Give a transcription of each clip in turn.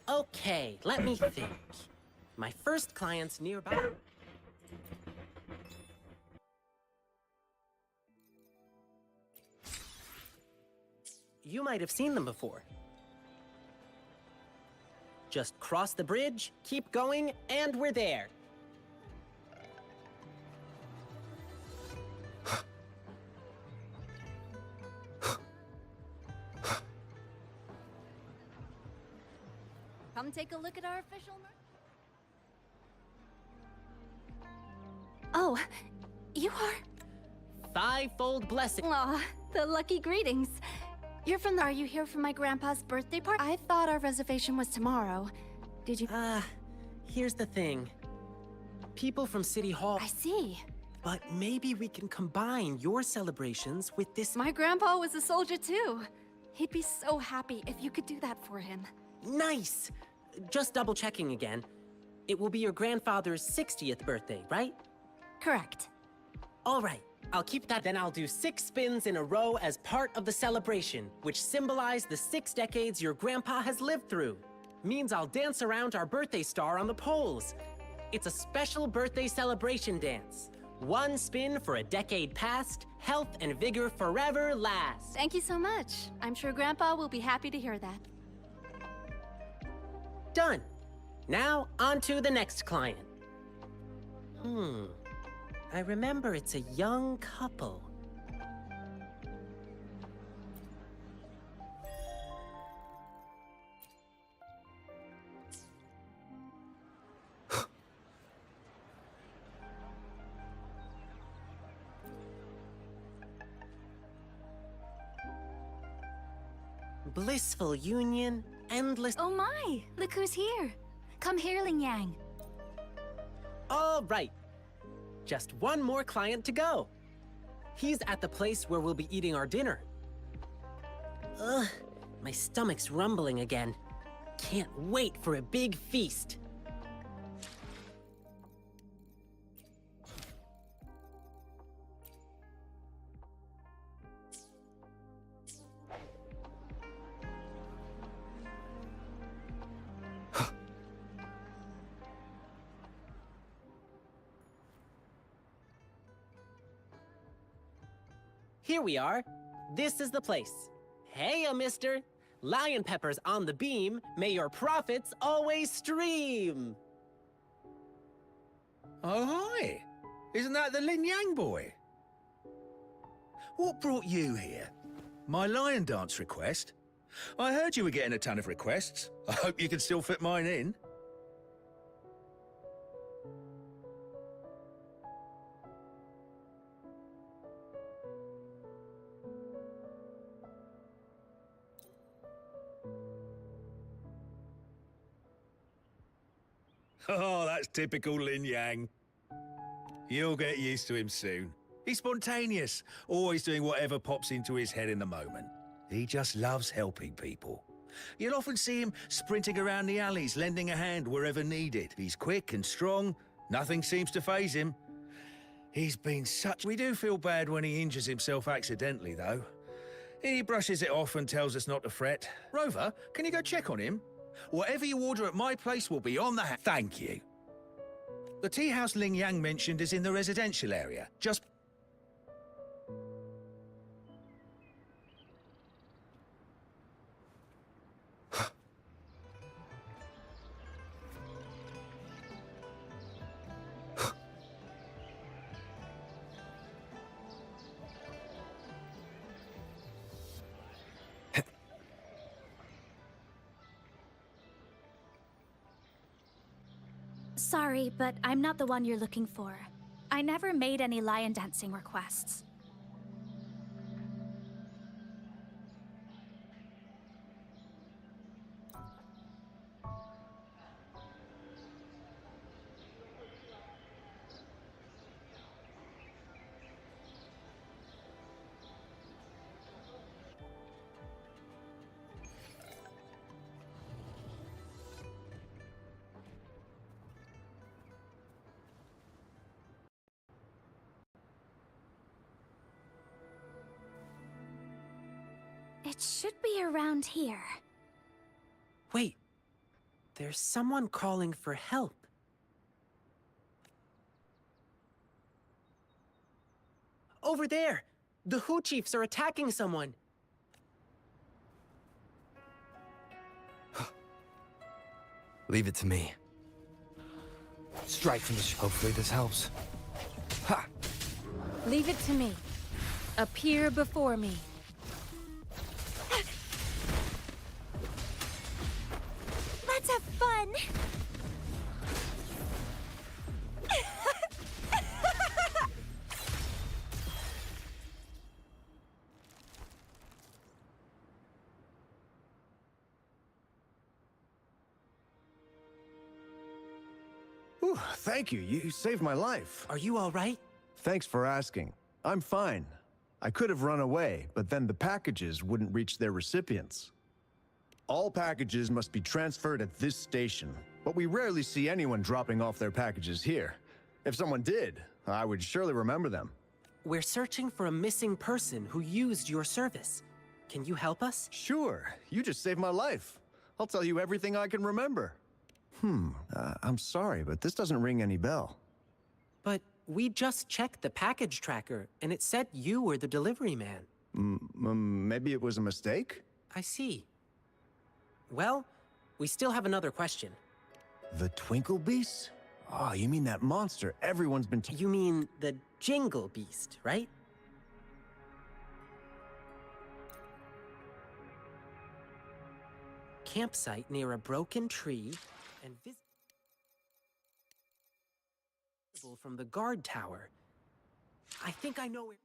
Okay, let me think. My first client's nearby. You might have seen them before. Just cross the bridge, keep going, and we're there. Come take a look at our official Oh, you are... Fivefold blessing. Aw, the lucky greetings. You're from Are you here for my grandpa's birthday party? I thought our reservation was tomorrow. Did you... Here's the thing. People from City Hall... I see. But maybe we can combine your celebrations with this... My grandpa was a soldier too. He'd be so happy if you could do that for him. Nice! Just double-checking again. It will be your grandfather's 60th birthday, right? Correct. All right. I'll keep that. Then I'll do 6 spins in a row as part of the celebration, which symbolize the 6 decades your grandpa has lived through. Means I'll dance around our birthday star on the poles. It's a special birthday celebration dance. 1 spin for a decade past, health and vigor forever last. Thank you so much. I'm sure Grandpa will be happy to hear that. Done. Now, on to the next client. I remember it's a young couple. Blissful union, endless... Oh my! Look who's here! Come here, Ling Yang. All right. Just 1 more client to go. He's at the place where we'll be eating our dinner. Ugh, my stomach's rumbling again. Can't wait for a big feast. Here we are. This is the place. Heya, mister. Lion peppers on the beam. May your profits always stream. Oh, hi. Isn't that the Lin Yang boy? What brought you here? My lion dance request? I heard you were getting a ton of requests. I hope you can still fit mine in. Oh, that's typical Lin Yang. You'll get used to him soon. He's spontaneous, always doing whatever pops into his head in the moment. He just loves helping people. You'll often see him sprinting around the alleys, lending a hand wherever needed. He's quick and strong. Nothing seems to faze him. He's been such... We do feel bad when he injures himself accidentally, though. He brushes it off and tells us not to fret. Rover, can you go check on him? Whatever you order at my place will be on the Thank you. The tea house Ling Yang mentioned is in the residential area. Just... Sorry, but I'm not the one you're looking for. I never made any lion dancing requests. It should be around here. Wait. There's someone calling for help. Over there! The Hu Chiefs are attacking someone! Leave it to me. Strike from the hopefully this helps. Ha! Leave it to me. Appear before me. Let's have fun! Whew, thank you. You saved my life. Are you all right? Thanks for asking. I'm fine. I could have run away, but then the packages wouldn't reach their recipients. All packages must be transferred at this station, but we rarely see anyone dropping off their packages here. If someone did, I would surely remember them. We're searching for a missing person who used your service. Can you help us? Sure, you just saved my life. I'll tell you everything I can remember. I'm sorry, but this doesn't ring any bell. But we just checked the package tracker, and it said you were the delivery man. Maybe it was a mistake? I see. Well, we still have another question. The Twinkle Beast? Oh, you mean that monster everyone's been You mean the Jingle Beast, right? Campsite near a broken tree and visible from the guard tower. I think I know where...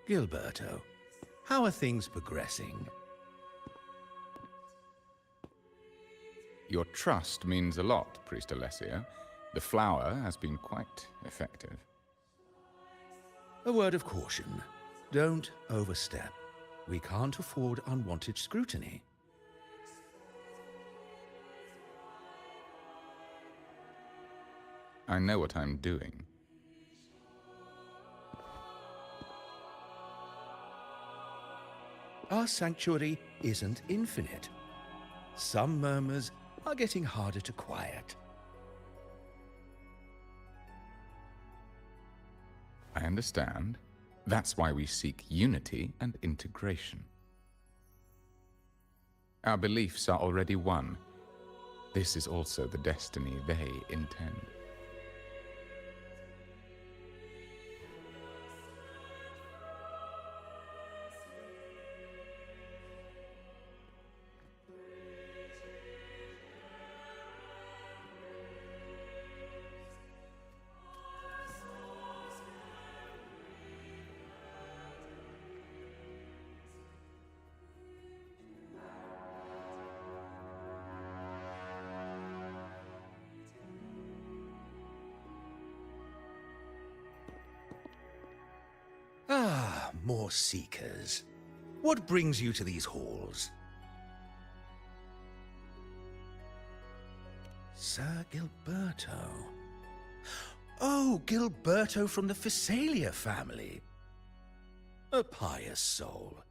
Gilberto, how are things progressing? Your trust means a lot, Priest Alessio. The flower has been quite effective. A word of caution. Don't overstep. We can't afford unwanted scrutiny. I know what I'm doing. Our sanctuary isn't infinite. Some murmurs are getting harder to quiet. I understand. That's why we seek unity and integration. Our beliefs are already one. This is also the destiny they intend. Ah, more seekers. What brings you to these halls? Sir Gilberto. Oh, Gilberto from the Physalia family. A pious soul.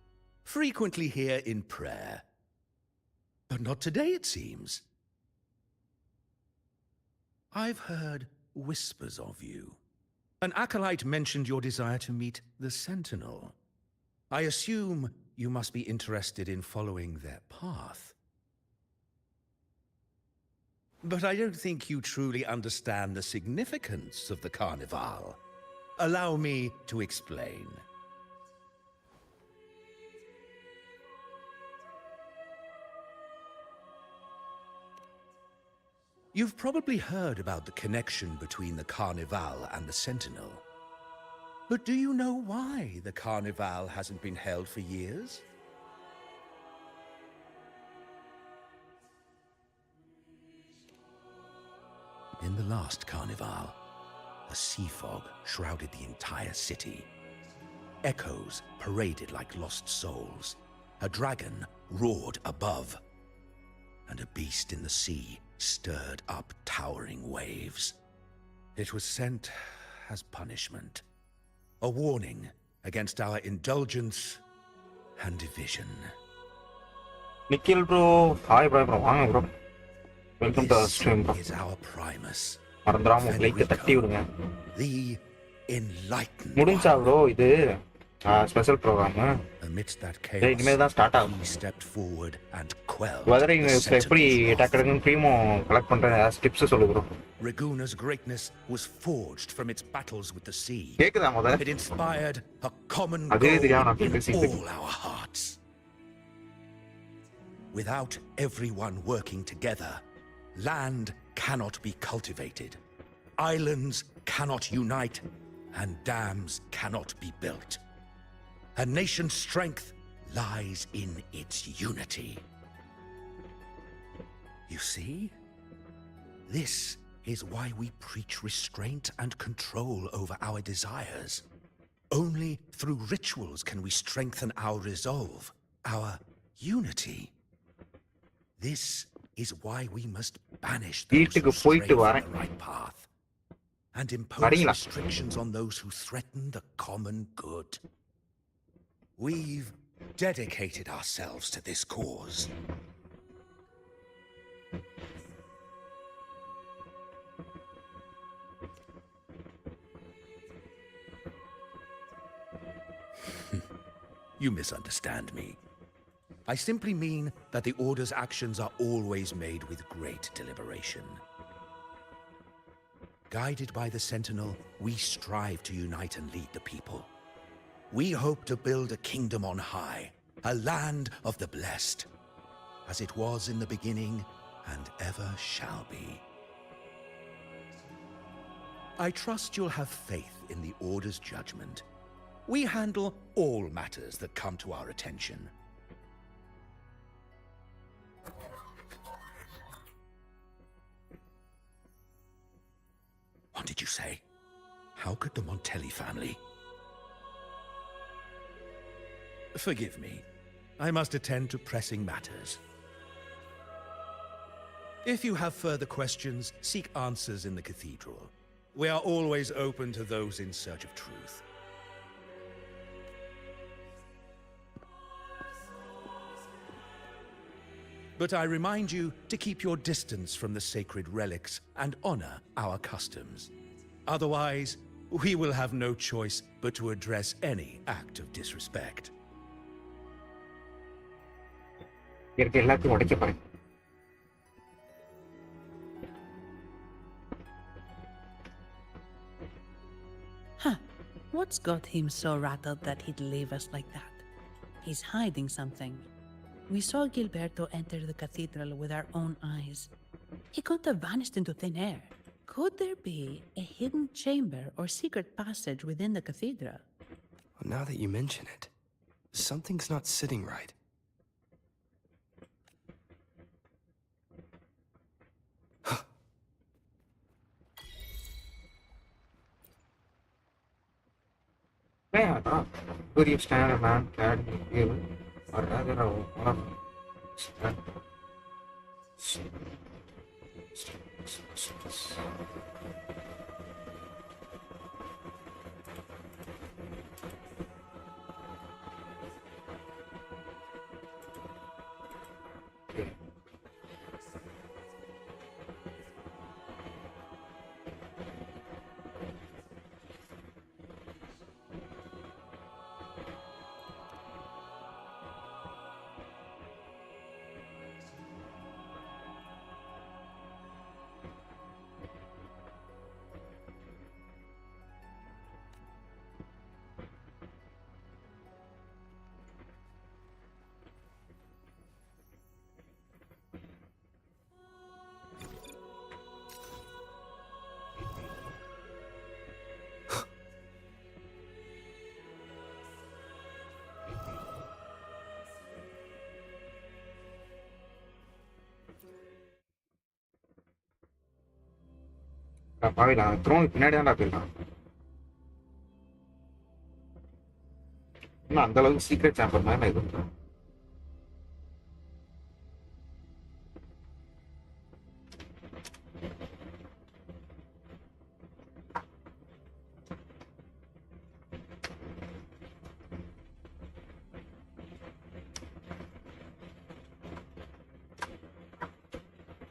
Frequently here in prayer. But not today, it seems. I've heard whispers of you. An acolyte mentioned your desire to meet the Sentinel. I assume you must be interested in following their path. But I don't think you truly understand the significance of the Carnival. Allow me to explain. You've probably heard about the connection between the Carnival and the Sentinel. But do you know why the Carnival hasn't been held for years? In the last Carnival, a sea fog shrouded the entire city. Echoes paraded like lost souls. A dragon roared above. And a beast in the sea stirred up towering waves. It was sent as punishment. A warning against our indulgence and division. Nikhil bro, hi bro, வாங்க bro. Welcome to our This stream bro. is our Primus. மறந்துடாம like தட்டி விடுங்க. The enlightened முடிஞ்சா one. bro இது special program. Amidst that இனிமே chaos, தான் start ஆகும். he stepped forward and quelled Wuthering the எப்படி Sentinel's wrath. டக்குனு ப்ரீமோ கலெக்ட் பண்ற டிப்ஸ் சொல்லு bro. Raguna's greatness was forged from its battles with the sea. கேக்குதா முத? It inspired a common அதே goal தெரியாம நான் in பேசிட்டு இருக்கேன். all our hearts. Without everyone working together, land cannot be cultivated, islands cannot unite, and dams cannot be built. A nation's strength lies in its unity. You see? This is why we preach restraint and control over our desires. Only through rituals can we strengthen our resolve, our unity. This is why we must banish those who வீட்டுக்கு stray போயிட்டு from வரேன். the right path and impose வரீங்களா? restrictions on those who threaten the common good. We've dedicated ourselves to this cause. You misunderstand me. I simply mean that the Order's actions are always made with great deliberation. Guided by the Sentinel, we strive to unite and lead the people. We hope to build a kingdom on high, a land of the blessed, as it was in the beginning and ever shall be. I trust you'll have faith in the Order's judgment. We handle all matters that come to our attention. What did you say? How could the Montelli family? Forgive me. I must attend to pressing matters. If you have further questions, seek answers in the cathedral. We are always open to those in search of truth. But I remind you to keep your distance from the sacred relics and honor our customs. Otherwise, we will have no choice but to address any act of disrespect. Huh. What's got him so rattled that he'd leave us like that? He's hiding something. We saw Gilberto enter the cathedral with our own eyes. He couldn't have vanished into thin air. Could there be a hidden chamber or secret passage within the cathedral? Well, now that you mention it, something's not sitting right. Yeah, good you stand a man can give or rather one of பாவிலாம் throne பின்னாடி தான்டா போயிருக்கான் இன்னும் அந்த அளவுக்கு secret sambar மாதிரி நான் இது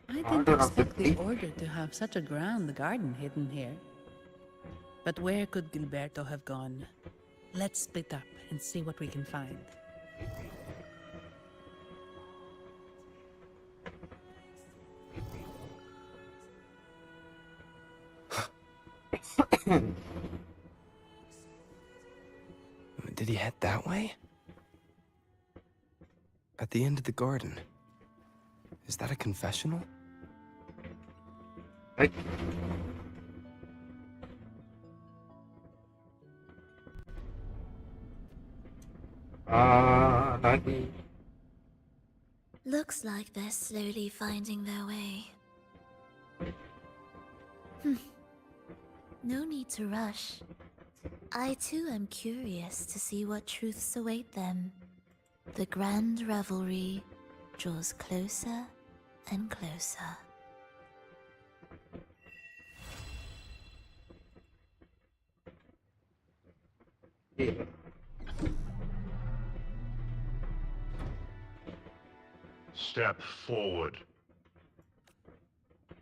I didn't expect the order to have such a grand garden hidden here. But where could Gilberto have gone? Let's split up and see what we can find. Did he head that way? At the end of the garden. Is that a confessional? Right. Looks like they're slowly finding their way. No need to rush. I too am curious to see what truths await them. The grand revelry draws closer and closer. Yeah. Step forward.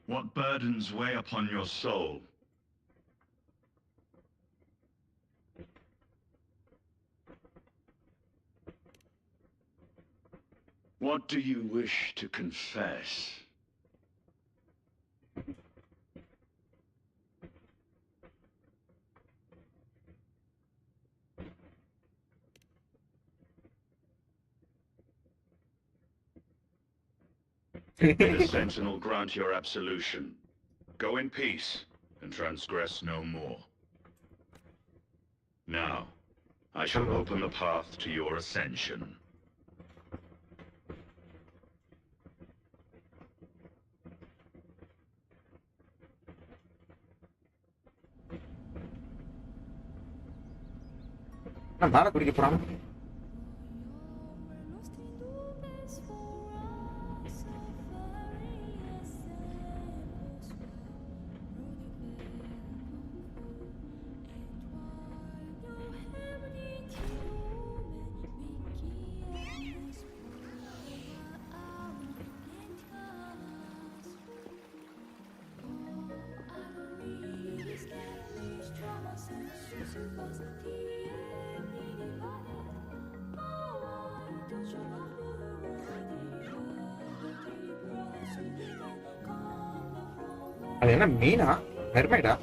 What burdens weigh upon your soul? What do you wish to confess? May the Sentinel grant your absolution. Go in peace and transgress no more. Now, I shall open the path to your ascension. நான் மேல குடிக்க போறான் அது என்ன Meena மெர்மைடா?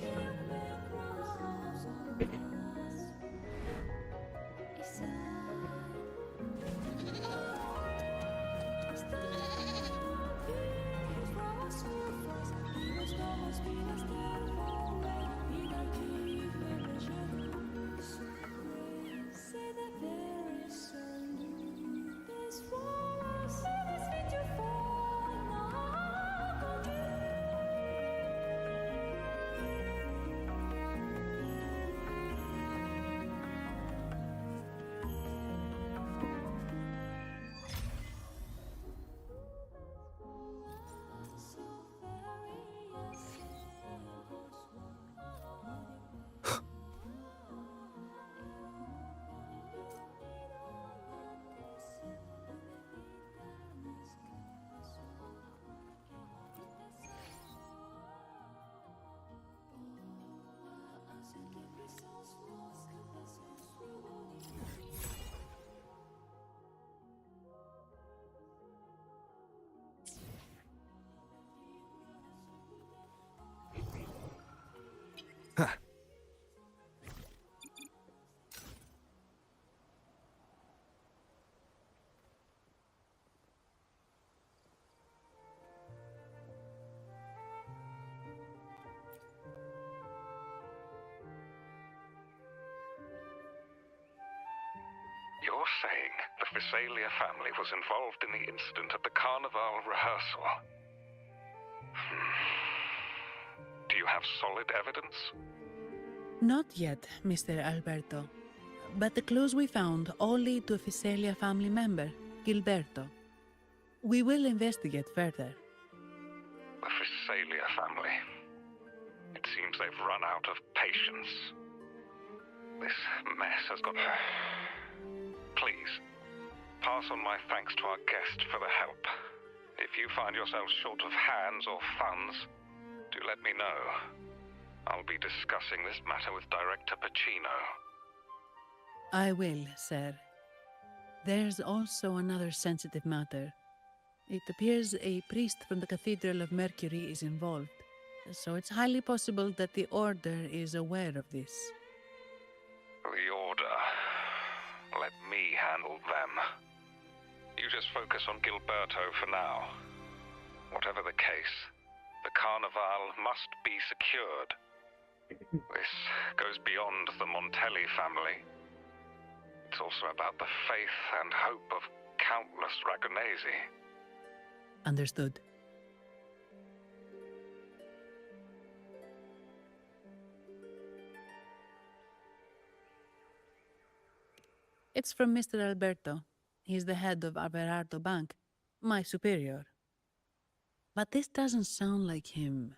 You're saying the Visalia family was involved in the incident at the Carnival rehearsal? Do you have solid evidence? Not yet, Mr. Alberto. But the clues we found all lead to a Visalia family member, Gilberto. We will investigate further. The Visalia family. It seems they've run out of patience. This mess has got... Please, pass on my thanks to our guest for the help. If you find yourselves short of hands or funds, do let me know. I'll be discussing this matter with Director Pacino. I will, sir. There's also another sensitive matter. It appears a priest from the Cathedral of Mercury is involved, so it's highly possible that the Order is aware of this. The Order. Let me handle them. You just focus on Gilberto for now. Whatever the case, the Carnival must be secured. This goes beyond the Montelli family. It's also about the faith and hope of countless Ragonesi. Understood. It's from Mr. Alberto. He's the head of Averardo Bank, my superior. But this doesn't sound like him.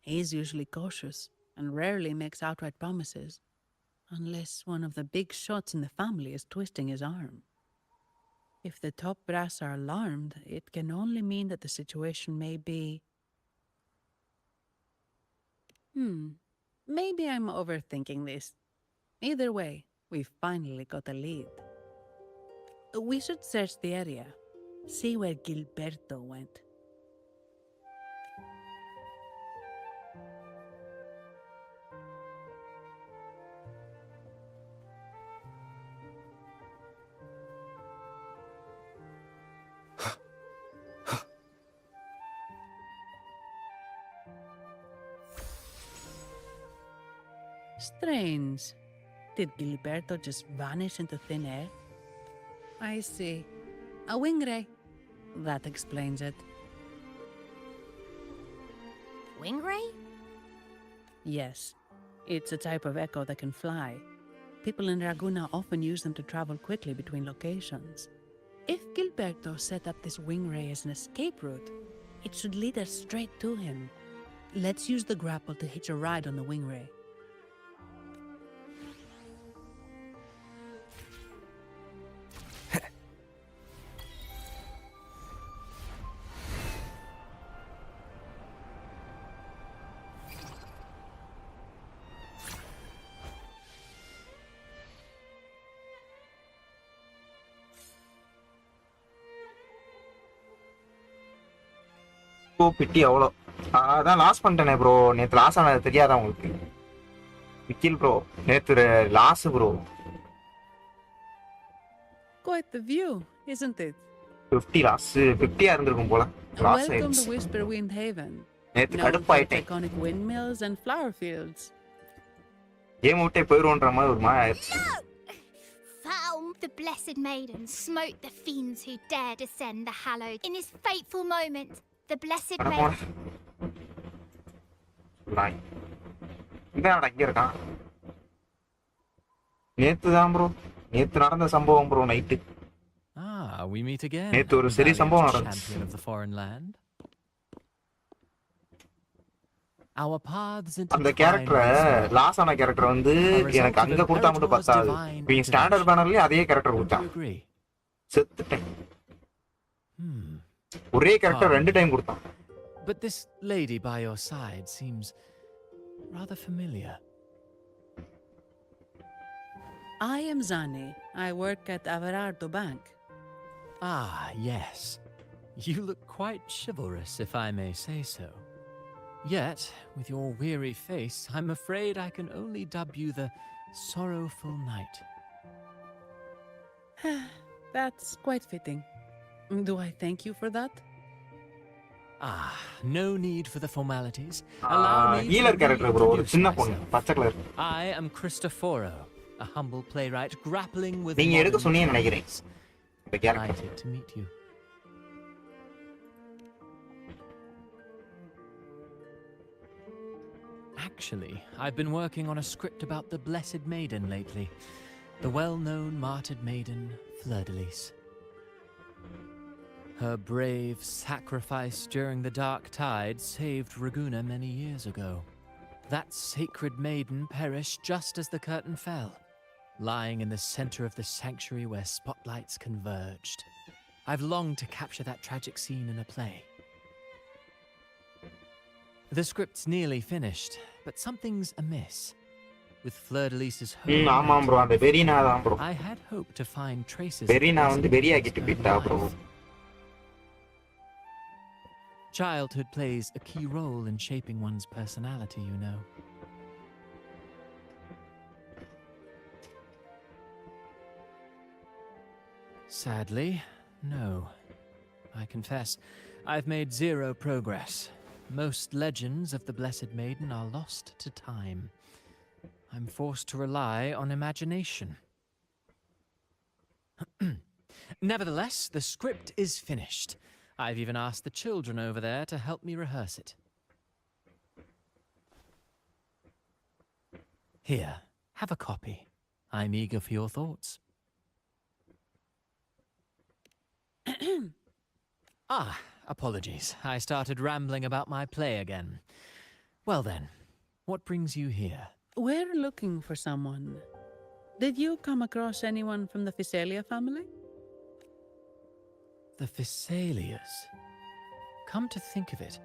He's usually cautious and rarely makes outright promises, unless one of the big shots in the family is twisting his arm. If the top brass are alarmed, it can only mean that the situation may be... Maybe I'm overthinking this. Either way, we've finally got a lead. We should search the area, see where Gilberto went. Strange. Did Gilberto just vanish into thin air? I see. A wing ray. That explains it. Wing ray? Yes. It's a type of echo that can fly. People in Raguna often use them to travel quickly between locations. If Gilberto set up this wing ray as an escape route, it should lead us straight to him. Let's use the grapple to hitch a ride on the wing ray. O pity அவ்வளோ அதான் loss பண்ணிட்டேனே bro. நேற்று loss ஆனது தெரியாதா உங்களுக்கு? Nikhil bro நேற்று loss bro. Quite the view, isn't it? 50 loss 50 இருந்திருக்கும் போல. லாஸ் Welcome to ஆயிடுச்சு. Whisperwind Haven. நேற்று Known for its கடுப்பாயிட்டேன். iconic windmills and flower fields. Game விட்டே போயிடுவோன்ற மாதிரி ஒரு மாதிரி ஆயிடுச்சு. Foul, the blessed maiden smote the fiends who dare descend the hallowed. In this fateful moment, the blessed maiden. இதான் இங்க இருக்கான். நேத்து தான் ப்ரோ. நேத்து நடந்த சம்பவம் bro night. We meet again. நேத்து ஒரு சரி சம்பவம் நடந்துச்சு. Champion of the foreign land. Our paths அந்த கேரக்டர் லாஸ் ஆன கேரக்டர் வந்து எனக்கு அங்க கொடுத்தா மட்டும் பத்தாது. நீ ஸ்டாண்டர்ட் பேனர்லயே அதே கேரக்டர் கொடுத்தான். செத்துட்டேன். ஒரே கேரக்டர் 2 டைம் கொடுத்தான். But this lady by your side seems rather familiar. I am Zani. I work at Averardo Bank. Ah, yes. You look quite chivalrous, if I may say so. Yet, with your weary face, I'm afraid I can only dub you the Sorrowful Knight. That's quite fitting. Do I thank you for that? No need for the formalities. Allow me healer to character bro, சின்ன பொண்ணு myself. பச்சை colour. I am Cristoforo, a humble playwright grappling with நீங்க எடுக்க modern சொன்னீங்கன்னு நினைக்கிறேன். இந்த character. Delighted to meet you. Actually, I've been working on a script about the Blessed Maiden lately. The well-known martyred maiden, Fleur-de-Lis. Her brave sacrifice during the Dark Tide saved Raguna many years ago. That sacred maiden perished just as the curtain fell, lying in the center of the sanctuary where spotlights converged. I've longed to capture that tragic scene in a play. The script's nearly finished, but something's amiss. With Fleur-de-Lis's ஆமா bro அந்த வெரினா தான் bro. I had hoped to find traces. வெரினா வந்து வெரியாகிட்டு போயிட்டா bro. Childhood plays a key role in shaping one's personality, you know. Sadly, no. I confess, I've made zero progress. Most legends of the Blessed Maiden are lost to time. I'm forced to rely on imagination. Nevertheless, the script is finished. I've even asked the children over there to help me rehearse it. Here, have a copy. I'm eager for your thoughts. Apologies. I started rambling about my play again. Well then, what brings you here? We're looking for someone. Did you come across anyone from the Physalia family? The Physalias. Come to think of it,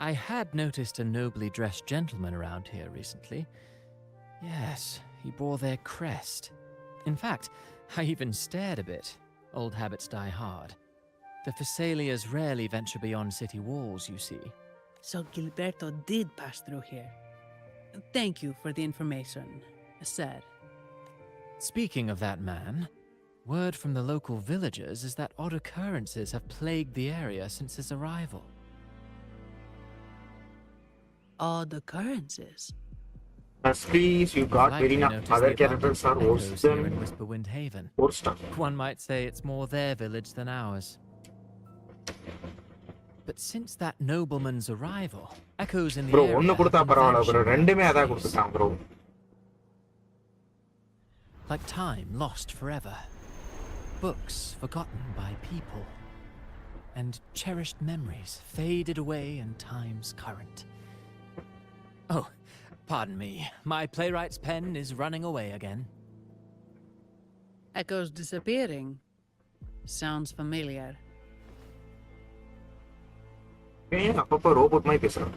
I had noticed a nobly dressed gentleman around here recently. Yes, he bore their crest. In fact, I even stared a bit. Old habits die hard. The Physalias rarely venture beyond city walls, you see. So Gilberto did pass through here. Thank you for the information, sir. Speaking of that man, word from the local villagers is that odd occurrences have plagued the area since his arrival. Odd occurrences? As please, you got Verina. Other characters are worse than in Whisperwind Haven. Worst. One might say it's more their village than ours. But since that nobleman's arrival, echoes in the bro, area ஒன்னு கொடுத்தா பரவாயில்லை bro. ரெண்டுமே அதான் கொடுத்துட்டான் bro. Like time lost forever. Books forgotten by people. And cherished memories faded away in time's current. Oh, pardon me. My playwright's pen is running away again. Echoes disappearing. Sounds familiar. ஏன் அப்பப்போ robot மாதிரி பேசுறான்?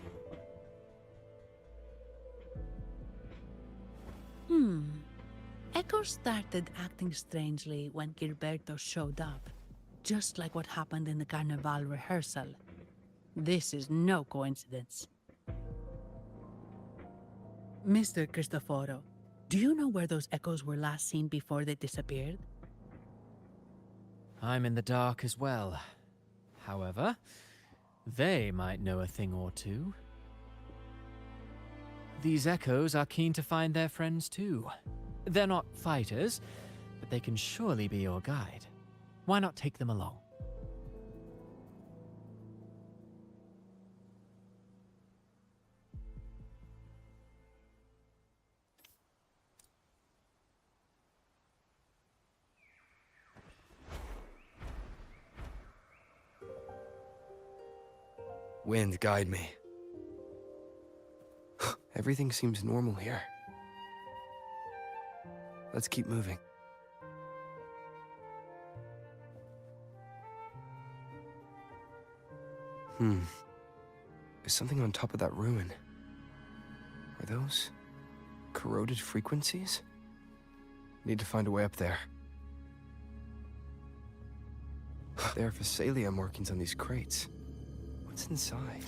Echo started acting strangely when Gilberto showed up, just like what happened in the Carnival rehearsal. This is no coincidence. Mr. Cristoforo, do you know where those echoes were last seen before they disappeared? I'm in the dark as well. However, they might know a thing or two. These echoes are keen to find their friends too. They're not fighters, but they can surely be your guide. Why not take them along? Wind, guide me. Everything seems normal here. Let's keep moving. There's something on top of that ruin. Are those corroded frequencies? Need to find a way up there. There are Phasalia markings on these crates. What's inside?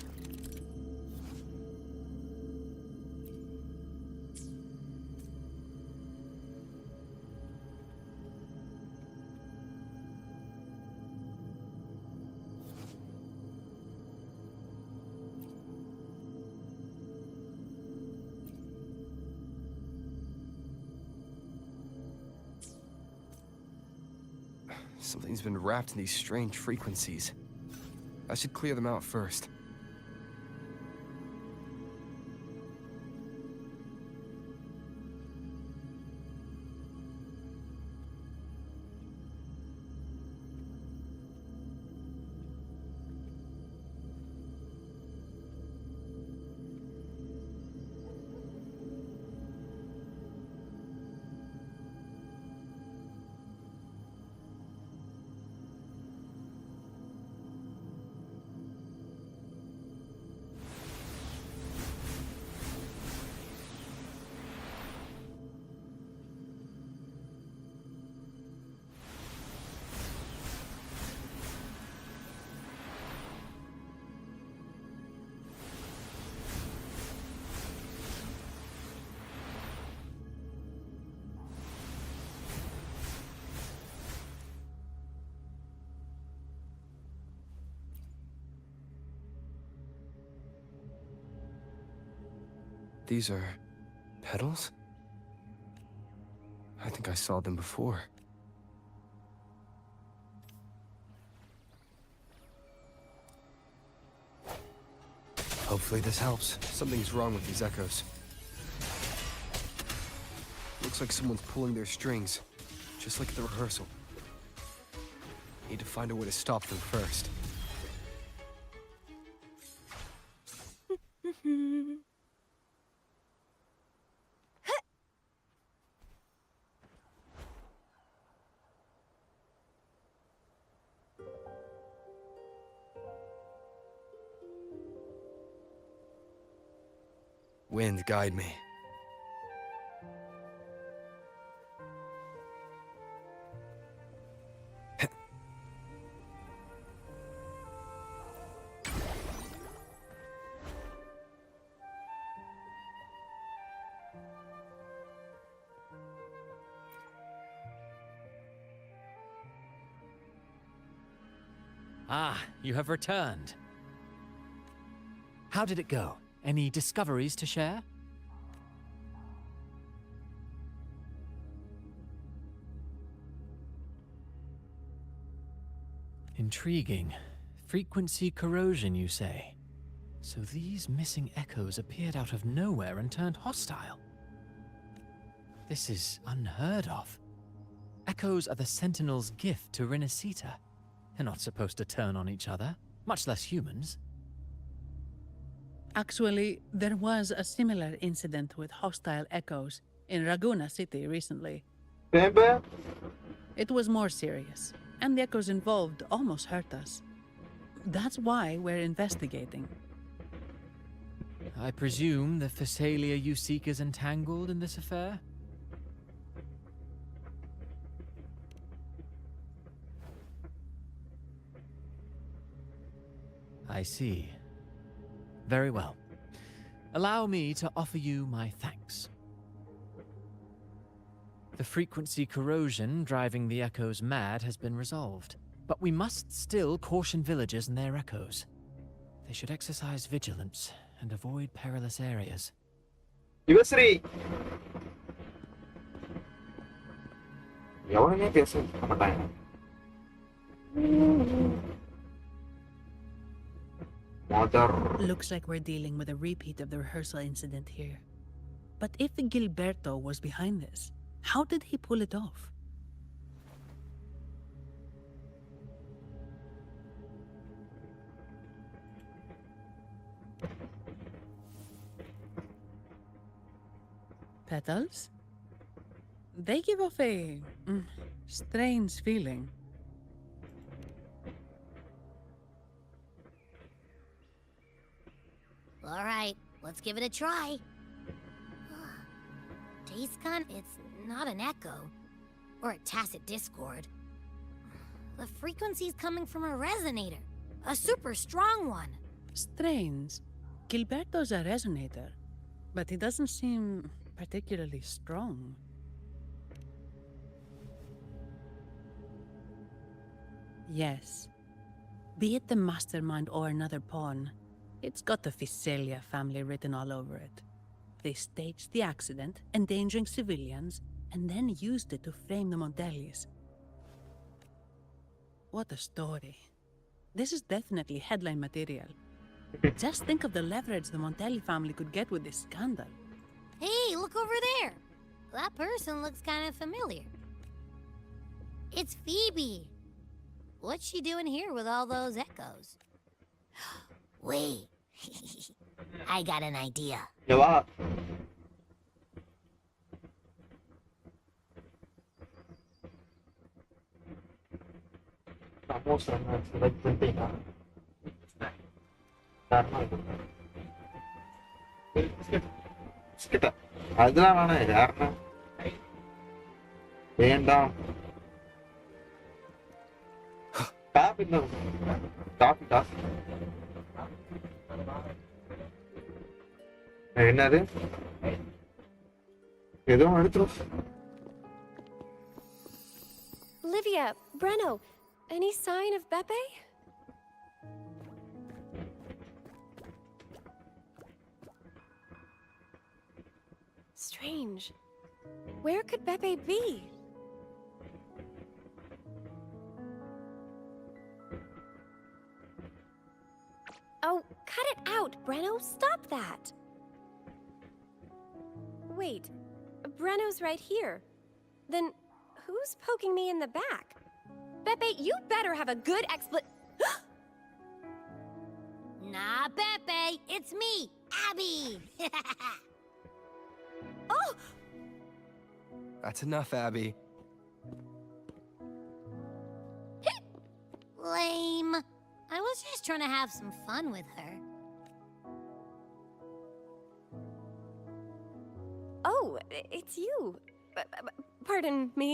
Something's been wrapped in these strange frequencies. I should clear them out first. These are petals? I think I saw them before. Hopefully this helps. Something's wrong with these echoes. Looks like someone's pulling their strings, just like at the rehearsal. Need to find a way to stop them first. Wind, guide me. Ah, you have returned. How did it go? Any discoveries to share? Intriguing. Frequency corrosion, you say? So these missing echoes appeared out of nowhere and turned hostile. This is unheard of. Echoes are the Sentinel's gift to Rinascita. They're not supposed to turn on each other, much less humans. Actually, there was a similar incident with hostile echoes in Raguna City recently. It was more serious, and the echoes involved almost hurt us. That's why we're investigating. I presume the Phasalia you seek is entangled in this affair? I see. Very well. allow me to offer you my thanks. The frequency corrosion driving the echoes mad has been resolved, but we must still caution villagers and their echoes. They should exercise vigilance and avoid perilous areas. Yuvasri எவனுமே பேச மாட்டாங்க. Looks like we're dealing with a repeat of the rehearsal incident here. But if Gilberto was behind this, how did he pull it off? Petals? They give off a strange feeling. All right, let's give it a try. Dayscon, it's not an echo or a tacit discord. The frequency's coming from a resonator, a super strong one. Strange. Gilberto's a resonator, but he doesn't seem particularly strong. Yes. Be it the mastermind or another pawn, it's got the Visalia family written all over it. They staged the accident, endangering civilians, and then used it to frame the Montellis. What a story. This is definitely headline material. Just think of the leverage the Montelli family could get with this scandal. Hey, look over there! That person looks kind of familiar. It's Phoebe. What's she doing here with all those echoes? Wait. I got an idea. Yeah. அதெல்லாம் யாருன்னா வேண்டாம் copy copy காசு என்னது ஏதோ எடுத்துரும். Livia, Breno, any sign of Beppe? Strange. Where could Beppe be? Oh, cut it out, Breno. Stop that. Wait, Breno's right here. Then who's poking me in the back? Beppe, you better have a good Nah, Beppe, it's me, Abby. Oh! That's enough, Abby. Lame. I was just trying to have some fun with her. Oh, it's you. Pardon me.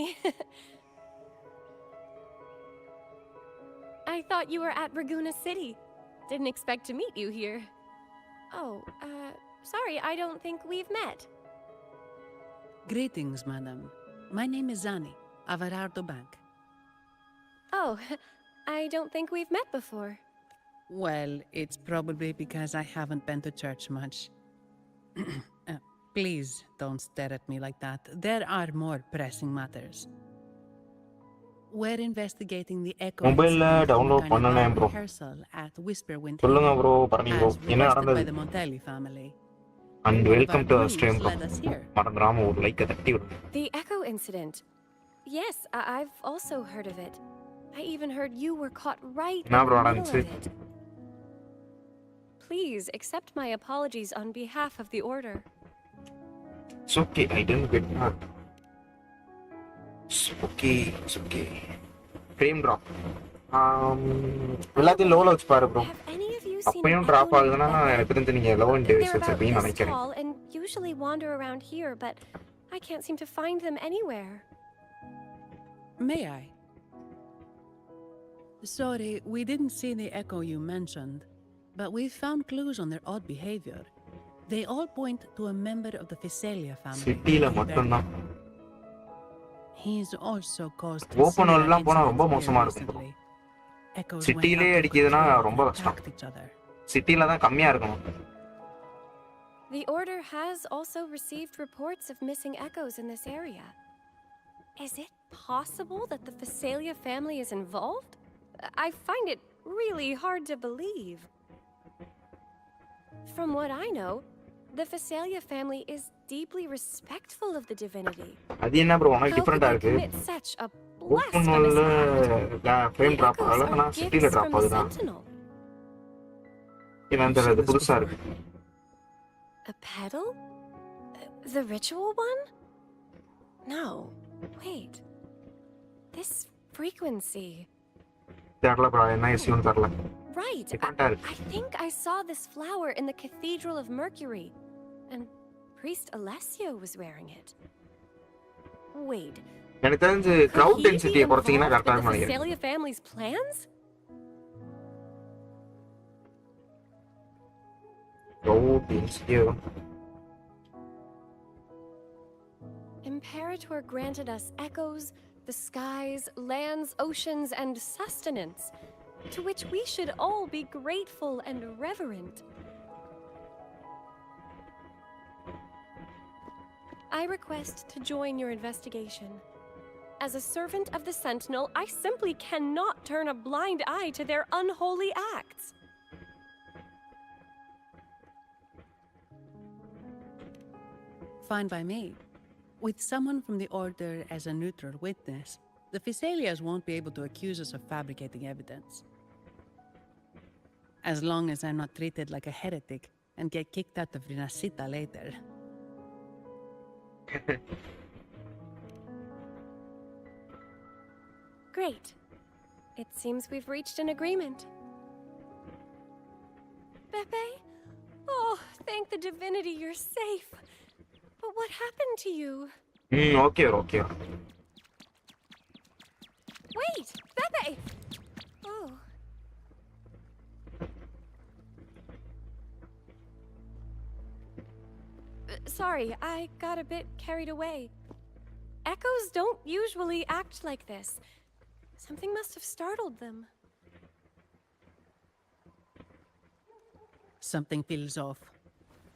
I thought you were at Raguna City. Didn't expect to meet you here. Oh, sorry, I don't think we've met. Greetings, madam. My name is Zani, Averardo Bank. Oh, I don't think we've met before. Well, it's probably because I haven't been to church much. Please don't stare at me like that. There are more pressing matters. We're investigating the echo rehearsal at Whisperwind as requested by the Montelli family. And welcome to our stream. The echo incident. Yes, I've also heard of it. I even heard you were caught right in the middle of it. Please accept my apologies on behalf of the Order. It's okay, I didn't get hurt. It's okay, it's okay. Frame drop. எல்லாத்தையும் லோல வச்சு பாரு bro. அப்பயும் drop ஆகுதுன்னா எனக்கு தெரிஞ்சு நீங்க low in device வச்சிருப்பீங்கன்னு நினைக்கிறேன். And usually wander around here, but I can't seem to find them anywhere. May I? Sorry, we didn't see the echo you mentioned, but we found clues on their odd behavior. They all point to a member of the Physalia family. சிட்டில மட்டும்தான். He's also caused open வேர்ல்ட்லாம் போனா ரொம்ப incidents மோசமா here இருக்கும். recently. Echoes went சிட்டிலே out of அடிக்குதுன்னா control ரொம்ப and கஷ்டம். attacked each other. சிட்டில தான் கம்மியா இருக்கணும். The Order has also received reports of missing echoes in this area. Is it possible that the Physalia family is involved? I find it really hard to believe. From what I know, the Physalia family is deeply respectful of the divinity. அது என்ன bro உனக்கு How could டிஃபரண்டா they இருக்கு? commit such a open blasphemous வேர்ல்ட்ல act? Frame The drop echoes ஆகல, ஆனா are சிட்டில gifts drop from the ஆகுதுதான். Sentinel. இது அந்த புதுசா இருக்கு. A pedal? The ritual one? No. Wait. This frequency. தெரியல bro என்ன இஷ்யூன்னு தெரியல. Right. டிஃபரண்டா இருக்கு. I think I saw this flower in the Cathedral of Mercury, and Priest Alessio was wearing it. Wait. எனக்கு தெரிஞ்சு Could கிரவுட் he be டென்சிட்டியை குறைச்சீங்கன்னா involved கரெக்டா in the இருக்கும் நினைக்கிறேன். Physalia family's plans? Crowd density Imperator granted us echoes, the skies, lands, oceans, and sustenance, to which we should all be grateful and reverent. I request to join your investigation. As a servant of the Sentinel, I simply cannot turn a blind eye to their unholy acts. Fine by me. With someone from the Order as a neutral witness, the Physalias won't be able to accuse us of fabricating evidence. As long as I'm not treated like a heretic and get kicked out of Rinascita later. Great. It seems we've reached an agreement. Pepe? Oh, thank the divinity you're safe. But what happened to you? Okay okay. Wait! Pepe! Oh. Sorry, I got a bit carried away. Echoes don't usually act like this. Something must have startled them. Something feels off.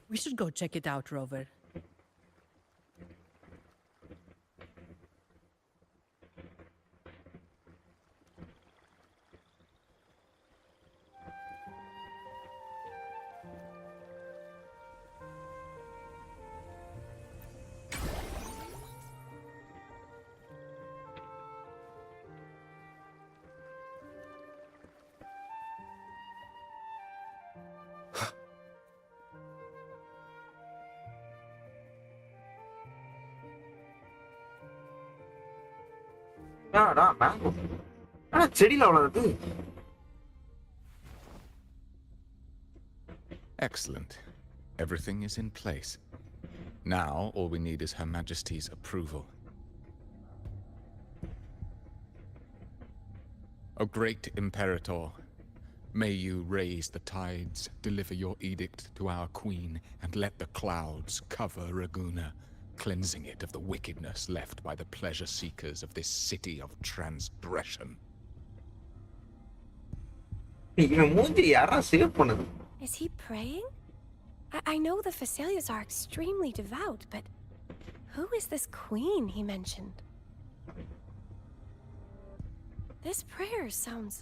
We should go check it out, Rover. என்னடா mango ஆனா செடியில வளருது. Excellent. Everything is in place. Now, all we need is Her Majesty's approval. O great Imperator, may you raise the tides, deliver your edict to our queen, and let the clouds cover Raguna, cleansing it of the wickedness left by the pleasure-seekers of this city of transgression. இவன் மூஞ்சி யாரா save பண்ணுது? Is he praying? I know the Physalias are extremely devout, but who is this queen he mentioned? This prayer sounds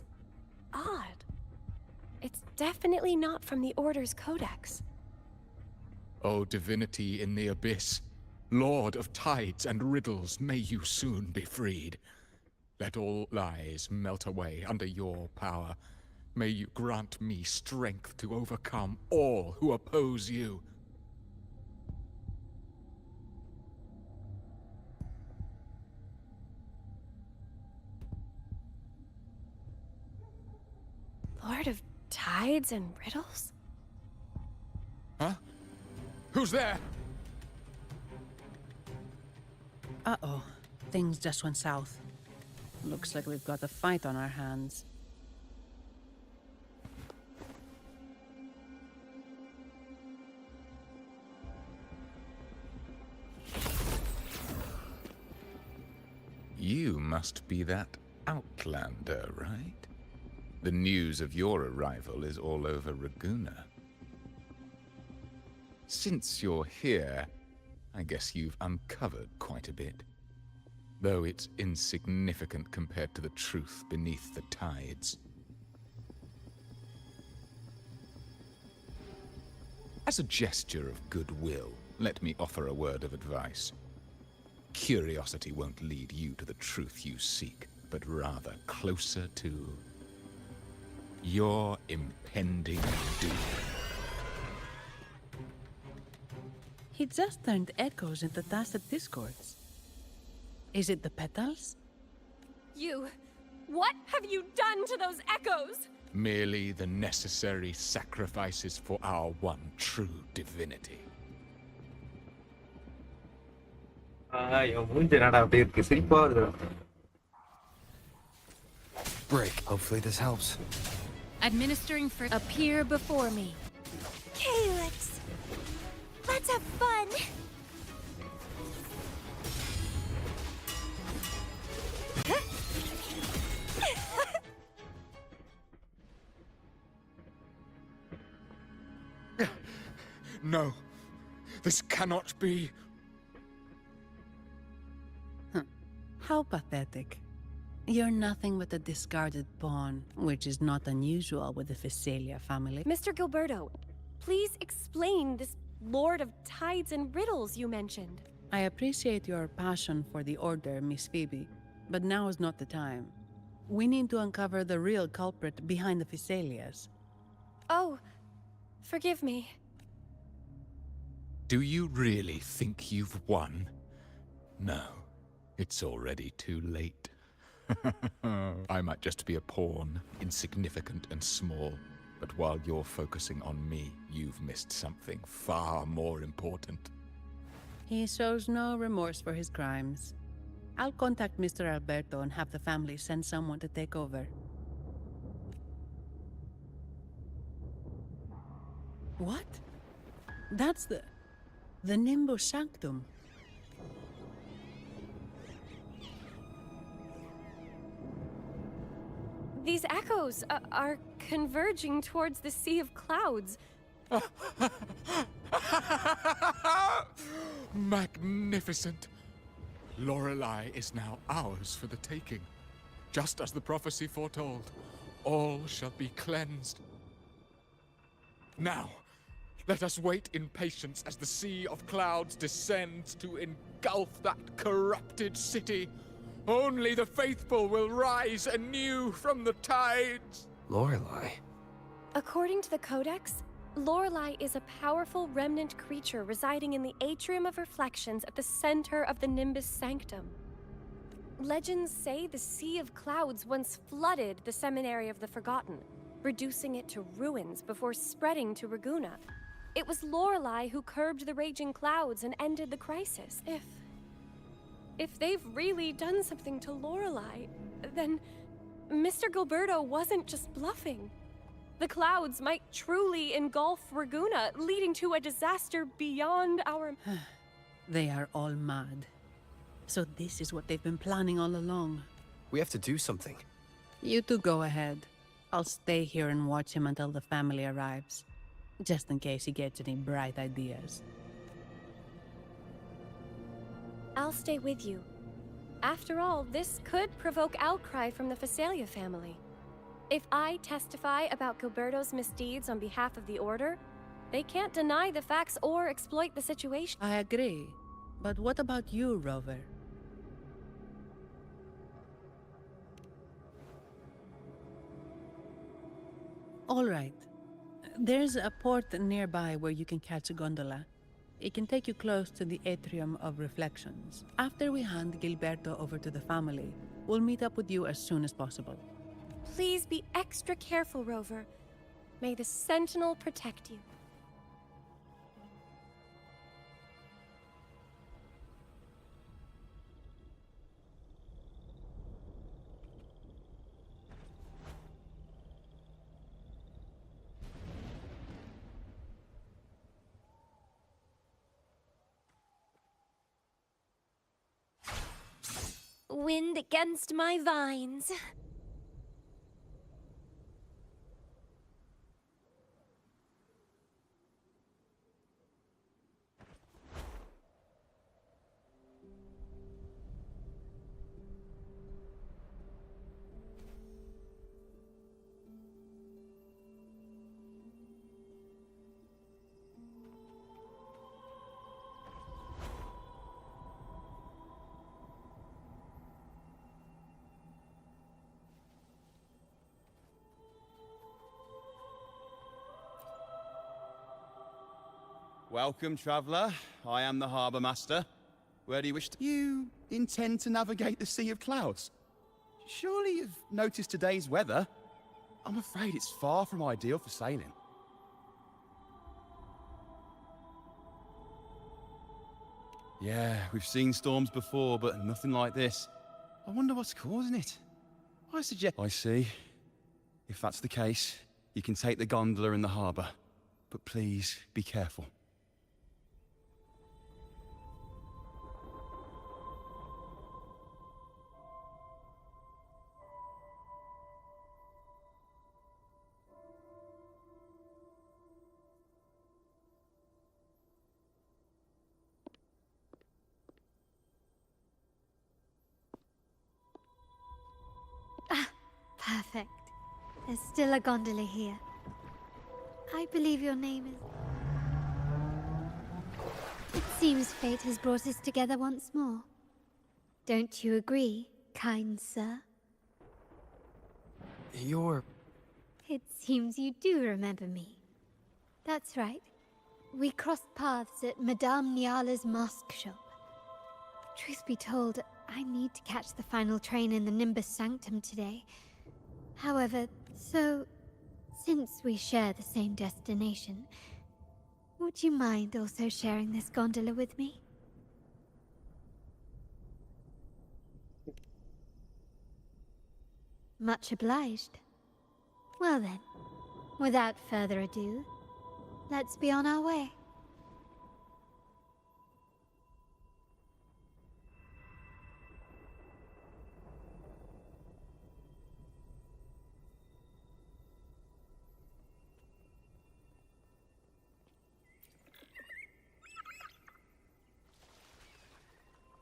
odd. It's definitely not from the Order's codex. O divinity in the abyss, Lord of tides and riddles, may you soon be freed. Let all lies melt away under your power. May you grant me strength to overcome all who oppose you. Lord of tides and riddles? Huh? Who's there? Uh-oh. Things just went south. Looks like we've got a fight on our hands. You must be that outlander, right? The news of your arrival is all over Raguna. Since you're here, I guess you've uncovered quite a bit. Though it's insignificant compared to the truth beneath the tides. As a gesture of goodwill, let me offer a word of advice. Curiosity won't lead you to the truth you seek, but rather closer to your impending doom. He just turned echoes into tacit discords. Is it the petals? What have you done to those echoes? Merely the necessary sacrifices for our one true divinity. Break. Hopefully this helps. Administering for appear before me. Calyx! Let's have fun! No, this cannot be. How pathetic. You're nothing but a discarded pawn, which is not unusual with the Phasalia family. Mr. Gilberto, please explain this Lord of Tides and Riddles you mentioned. I appreciate your passion for the Order, Miss Phoebe, but now is not the time. We need to uncover the real culprit behind the Phasalias. Oh, forgive me. Do you really think you've won? No, it's already too late. I might just be a pawn, insignificant and small, but while you're focusing on me, you've missed something far more important. He shows no remorse for his crimes. I'll contact Mr. Alberto and have the family send someone to take over. What? That's the Nimbus Sanctum. These echoes are converging towards the Sea of Clouds. Magnificent! Lorelei is now ours for the taking. Just as the prophecy foretold, all shall be cleansed. Now, let us wait in patience as the Sea of Clouds descends to engulf that corrupted city. Only the faithful will rise anew from the tides. Lorelei? According to the Codex, Lorelei is a powerful remnant creature residing in the Atrium of Reflections at the center of the Nimbus Sanctum. Legends say the Sea of Clouds once flooded the Seminary of the Forgotten, reducing it to ruins before spreading to Raguna. It was Lorelei who curbed the raging clouds and ended the crisis. If they've really done something to Lorelei, then Mr. Gilberto wasn't just bluffing. The clouds might truly engulf Raguna, leading to a disaster beyond our... They are all mad. So this is what they've been planning all along. We have to do something. You two go ahead. I'll stay here and watch him until the family arrives. Just in case he gets any bright ideas. I'll stay with you. After all, this could provoke outcry from the Phasalia family. If I testify about Gilberto's misdeeds on behalf of the Order, they can't deny the facts or exploit the situation. I agree. But what about you, Rover? All right. There's a port nearby where you can catch a gondola. It can take you close to the Atrium of Reflections. After we hand Gilberto over to the family, we'll meet up with you as soon as possible. Please be extra careful, Rover. May the Sentinel protect you. Wind against my vines. Welcome, traveller. I am the Harbour Master. Where do you wish to... You intend to navigate the Sea of Clouds? Surely you've noticed today's weather? I'm afraid it's far from ideal for sailing. Yeah, we've seen storms before, but nothing like this. I wonder what's causing it. I suggest... I see. If that's the case, you can take the gondola in the harbour. But please, be careful. Perfect. There's still a gondola here. I believe your name is... It seems fate has brought us together once more. Don't you agree, kind sir? You're... It seems you do remember me. That's right. We crossed paths at Madame Niala's mask shop. Truth be told, I need to catch the final train in the Nimbus Sanctum today. However, since we share the same destination, would you mind also sharing this gondola with me? Much obliged. Well then, without further ado, let's be on our way.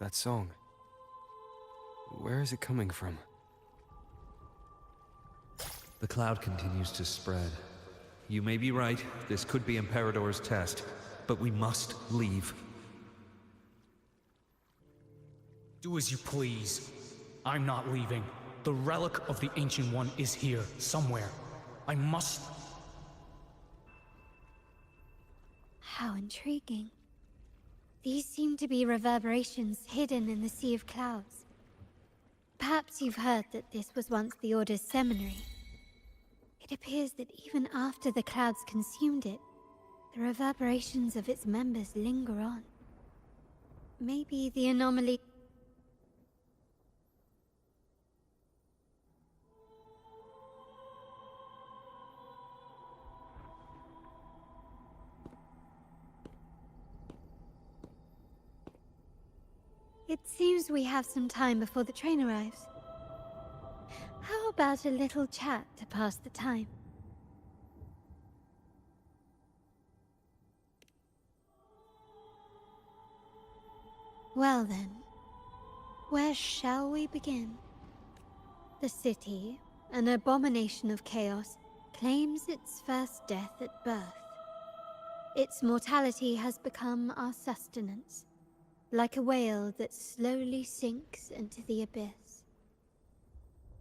That song. Where is it coming from? The cloud continues to spread. You may be right, this could be Imperador's test, but we must leave. Do as you please. I'm not leaving. The relic of the Ancient One is here, somewhere. I must... How intriguing. These seem to be reverberations hidden in the Sea of Clouds. Perhaps you've heard that this was once the Order's seminary. It appears that even after the clouds consumed it, the reverberations of its members linger on. Maybe the anomaly... It seems we have some time before the train arrives. How about a little chat to pass the time? Well then, where shall we begin? The city, an abomination of chaos, claims its first death at birth. Its mortality has become our sustenance, like a whale that slowly sinks into the abyss.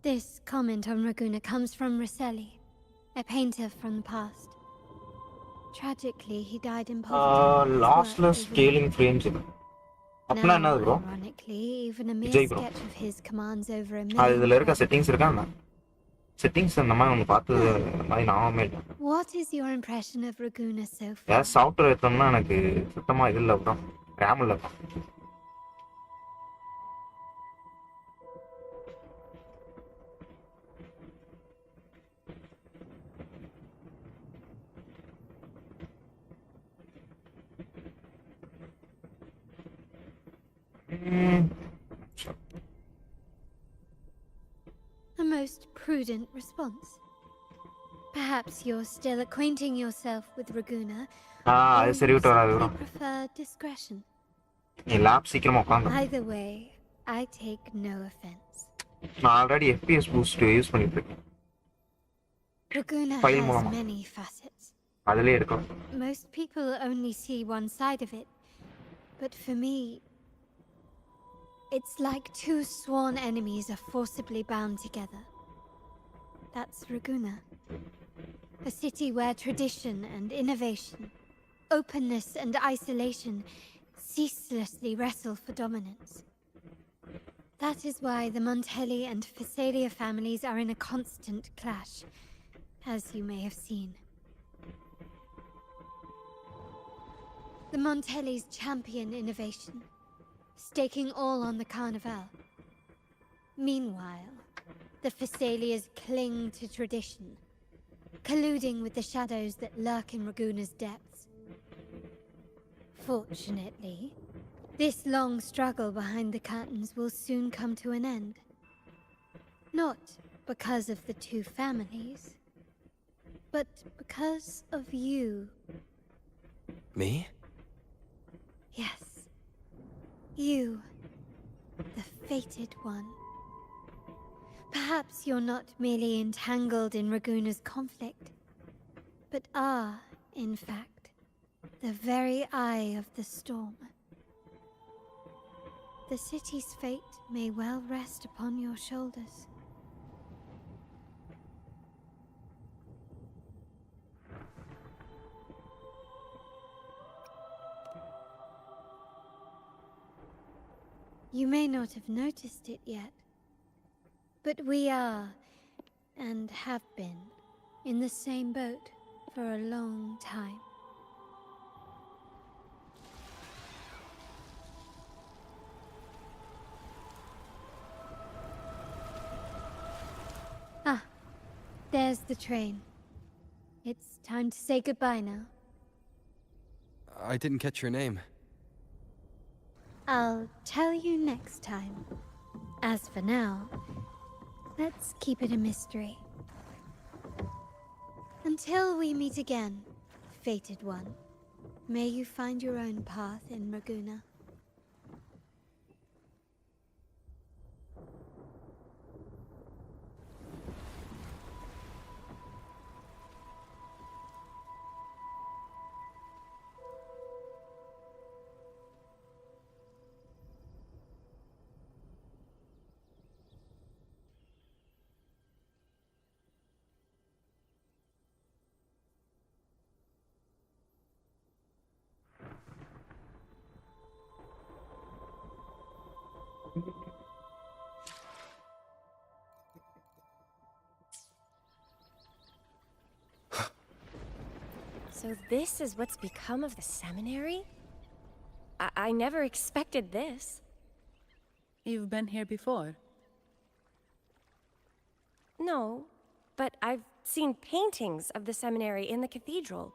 This comment on Raguna comes from Rosselli, a painter from the past. Tragically, he died in poverty. Lossless scaling frames. அப்படினா என்ன bro? Ironically, even a mere Vijay bro. sketch of his commands over a அது இதுல இருக்க million. Settings இருக்காங்க. Settings அந்த மாதிரி ஒன்று பார்த்து மாதிரி நாமே இல்லை. What is your impression of Raguna so far? ஏதாவது சாஃப்ட்வேர் எடுத்தோம்னா எனக்கு சுத்தமாக இது இல்லை bro. ரேம் இல்லை bro. prudent response. Perhaps you're still acquainting yourself with Raguna, or you simply prefer discretion. Either way, I take no offense. Raguna has many facets. Most people only see one side of it, but for me, it's like two sworn enemies are forcibly bound together. That's Raguna. A city where tradition and innovation, openness and isolation ceaselessly wrestle for dominance. That is why the Montelli and Phasalia families are in a constant clash, as you may have seen. The Montellis champion innovation, staking all on the Carnival. Meanwhile, the Phasalias cling to tradition, colluding with the shadows that lurk in Raguna's depths. Fortunately, this long struggle behind the curtains will soon come to an end. Not because of the two families, but because of you. Me? Yes. You. The fated one. Perhaps you're not merely entangled in Raguna's conflict, but are, in fact, the very eye of the storm. The city's fate may well rest upon your shoulders. You may not have noticed it yet, but we are, and have been, in the same boat for a long time. Ah, there's the train. It's time to say goodbye now. I didn't catch your name. I'll tell you next time. As for now, let's keep it a mystery. Until we meet again, fated one, may you find your own path in Raguna. So this is what's become of the seminary? I never expected this. You've been here before? No, but I've seen paintings of the seminary in the cathedral.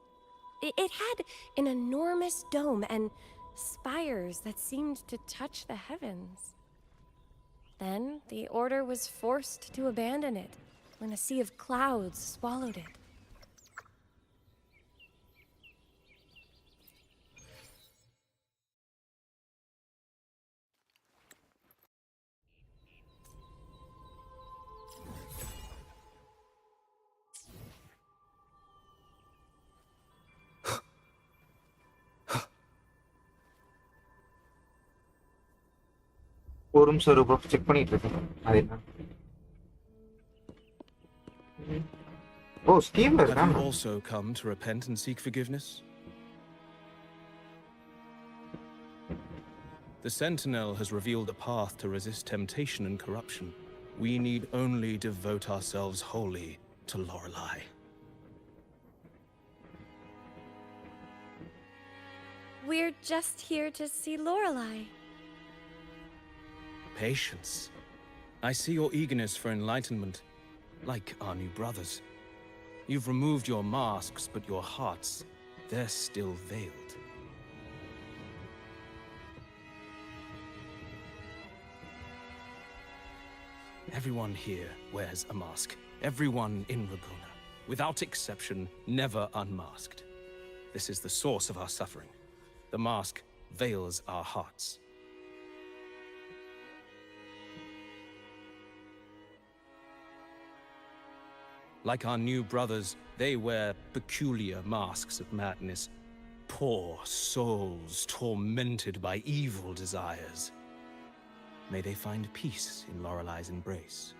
It had an enormous dome and spires that seemed to touch the heavens. Then the order was forced to abandon it when a sea of clouds swallowed it. ஒரு நிமிஷம் bro check பண்ணிட்டு இருக்கேன் அது என்ன ஓ ஸ்டீம்ல Have இருக்கான் you also come to repent and seek forgiveness? The Sentinel has revealed a path to resist temptation and corruption. We need only devote ourselves wholly to Lorelei. We're just here to see Lorelei. Patience. I see your eagerness for enlightenment, like our new brothers. You've removed your masks, but your hearts, they're still veiled. Everyone here wears a mask. Everyone in Rabona, without exception, never unmasked. This is the source of our suffering. The mask veils our hearts. Like our new brothers, they wear peculiar masks of madness. Poor souls tormented by evil desires. May they find peace in Lorelai's embrace.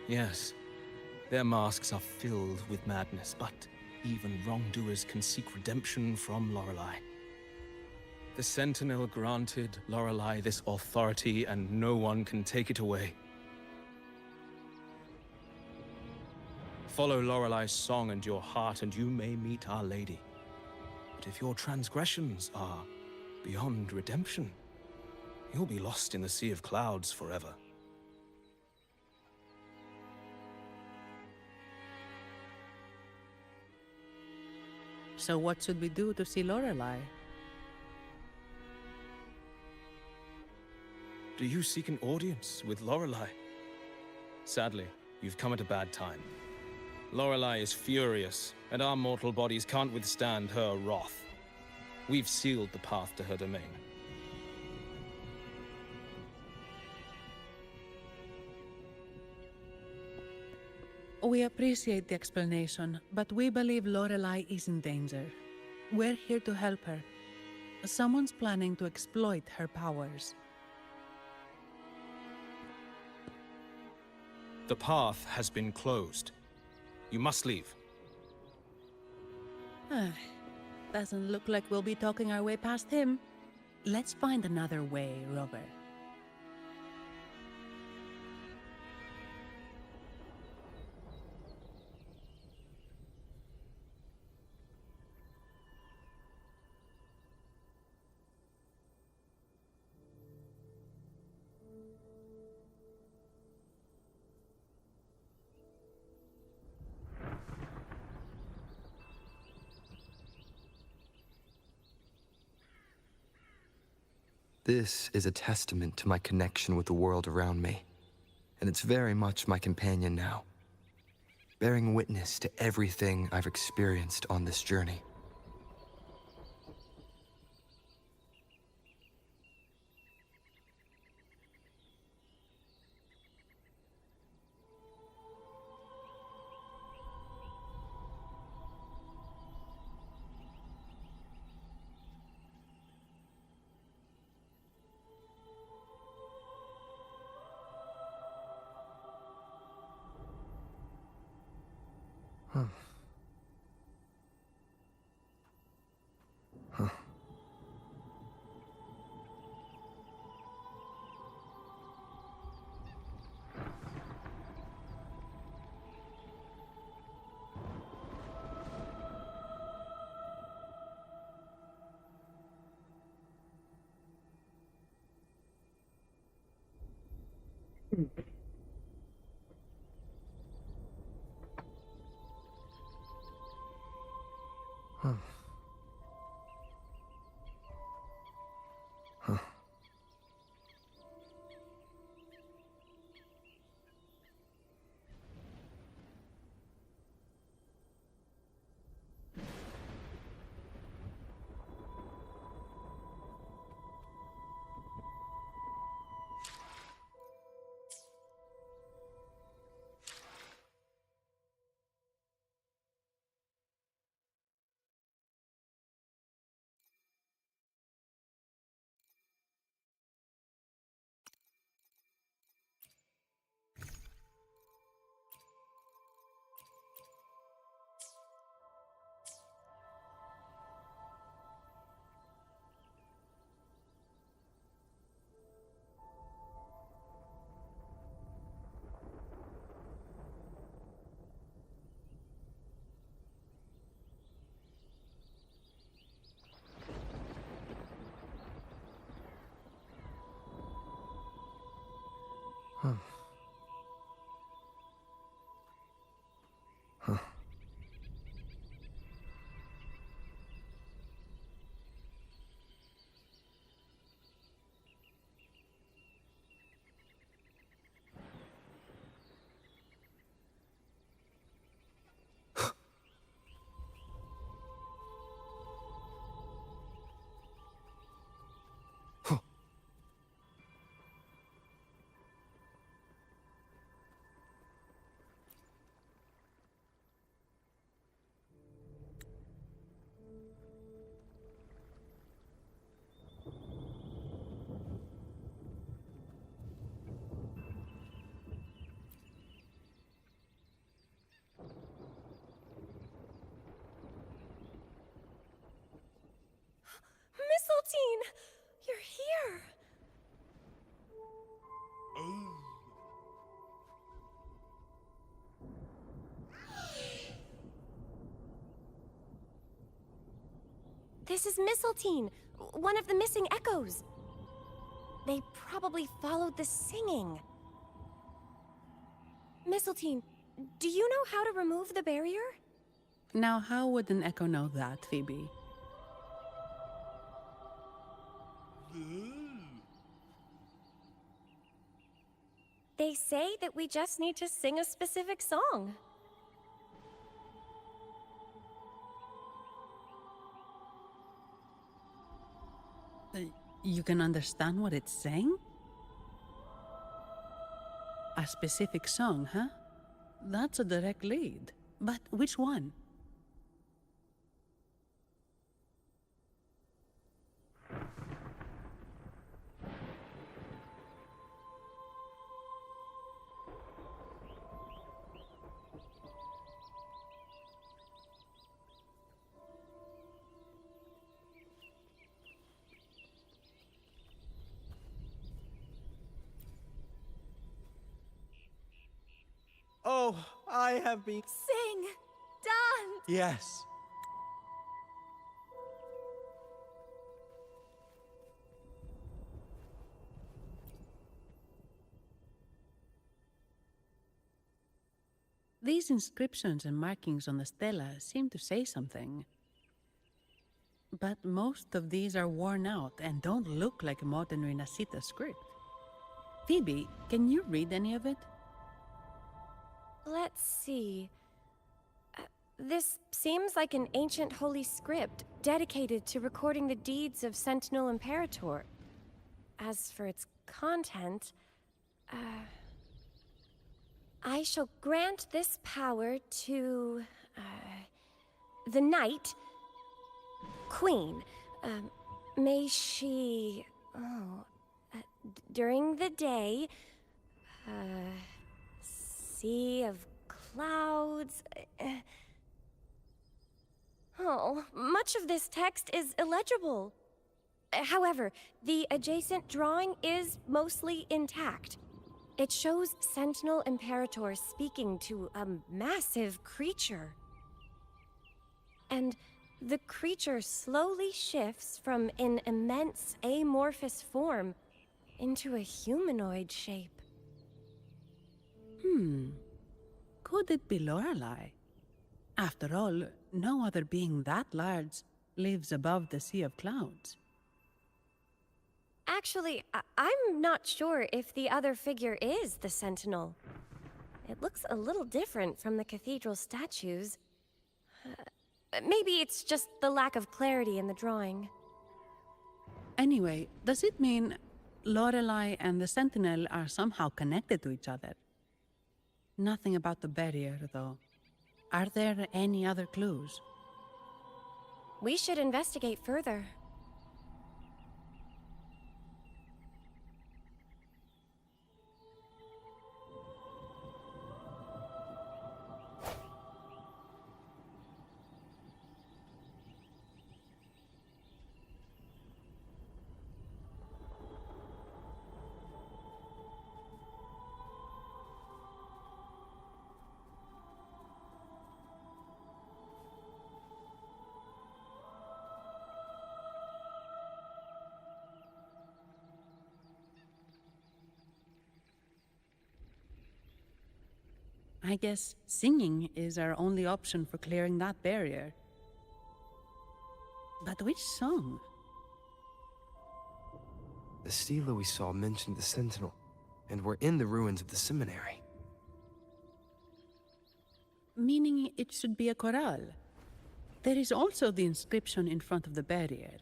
Yes, their masks are filled with madness, but even wrongdoers can seek redemption from Lorelai. The Sentinel granted Lorelai this authority, and no one can take it away. Follow Lorelai's song and your heart, and you may meet Our Lady. But if your transgressions are beyond redemption, you'll be lost in the sea of clouds forever. So what should we do to see Lorelai? Do you seek an audience with Lorelai? Sadly, you've come at a bad time. Lorelai is furious, and our mortal bodies can't withstand her wrath. We've sealed the path to her domain. We appreciate the explanation, but we believe Lorelai is in danger. We're here to help her. Someone's planning to exploit her powers. The path has been closed. You must leave. Doesn't look like we'll be talking our way past him. Let's find another way, Rover. This is a testament to my connection with the world around me, and it's very much my companion now, bearing witness to everything I've experienced on this journey. This is Mistletoe, one of the missing echoes. They probably followed the singing. Mistletoe, do you know how to remove the barrier? Now, how would an echo know that, Phoebe? They say that we just need to sing a specific song. You can understand what it's saying? A specific song, huh? That's a direct lead. But which one? Oh, I have been... Sing! Dance! Yes. These inscriptions and markings on the stela seem to say something. But most of these are worn out and don't look like a modern Renacita script. Phoebe, can you read any of it? Let's see. This seems like an ancient holy script dedicated to recording the deeds of Sentinel Imperator. As for its content, I shall grant this power to the Knight Queen. May she, during the day, sea of clouds. Much of this text is illegible. However, the adjacent drawing is mostly intact. It shows Sentinel Imperator speaking to a massive creature. And the creature slowly shifts from an immense amorphous form into a humanoid shape. Could it be Lorelei? After all, no other being that large lives above the sea of clouds. Actually, I'm not sure if the other figure is the Sentinel. It looks a little different from the cathedral statues. Maybe it's just the lack of clarity in the drawing. Anyway, does it mean Lorelei and the Sentinel are somehow connected to each other? Nothing about the barrier, though. Are there any other clues? We should investigate further. I guess singing is our only option for clearing that barrier. But which song? The stela we saw mentioned the Sentinel, and we're in the ruins of the seminary. Meaning it should be a chorale. There is also the inscription in front of the barrier.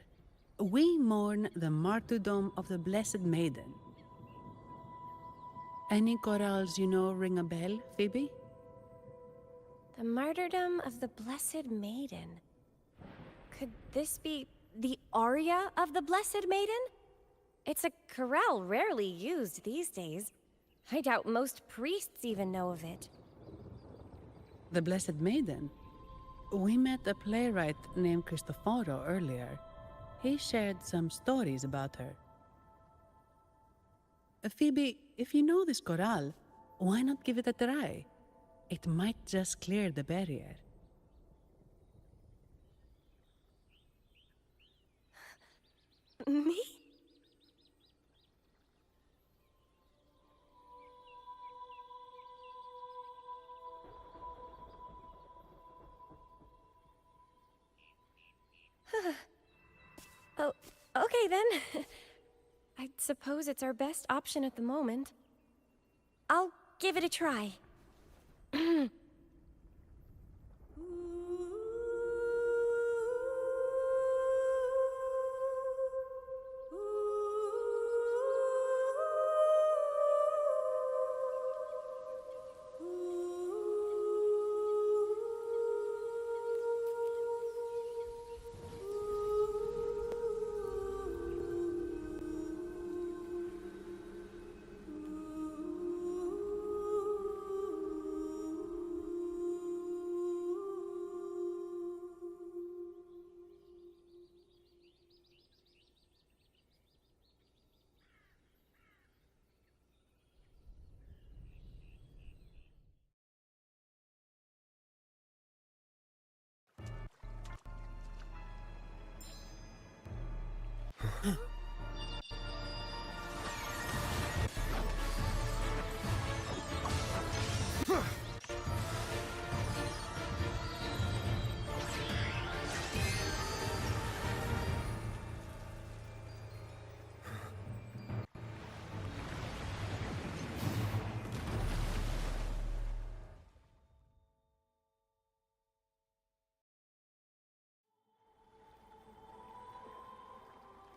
We mourn the martyrdom of the Blessed Maiden. Any chorales you know ring a bell, Phoebe? The martyrdom of the Blessed Maiden. Could this be the aria of the Blessed Maiden? It's a chorale rarely used these days. I doubt most priests even know of it. The Blessed Maiden? We met a playwright named Cristoforo earlier. He shared some stories about her. Phoebe, if you know this chorale, why not give it a try? It might just clear the barrier. Me? Oh, okay then. I suppose it's our best option at the moment. I'll give it a try.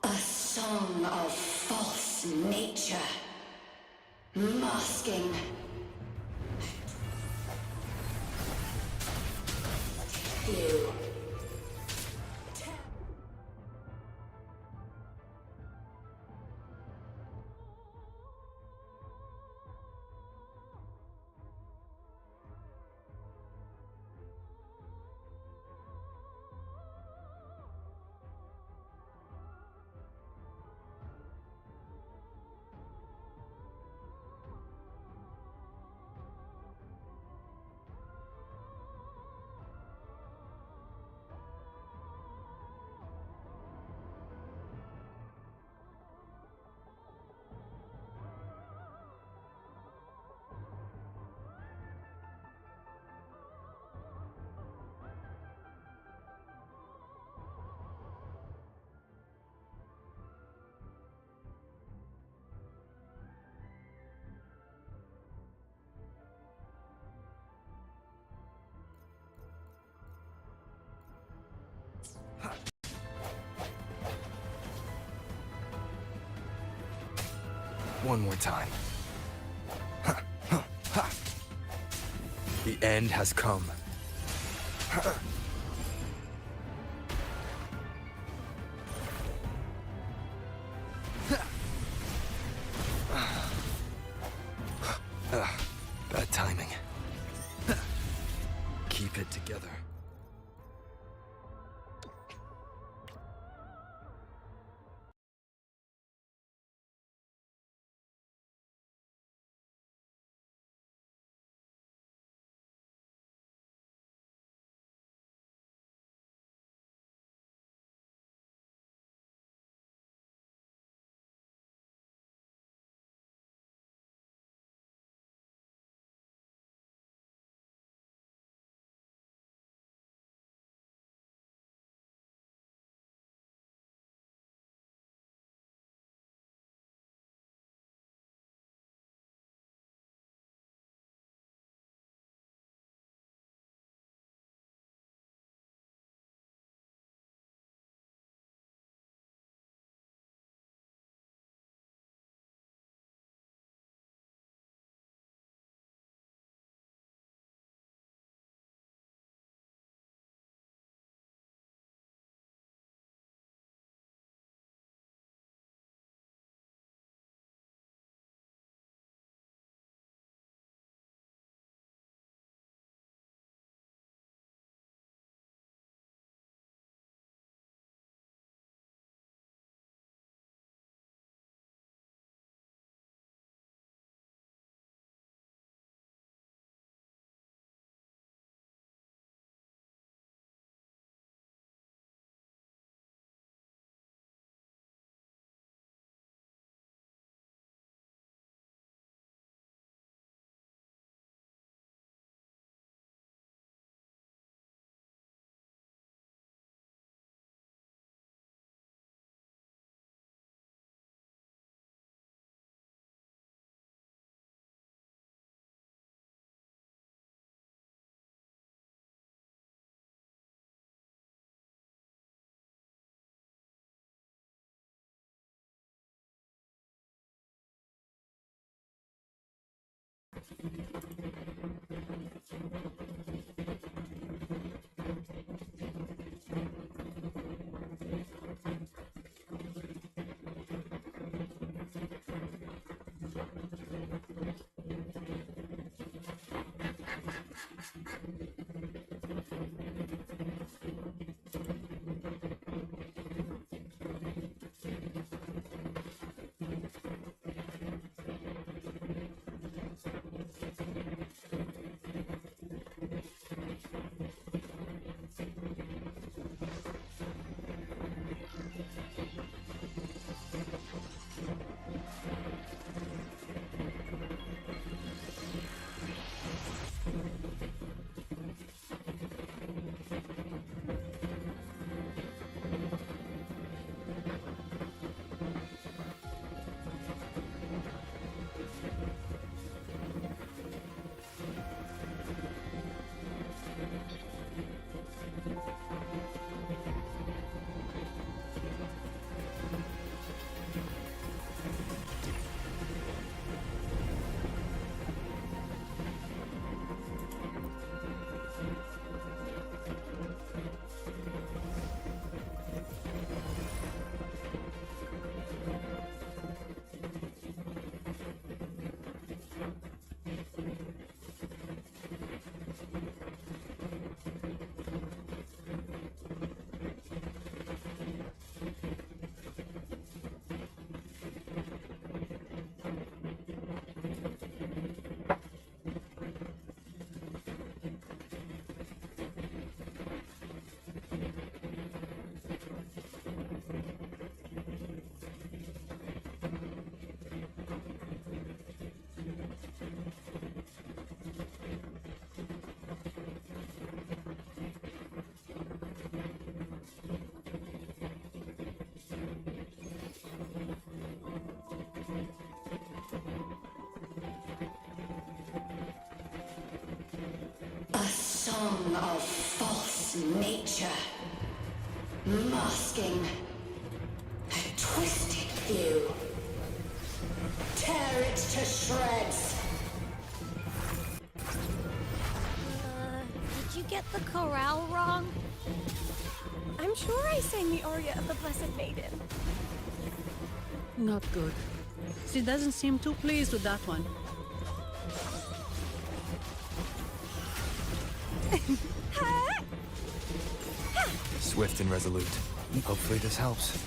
A song of false nature. Masking. You. One more time. The end has come. Bad timing. Keep it together. A song of false nature, masking a twisted view. Tear it to shreds. Did you get the chorale wrong? I'm sure I sang the aria of the Blessed Maiden. Not good. She doesn't seem too pleased with that one. Swift and resolute. Hopefully this helps.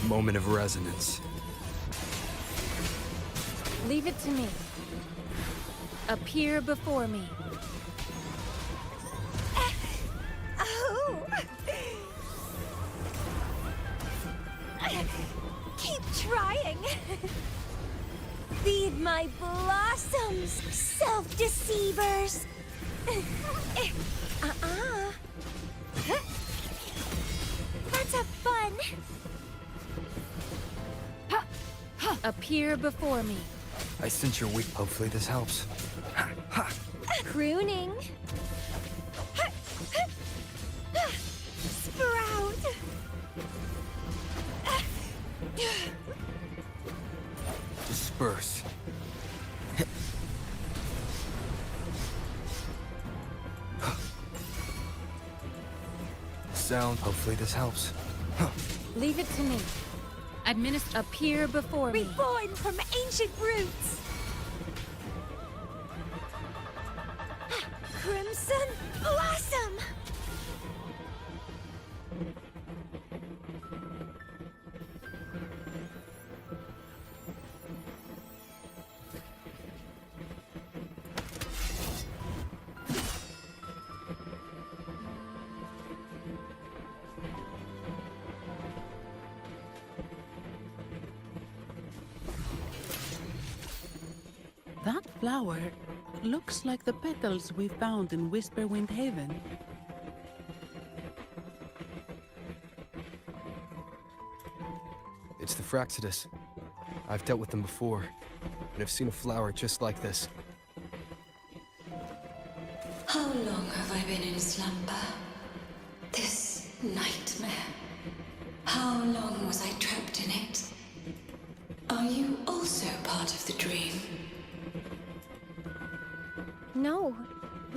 Moment of resonance. Leave it to me. Appear before me. Oh! Keep trying. Feed my blossoms, self-deceivers. Let's have fun. Appear before me. I sense you're weak. Hopefully this helps. Crooning. Sprout. Disperse. Sound. Hopefully this helps. Leave it to me. Appear before me. Reborn from ancient roots. Crimson Blossom. That flower looks like the petals we found in Whisperwind Haven. It's the Fraxidus. I've dealt with them before, and I've seen a flower just like this. How long have I been in slumber? This nightmare. How long was I trapped in it?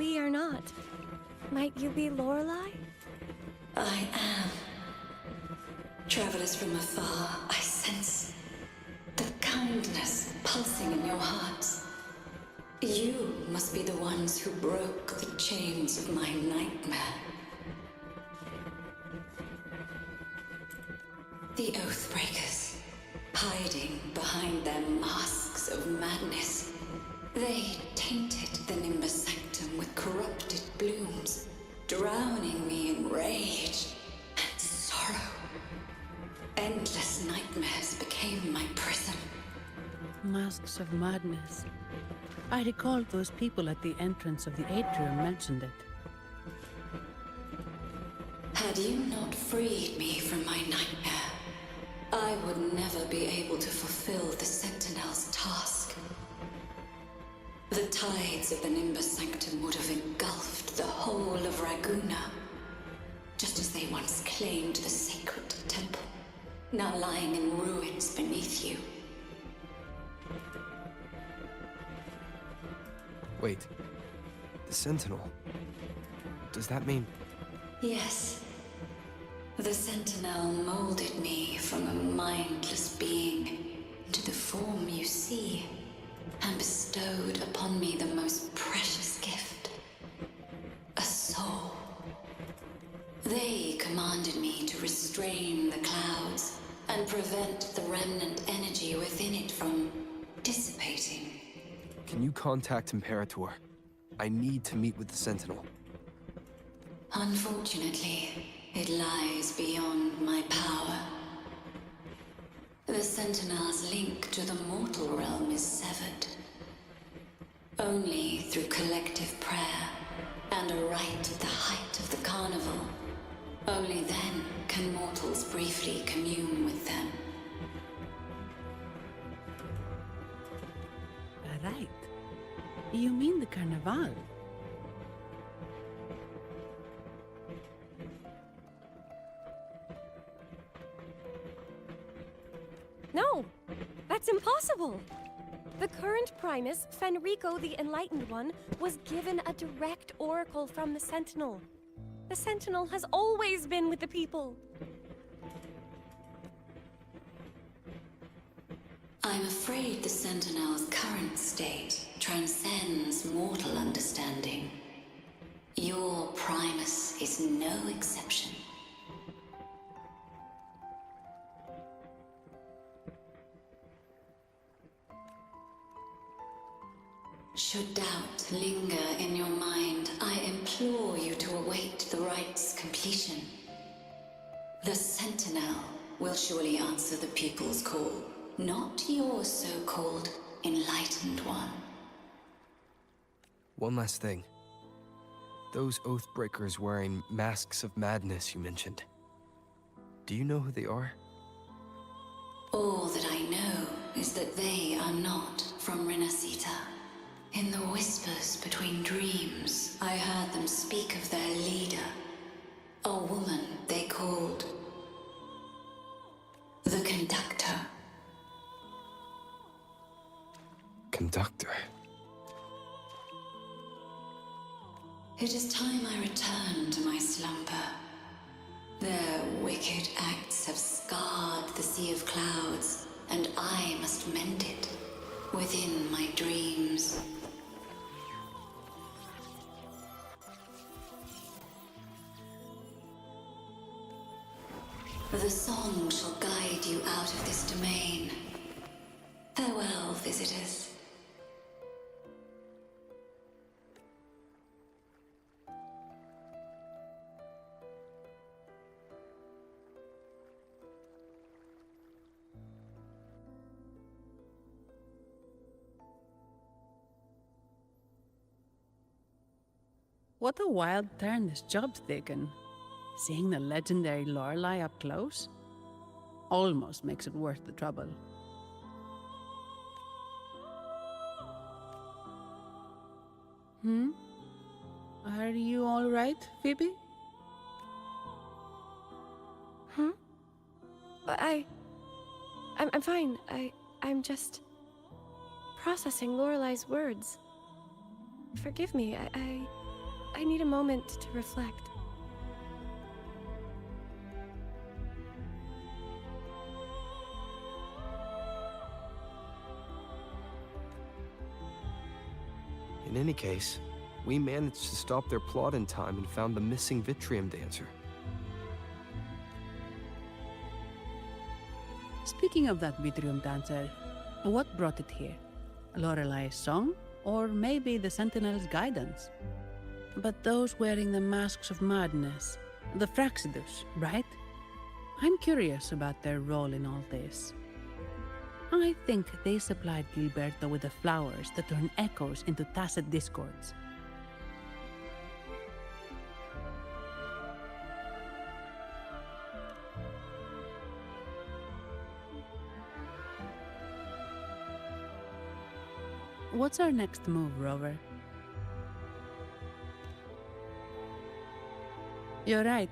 we are not. Might you be Lorelei? I am. Travelers from afar, I sense the kindness pulsing in your hearts. You must be the ones who broke the chains of my nightmare. The Oathbreakers, hiding behind their masks of madness. They tainted the Nimbus Sanctum with corrupted blooms, drowning me in rage and sorrow. Endless nightmares became my prison. Masks of madness. I recall those people at the entrance of the atrium mentioned it. Had you not freed me from my nightmare, I would never be able to fulfill the Sentinel's task. The tides of the Nimbus Sanctum would have engulfed the whole of Raguna, just as they once claimed the sacred temple, now lying in ruins beneath you. Wait. The Sentinel. Does that mean... Yes. The Sentinel molded me from a mindless being into the form you see, and bestowed upon me the most precious gift, a soul. They commanded me to restrain the clouds and prevent the remnant energy within it from dissipating. Can you contact Imperator? I need to meet with the Sentinel. Unfortunately, it lies beyond my power. The Sentinel's link to the mortal realm is severed. Only through collective prayer and a rite at the height of the carnival. Only then can mortals briefly commune with them. Right. You mean the Carnival? No! That's impossible! The current Primus, Fenrico the Enlightened One, was given a direct oracle from the Sentinel. The Sentinel has always been with the people. I'm afraid the Sentinel's current state transcends mortal understanding. Your Primus is no exception. Should doubt linger in your mind, I implore you to await the rite's completion. The Sentinel will surely answer the people's call, not your so-called Enlightened One. One last thing. Those Oathbreakers wearing masks of madness you mentioned. Do you know who they are? All that I know is that they are not from Renacita. In the whispers between dreams, I heard them speak of their leader, a woman they called the Conductor. Conductor? It is time I return to my slumber. Their wicked acts have scarred the Sea of Clouds, and I must mend it within my dreams. The song shall guide you out of this domain. Farewell, visitors. What a wild turn this job's taken. Seeing the legendary Lorelei up close almost makes it worth the trouble. Are you all right, Phoebe? I'm fine. I'm just processing Lorelei's words. Forgive me, I need a moment to reflect. In any case, we managed to stop their plot in time and found the missing Vitrium dancer. Speaking of that Vitrium dancer, what brought it here? Lorelai's song? Or maybe the Sentinel's guidance? But those wearing the masks of madness, the Fraxidus, right? I'm curious about their role in all this. I think they supplied Gilberto with the flowers that turn echoes into tacit discords. What's our next move, Rover? You're right.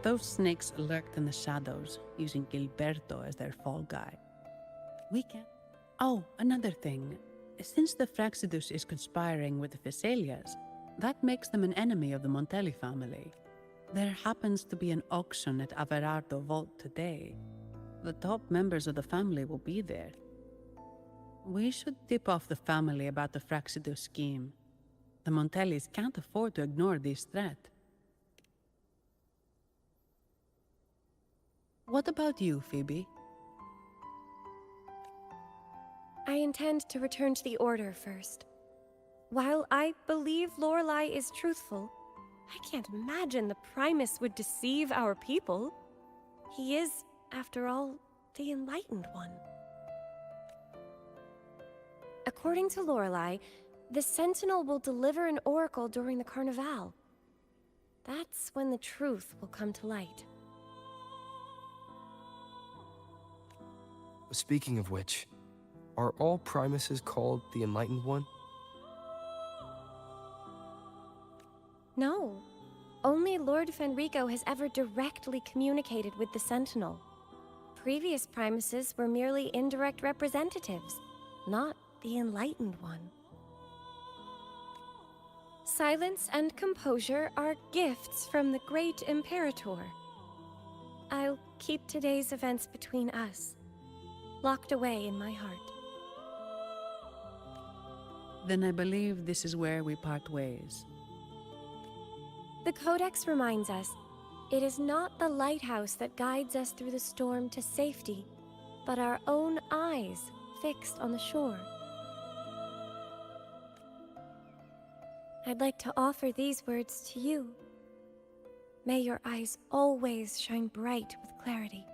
Those snakes lurked in the shadows, using Gilberto as their fall guy. We can... Oh, another thing. Since the Fraxidus is conspiring with the Phassalias, that makes them an enemy of the Montelli family. There happens to be an auction at Averardo Vault today. The top members of the family will be there. We should tip off the family about the Fraxidus scheme. The Montellis can't afford to ignore this threat. What about you, Phoebe? I intend to return to the Order first. While I believe Lorelai is truthful, I can't imagine the Primus would deceive our people. He is, after all, the Enlightened One. According to Lorelai, the Sentinel will deliver an oracle during the Carnival. That's when the truth will come to light. Speaking of which, are all Primuses called the Enlightened One? No. Only Lord Fenrico has ever directly communicated with the Sentinel. Previous Primuses were merely indirect representatives, not the Enlightened One. Silence and composure are gifts from the great Imperator. I'll keep today's events between us, locked away in my heart. Then I believe this is where we part ways. The Codex reminds us, it is not the lighthouse that guides us through the storm to safety, but our own eyes fixed on the shore. I'd like to offer these words to you. May your eyes always shine bright with clarity.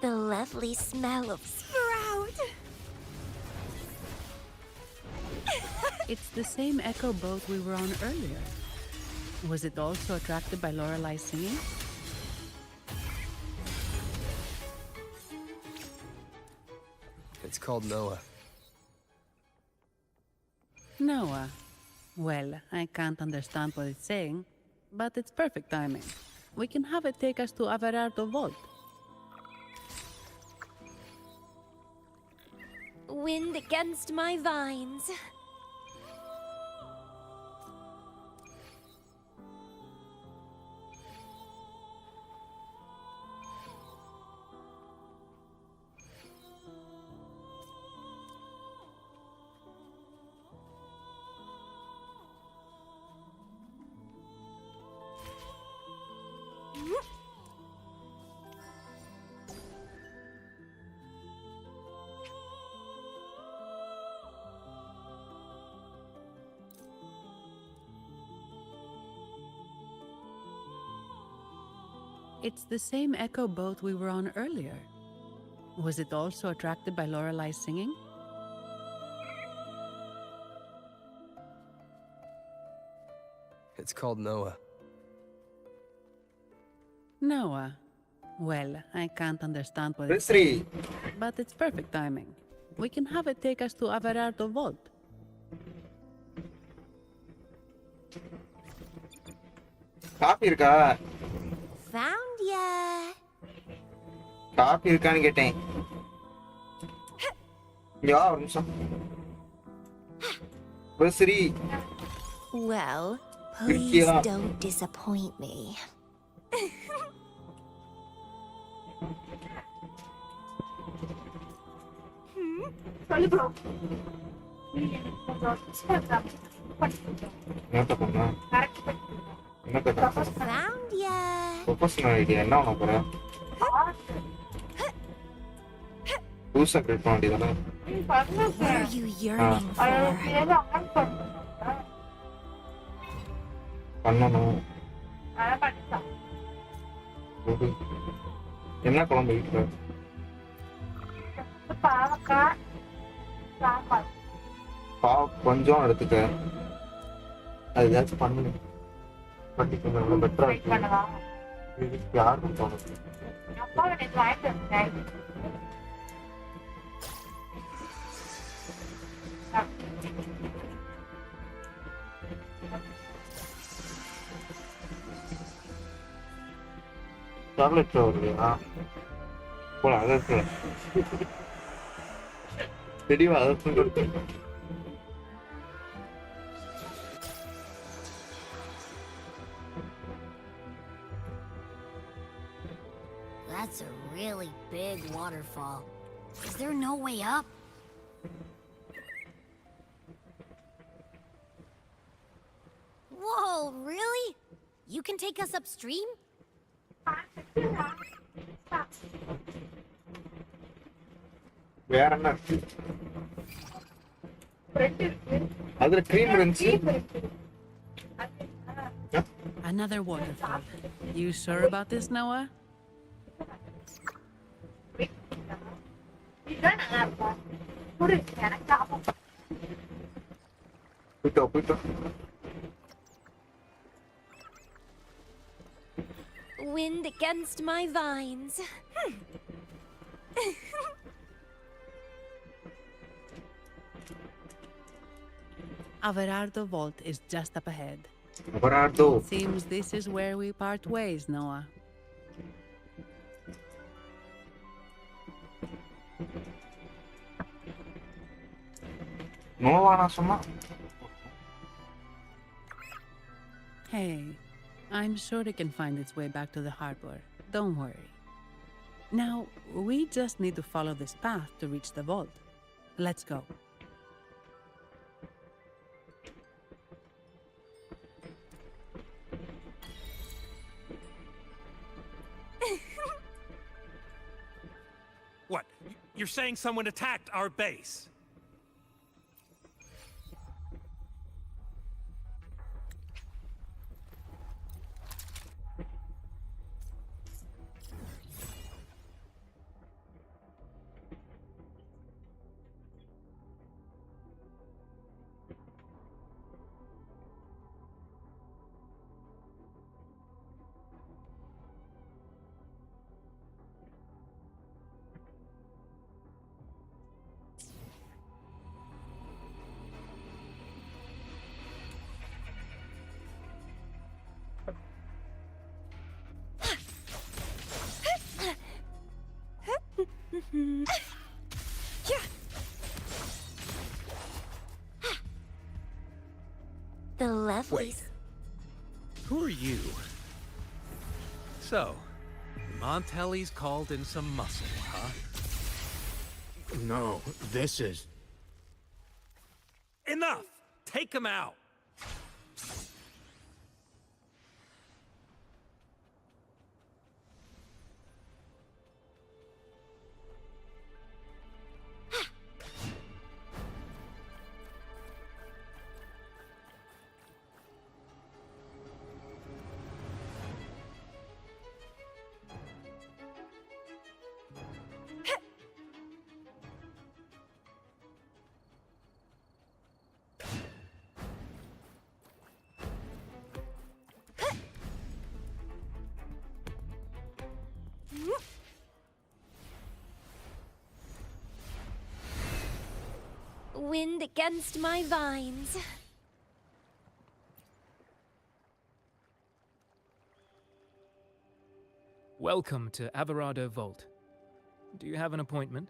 The lovely smell of Sprout! It's the same echo boat we were on earlier. Was it also attracted by Lorelai's singing? It's called Noah. Noah. Well, I can't understand what it's saying, but it's perfect timing. We can have it take us to Averardo Vault. Wind against my vines. It's the same echo boat we were on earlier. Was it also attracted by Lorelai's singing? It's called Noah. Noah. Well, I can't understand what it's Three. saying, but it's perfect timing. We can have it take us to Averardo Vault. Coffee இருக்கா? Found ya. Coffee இருக்கான்னு கேட்டேன். இங்க வா ஒரு நிமிஷம். Bursary. Well, please Kirkiya. don't disappoint me. என்னத்த பண்ணா? என்ன கேட்டா? Found ya. ப்ரொபோஷனல் ஐடியா என்ன பண்ண போற? புதுசா கிரியேட் பண்ண வேண்டியதானே? What are you yearning for? பண்ணணும். ஒரு என்ன குழம்பு வீட்டுல? பாவ கொஞ்சம் எடுத்துக்க. அது ஏதாச்சும் பண்ணு. பண்ணி கொஞ்சம் பெட்டரா இருக்கும். இதுக்கு யாருக்கும் தோணுது. சாக்லேட் ஃப்ளேவர் இல்லையா? போல அதை இருக்கு. தெளிவா அதை இருக்கு. That's a really big waterfall. Is there no way up? Whoa, really? You can take us upstream? வேற என்ன இருக்கு? அதுல க்ரீம் இருந்துச்சு. Another waterfall. You sure about this, Noah? போயிட்டோம். Wind against my vines. Averardo Vault is just up ahead. Averardo. Seems this is where we part ways, Noah. நோவானா சொன்னா? Hey, I'm sure it can find its way back to the harbor. Don't worry. Now, we just need to follow this path to reach the vault. Let's go. What? You're saying someone attacked our base? The lovelies. Wait. Who are you? So, Montelli's called in some muscle, huh? No, this is... Enough! Take him out! Wind against my vines. Welcome to Averado Vault. Do you have an appointment?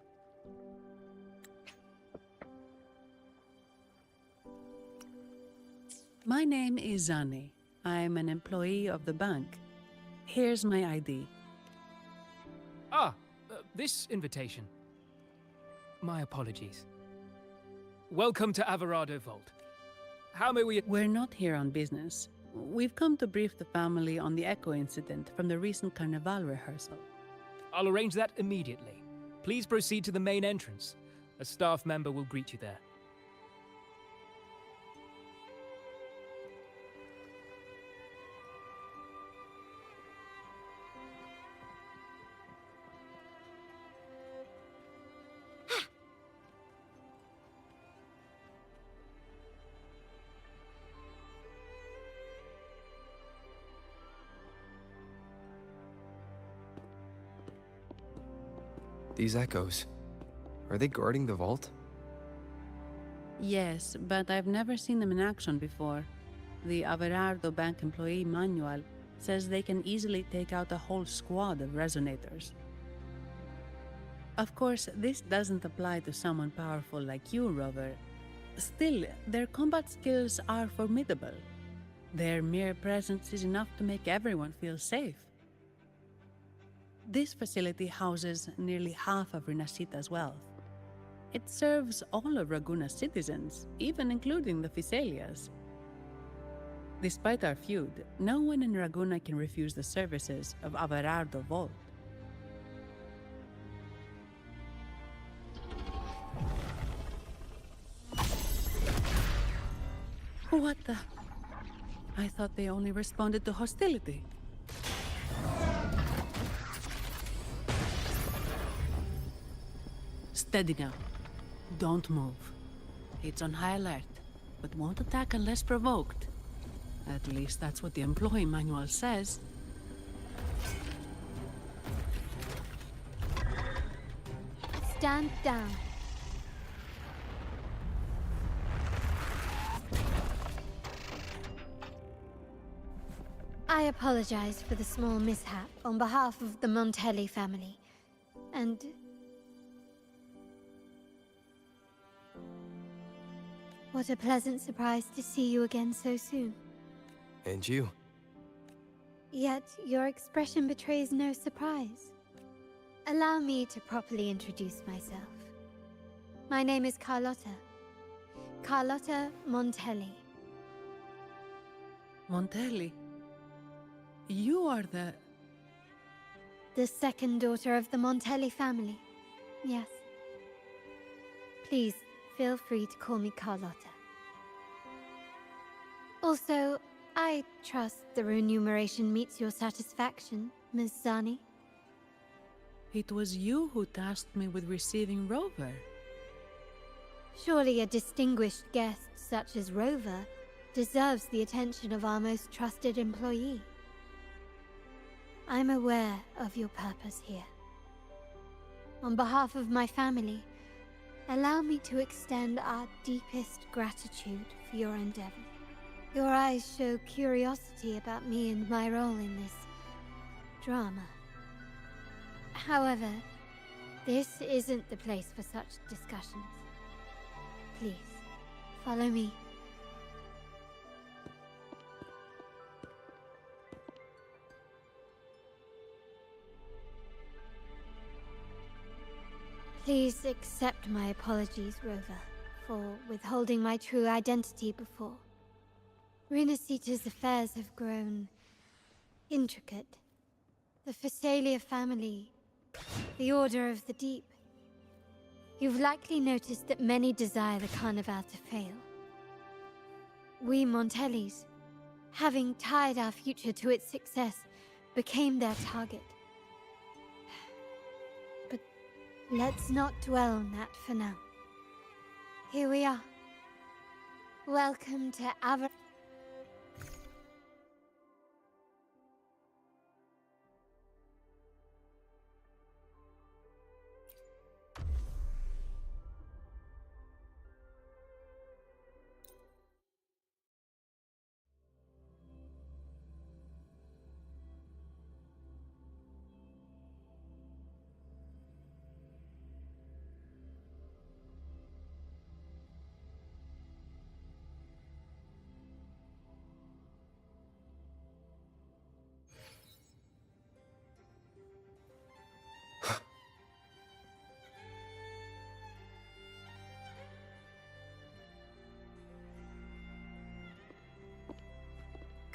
My name is Zani. I'm an employee of the bank. Here's my ID. This invitation. My apologies. Welcome to Averado Vault. How may we... We're not here on business. We've come to brief the family on the Echo incident from the recent Carnival rehearsal. I'll arrange that immediately. Please proceed to the main entrance. A staff member will greet you there. These echoes, are they guarding the vault? Yes, but I've never seen them in action before. The Averardo Bank employee manual says they can easily take out a whole squad of resonators. Of course, this doesn't apply to someone powerful like you, Rover. Still, their combat skills are formidable. Their mere presence is enough to make everyone feel safe. This facility houses nearly half of Rinascita's wealth. It serves all of Raguna's citizens, even including the Physaelias. Despite our feud, no one in Raguna can refuse the services of Averardo Vault. What the? I thought they only responded to hostility. Steady now. Don't move. It's on high alert, but won't attack unless provoked. At least that's what the employee manual says. Stand down. I apologize for the small mishap on behalf of the Montelli family. And... what a pleasant surprise to see you again so soon. And you? Yet, your expression betrays no surprise. Allow me to properly introduce myself. My name is Carlotta. Carlotta Montelli. Montelli? You are the second daughter of the Montelli family. Yes. Please, feel free to call me Carlotta. Also, I trust the remuneration meets your satisfaction, Ms. Zani. It was you who tasked me with receiving Rover. Surely a distinguished guest such as Rover deserves the attention of our most trusted employee. I'm aware of your purpose here. On behalf of my family, allow me to extend our deepest gratitude for your endeavor. Your eyes show curiosity about me and my role in this drama. However, this isn't the place for such discussions. Please, follow me. Please accept my apologies, Rover, for withholding my true identity before. Rinascita's affairs have grown intricate. The Physaelia family, the Order of the Deep. You've likely noticed that many desire the Carnival to fail. We Montellis, having tied our future to its success, became their target. But let's not dwell on that for now. Here we are. Welcome to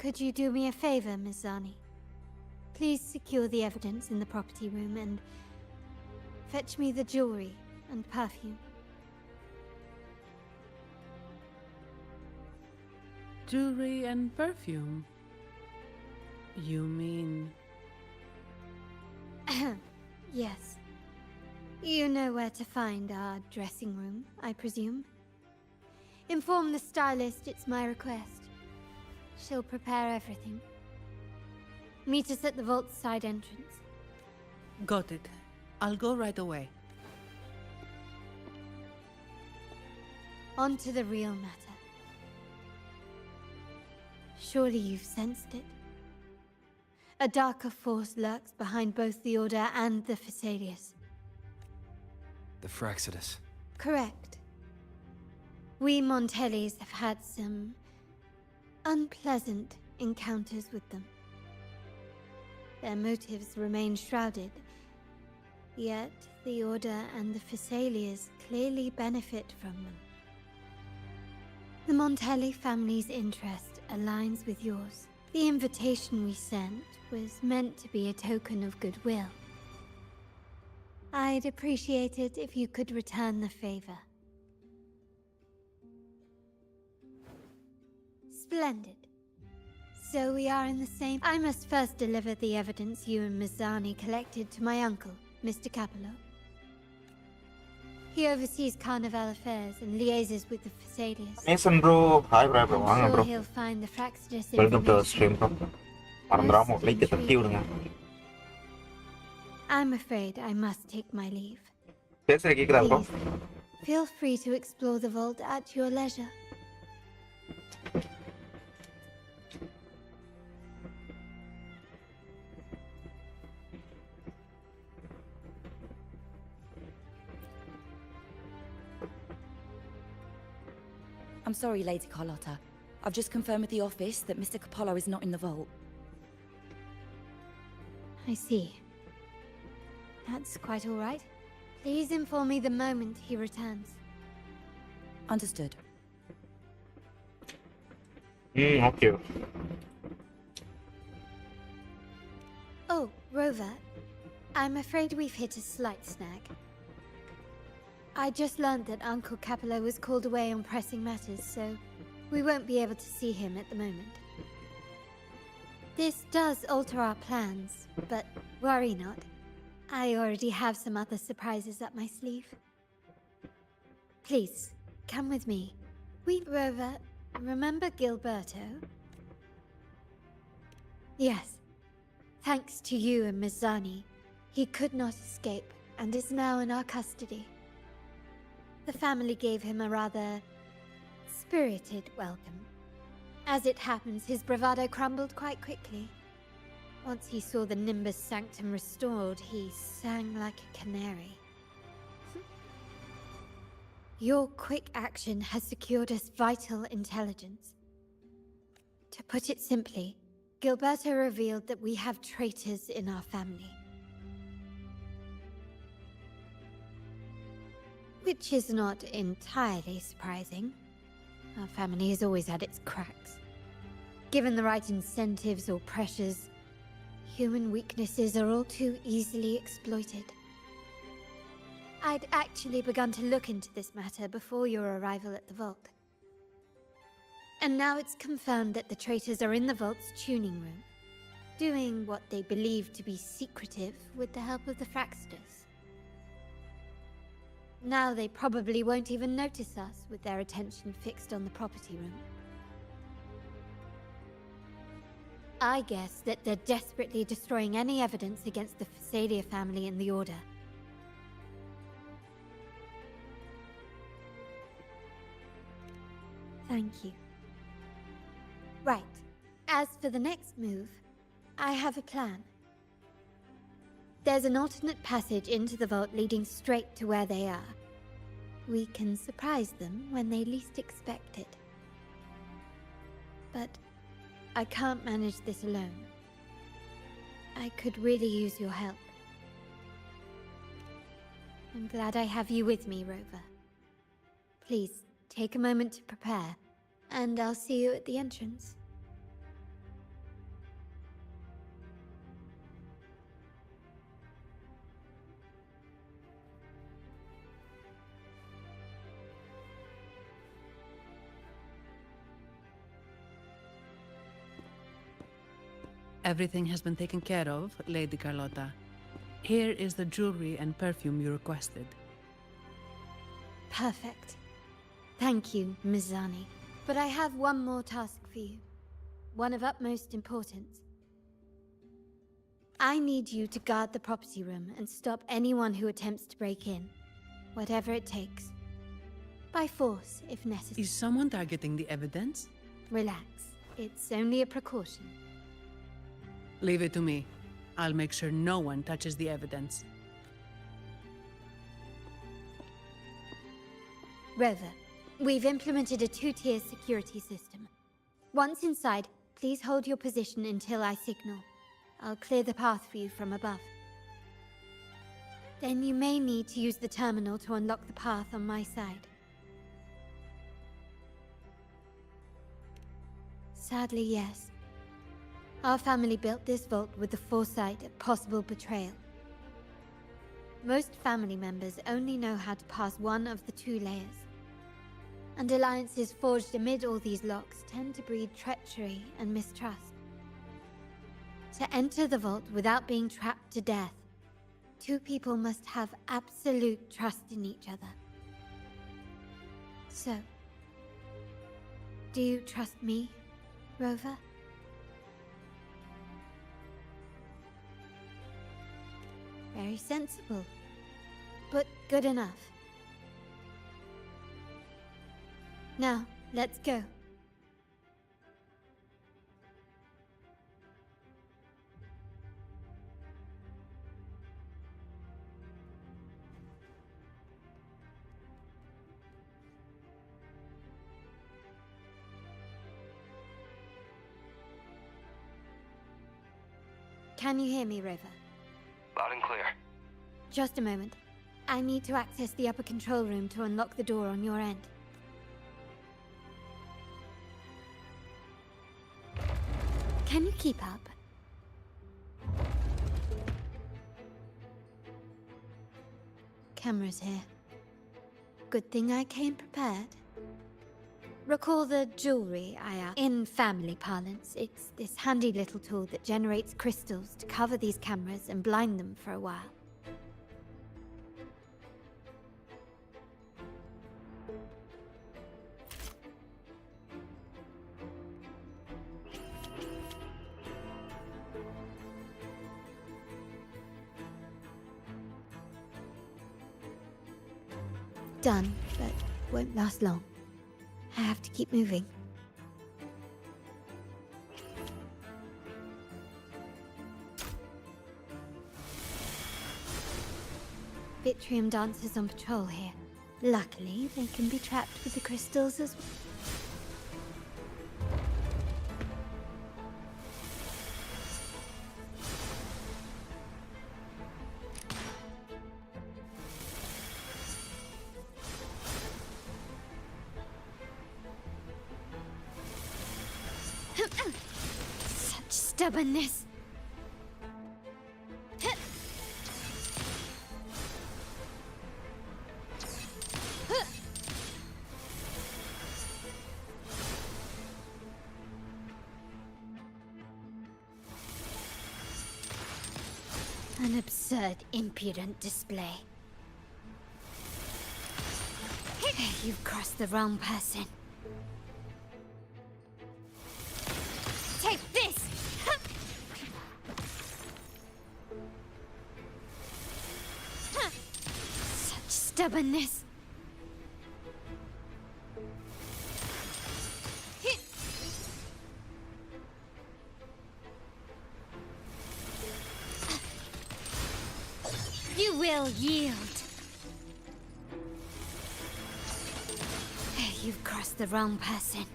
Could you do me a favor, Miss Zani? Please secure the evidence in the property room and fetch me the jewelry and perfume. Jewelry and perfume? You mean... Yes. You know where to find our dressing room, I presume? Inform the stylist it's my request. She'll prepare everything. Meet us at the vault's side entrance. Got it. I'll go right away. On to the real matter. Surely you've sensed it. A darker force lurks behind both the Order and the Phasaelius. The Fraxidus. Correct. We Montellis have had some unpleasant encounters with them. Their motives remain shrouded, yet the Order and the Phasaelius clearly benefit from them. The Montelli family's interest aligns with yours. The invitation we sent was meant to be a token of goodwill. I'd appreciate it if you could return the favor. Splendid. So we are in the same... I must first deliver the evidence you and Miss Zani collected to my uncle, Mr. Capello. He oversees Carnival affairs and liaises with the Phasaelius. Mason bro, hi bro, வாங்க I'm bro. sure he'll find the Fraxidus Welcome to our information. stream bro. மறந்துடாம like தட்டி விடுங்க. I'm afraid I must take my leave. பேசுற கேக்குதா bro? Please, feel free to explore the vault at your leisure. I'm sorry, Lady Carlotta. I've just confirmed with the office that Mr. Capello is not in the vault. I see. That's quite all right. Please inform me the moment he returns. Understood. Okay. Oh, Rover. I'm afraid we've hit a slight snag. I just learned that Uncle Capello was called away on pressing matters, so we won't be able to see him at the moment. This does alter our plans, but worry not. I already have some other surprises up my sleeve. Please, come with me. Rover, remember Gilberto? Yes. Thanks to you and Miss Zani, he could not escape and is now in our custody. The family gave him a rather spirited welcome. As it happens, his bravado crumbled quite quickly. Once he saw the Nimbus Sanctum restored, he sang like a canary. Your quick action has secured us vital intelligence. To put it simply, Gilberto revealed that we have traitors in our family. Which is not entirely surprising. Our family has always had its cracks. Given the right incentives or pressures, human weaknesses are all too easily exploited. I'd actually begun to look into this matter before your arrival at the vault. And now it's confirmed that the traitors are in the vault's tuning room, doing what they believe to be secretive with the help of the Fraxidus. Now they probably won't even notice us with their attention fixed on the property room. I guess that they're desperately destroying any evidence against the Phasalia family and the Order. Thank you. Right. As for the next move, I have a plan. There's an alternate passage into the vault leading straight to where they are. We can surprise them when they least expect it. But I can't manage this alone. I could really use your help. I'm glad I have you with me, Rover. Please, take a moment to prepare, and I'll see you at the entrance. Everything has been taken care of, Lady Carlotta. Here is the jewelry and perfume you requested. Perfect. Thank you, Ms. Zani. But I have one more task for you. One of utmost importance. I need you to guard the property room and stop anyone who attempts to break in. Whatever it takes. By force, if necessary. Is someone targeting the evidence? Relax. It's only a precaution. Leave it to me. I'll make sure no one touches the evidence. Rover, we've implemented a 2-tier security system. Once inside, please hold your position until I signal. I'll clear the path for you from above. Then you may need to use the terminal to unlock the path on my side. Sadly, yes. Our family built this vault with the foresight of possible betrayal. Most family members only know how to pass one of the 2 layers. And alliances forged amid all these locks tend to breed treachery and mistrust. To enter the vault without being trapped to death, 2 people must have absolute trust in each other. So, do you trust me, Rover? Very sensible, but good enough. Now, let's go. Can you hear me, Rover? Loud and clear. Just a moment. I need to access the upper control room to unlock the door on your end. Can you keep up? Cameras here. Good thing I came prepared. Recall the jewelry in family parlance, it's this handy little tool that generates crystals to cover these cameras and blind them for a while. Done, but won't last long. I have to keep moving. Vitrium dancers on patrol here. Luckily, they can be trapped with the crystals as well. Such stubbornness. An absurd, impudent display. You've crossed the wrong person. Take this! Such stubbornness. You will yield. You've crossed the wrong person.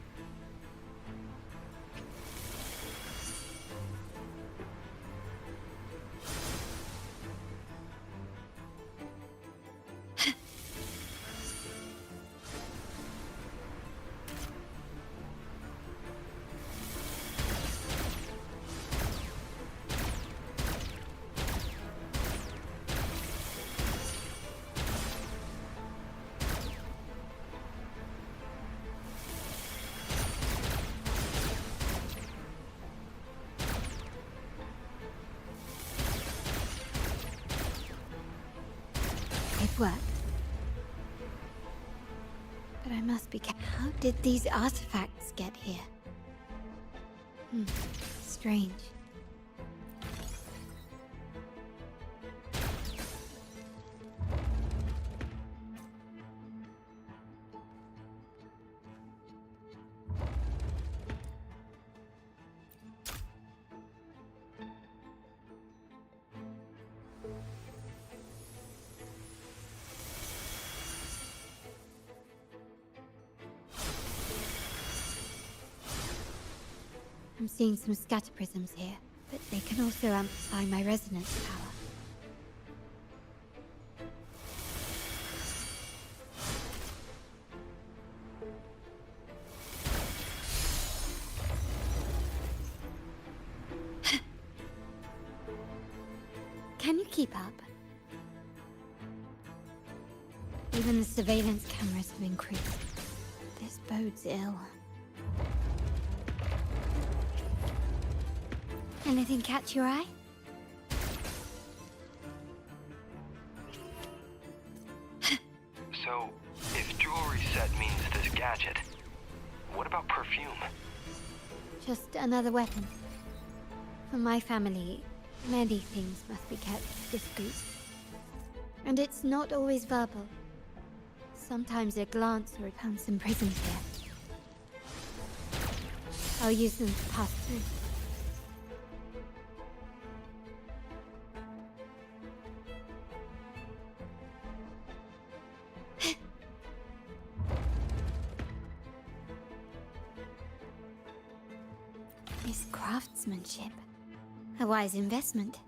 How did these artifacts get here? Strange. I'm seeing some scatter prisms here, but they can also amplify my resonance power. Can you keep up? Even the surveillance cameras have increased. This bodes ill. Anything catch your eye? So, if jewelry set means this gadget, what about perfume? Just another weapon. For my family, many things must be kept discreet. And it's not always verbal. Sometimes a glance or found some prisms here. I'll use them to pass through. This craftsmanship. A wise investment.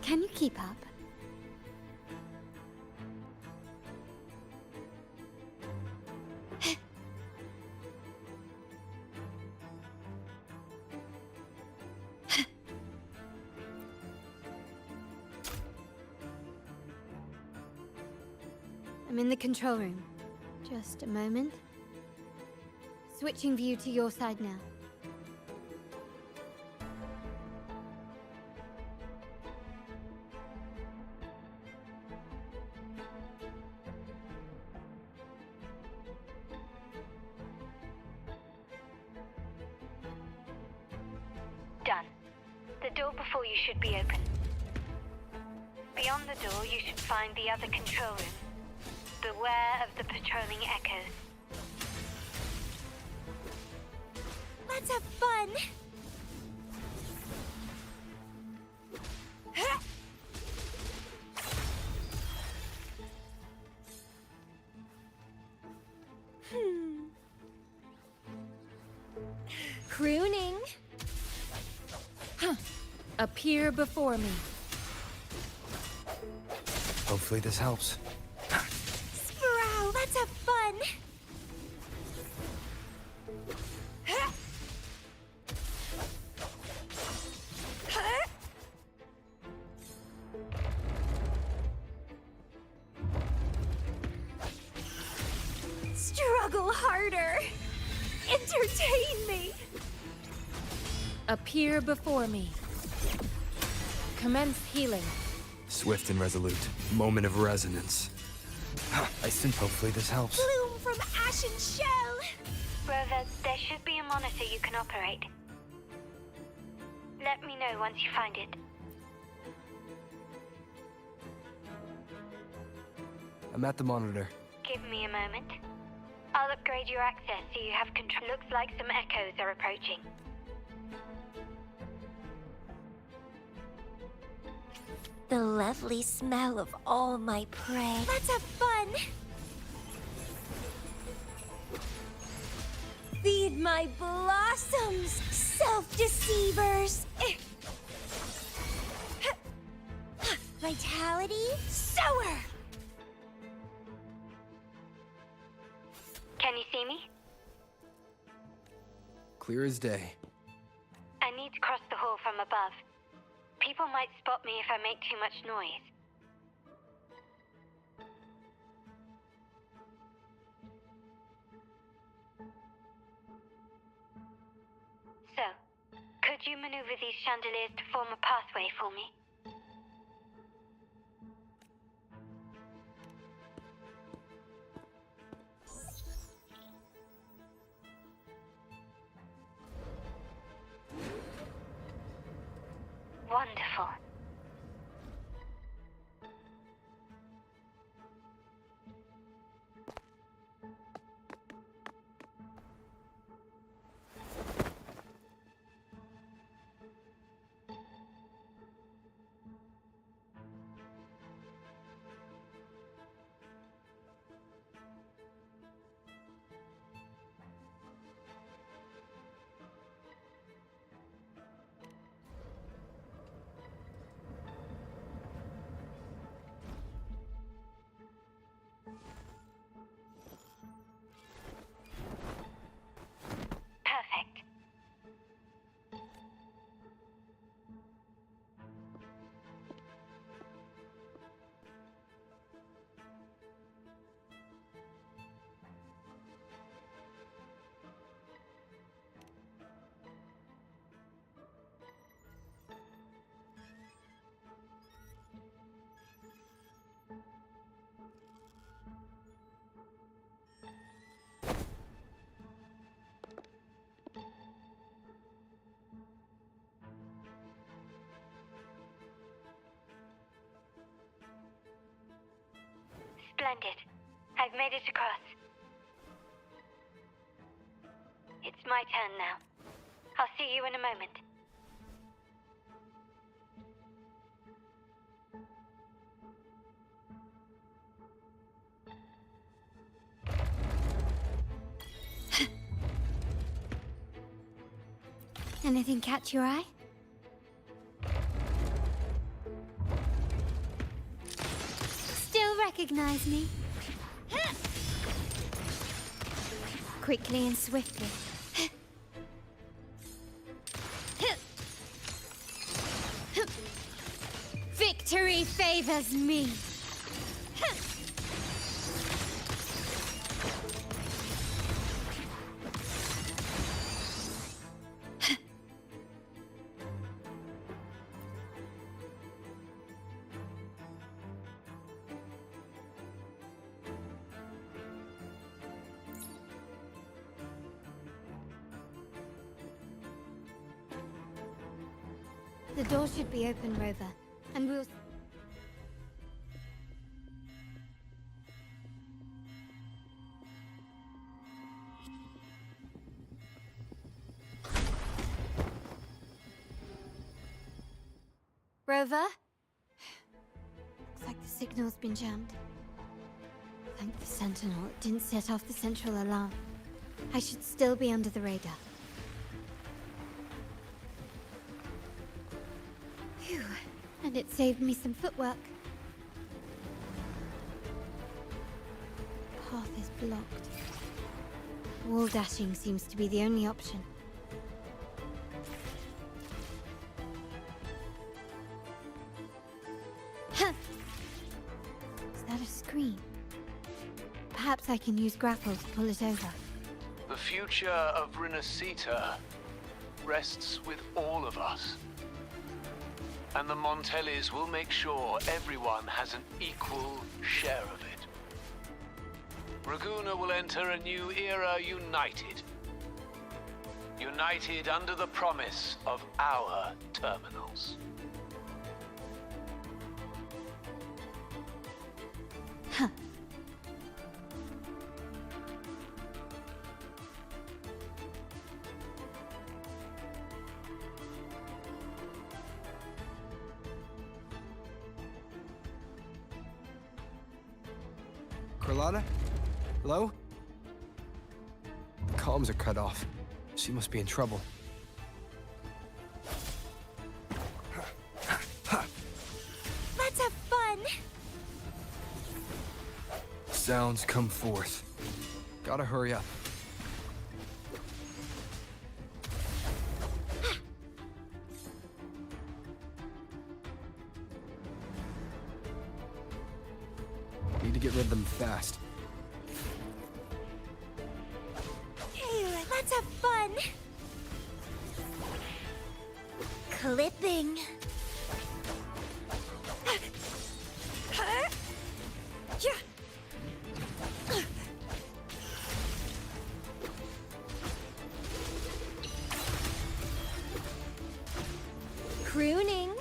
Can you keep up? I'm in the control room. Just a moment. Switching view to your side now. Done. The door before you should be open. Beyond the door, you should find the other control room. Beware of the patrolling echoes. Let's have fun! Crooning. Appear before me. Hopefully this helps. Sprout, let's have fun! Struggle harder! Entertain me! Appear before me. Commence healing. Swift and resolute. Moment of resonance. I think hopefully this helps. Bloom from ashen shell! Rover, there should be a monitor you can operate. Let me know once you find it. I'm at the monitor. Give me a moment. I'll upgrade your access so you have control. Looks like some echoes are approaching. The lovely smell of all my prey. Let's have fun! Feed my blossoms, self-deceivers! vitality sower! Can you see me? Clear as day. I need to cross the hall from above. People might spot me if I make too much noise. So, could you maneuver these chandeliers to form a pathway for me? Wonderful. Perfect. Splendid. I've made it across. It's my turn now. I'll see you in a moment. Anything catch your eye? Still recognize me? Quickly and swiftly. Victory favors me. The door should be open, Rover, and we'll... Rover? Looks like the signal's been jammed. Thank the Sentinel it didn't set off the central alarm. I should still be under the radar. Phew, and it saved me some footwork. Path is blocked. Wall dashing seems to be the only option. Huh. Is that a screen? Perhaps I can use grapple to pull it over. The future of Renacita rests with all of us. And the Montellis will make sure everyone has an equal share of it. Raguna will enter a new era united. United under the promise of our terminals. Huh. Carlotta? Hello? The comms are cut off. She must be in trouble. That's a Sounds come forth. Gotta hurry up. Need to get rid of them fast. Hey, let's have fun. Clipping. Crooning.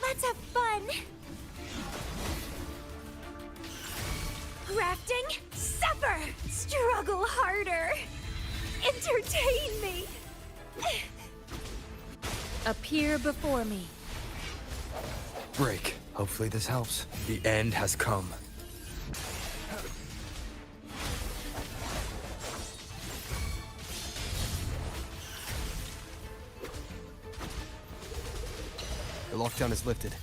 Let's have fun. Grafting. Suffer. Struggle harder. Entertain me. Appear before me. Break. Hopefully this helps. The end has come. The lockdown is lifted.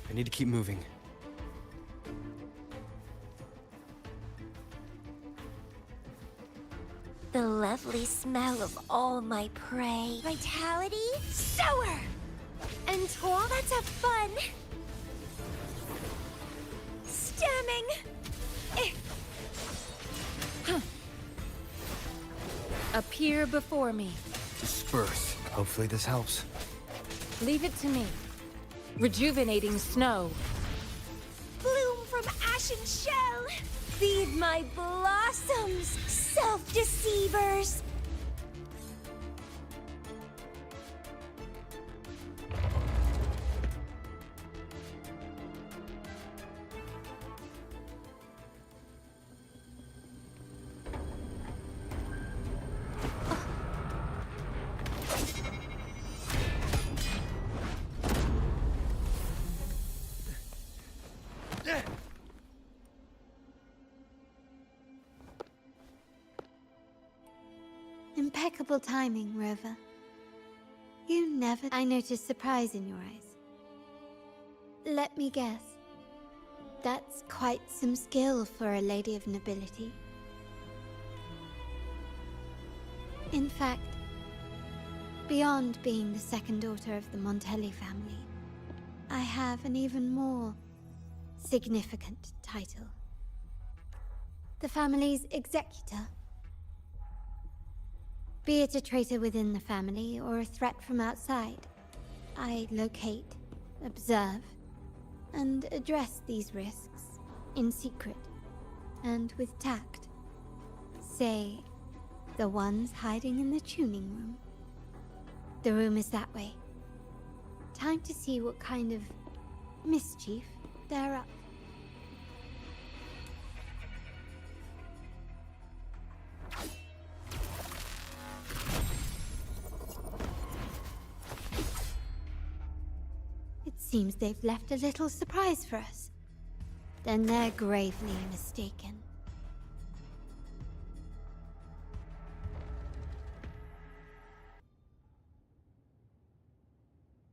I need to keep moving. The lovely smell of all my prey. Vitality? Sour! And Toil, let's have fun! Stemming! Appear before me. Disperse. Hopefully this helps. Leave it to me. Rejuvenating snow. Bloom from ashen shell! Feed my blossoms, self-deceivers! Impeccable timing, Rover. You never... I noticed surprise in your eyes. Let me guess. That's quite some skill for a lady of nobility. In fact, beyond being the second daughter of the Montelli family, I have an even more significant title. The family's executor. Be it a traitor within the family or a threat from outside, I locate, observe, and address these risks in secret and with tact. Say, the ones hiding in the tuning room. The room is that way. Time to see what kind of mischief they're up. Seems they've left a little surprise for us. Then they're gravely mistaken.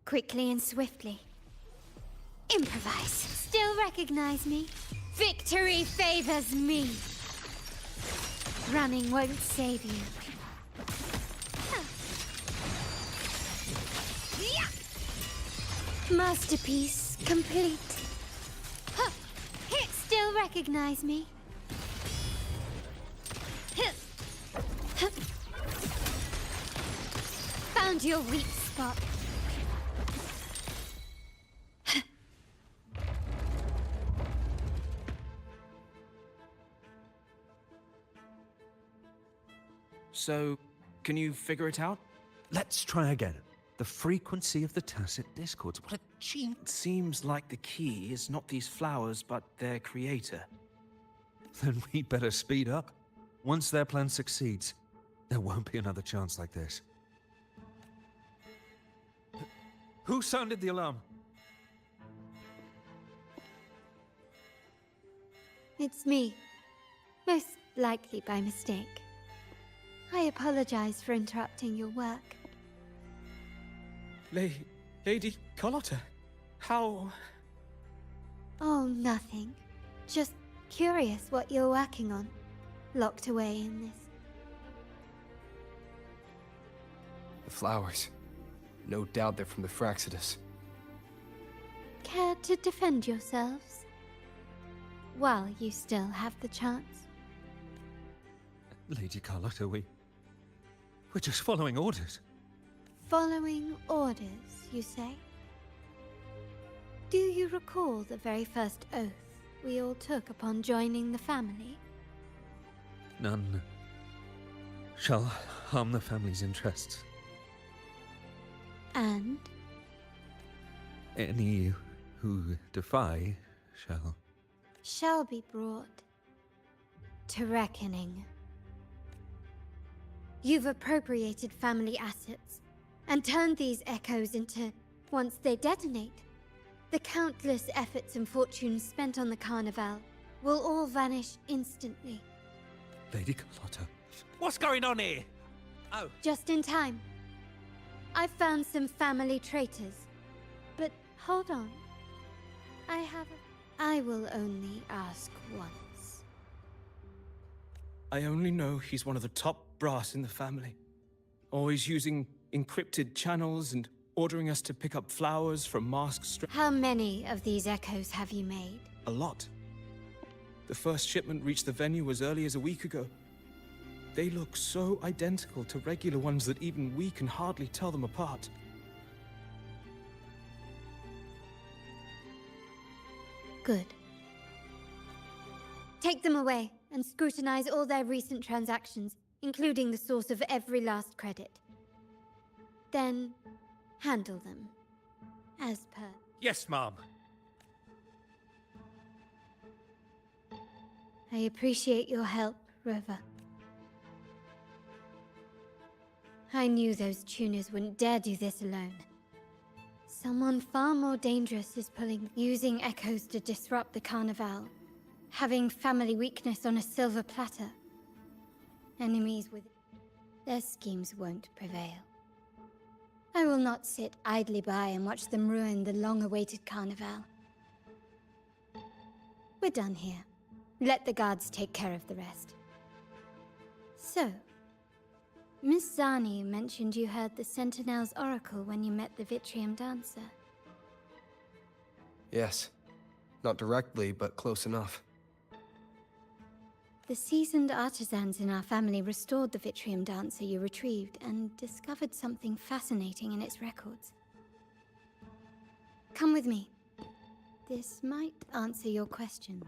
Quickly and swiftly. Improvise. Still recognize me? Victory favors me. Running won't save you. Masterpiece complete. Huh. Hit still recognize me. Found your weak spot. So, can you figure it out? Let's try again. The frequency of the tacit discords. What a genius. It seems like the key is not these flowers, but their creator. Then we'd better speed up. Once their plan succeeds, there won't be another chance like this. Who sounded the alarm? It's me. Most likely by mistake. I apologize for interrupting your work. Lady Carlotta, how... Oh, nothing. Just curious what you're working on. Locked away in this. The flowers. No doubt they're from the Fraxidus. Care to defend yourselves? While you still have the chance. Lady Carlotta, we're just following orders. Following orders, you say? Do you recall the very first oath we all took upon joining the family? None shall harm the family's interests. And? Any who defy shall be brought to reckoning. You've appropriated family assets and turned these echoes into, once they detonate, the countless efforts and fortunes spent on the Carnival will all vanish instantly. Lady Carlotta, what's going on here? Oh. Just in time. I found some family traitors. But hold on. I will only ask once. I only know he's one of the top brass in the family. Always using encrypted channels and ordering us to pick up flowers from masked How many of these echoes have you made? A lot. The first shipment reached the venue as early as a week ago. They look so identical to regular ones that even we can hardly tell them apart. Good. Take them away and scrutinize all their recent transactions, including the source of every last credit. Then, handle them. As per. Yes, Mom. I appreciate your help, Rover. I knew those tuners wouldn't dare do this alone. Someone far more dangerous is using echoes to disrupt the Carnival. Having family weakness on a silver platter. Enemies with their schemes won't prevail. I will not sit idly by and watch them ruin the long-awaited Carnival. We're done here. Let the guards take care of the rest. So, Miss Zani mentioned you heard the Sentinel's oracle when you met the Vitrium Dancer. Yes. Not directly, but close enough. The seasoned artisans in our family restored the Vitrium Dancer you retrieved and discovered something fascinating in its records. Come with me. This might answer your questions.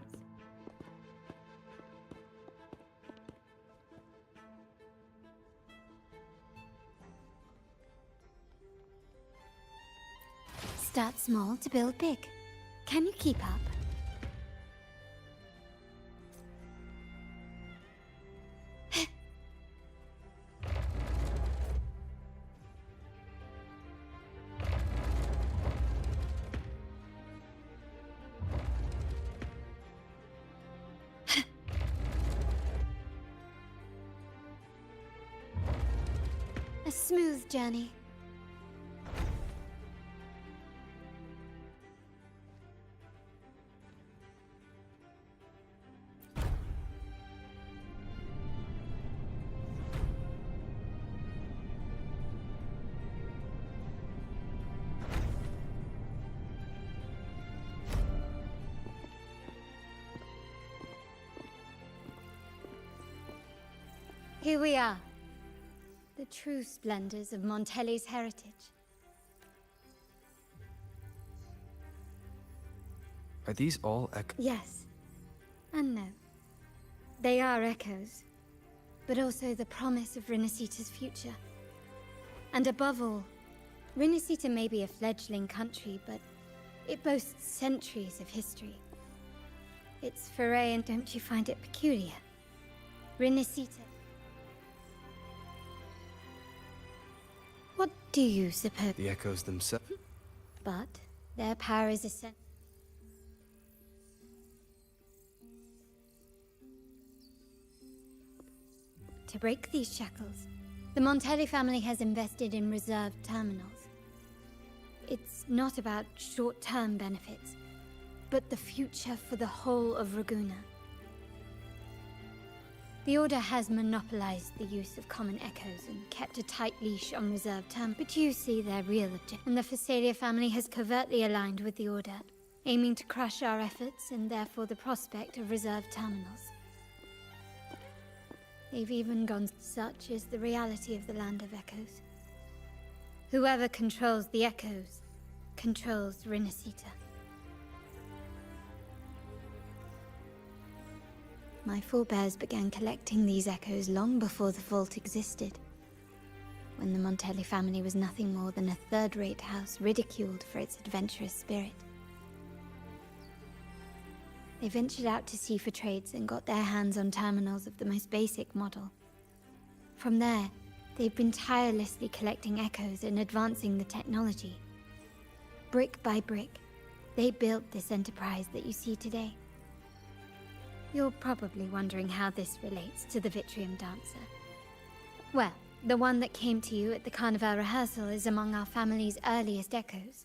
Start small to build big. Can you keep up? A smooth journey. Here we are. The true splendors of Montelli's heritage. Are these all Yes. And no. They are echoes. But also the promise of Rinascita's future. And above all, Rinascita may be a fledgling country, but it boasts centuries of history. It's foray, and don't you find it peculiar? Rinascita. What do you suppose? The echoes themselves? But their power is essential. to break these shackles. The Montelli family has invested in reserved terminals. It's not about short-term benefits, but the future for the whole of Raguna. The Order has monopolized the use of common echoes and kept a tight leash on reserved terminals, but you see their real objective. And the Phasalia family has covertly aligned with the Order, aiming to crush our efforts and therefore the prospect of reserved terminals. They've even gone. Such is the reality of the Land of Echoes. Whoever controls the Echoes controls Rinasita. My forebears began collecting these echoes long before the vault existed, when the Montelli family was nothing more than a third-rate house ridiculed for its adventurous spirit. They ventured out to sea for trades and got their hands on terminals of the most basic model. From there, they've been tirelessly collecting echoes and advancing the technology. Brick by brick, they built this enterprise that you see today. You're probably wondering how this relates to the Wuthering dancer. Well, the one that came to you at the Carnival rehearsal is among our family's earliest echoes.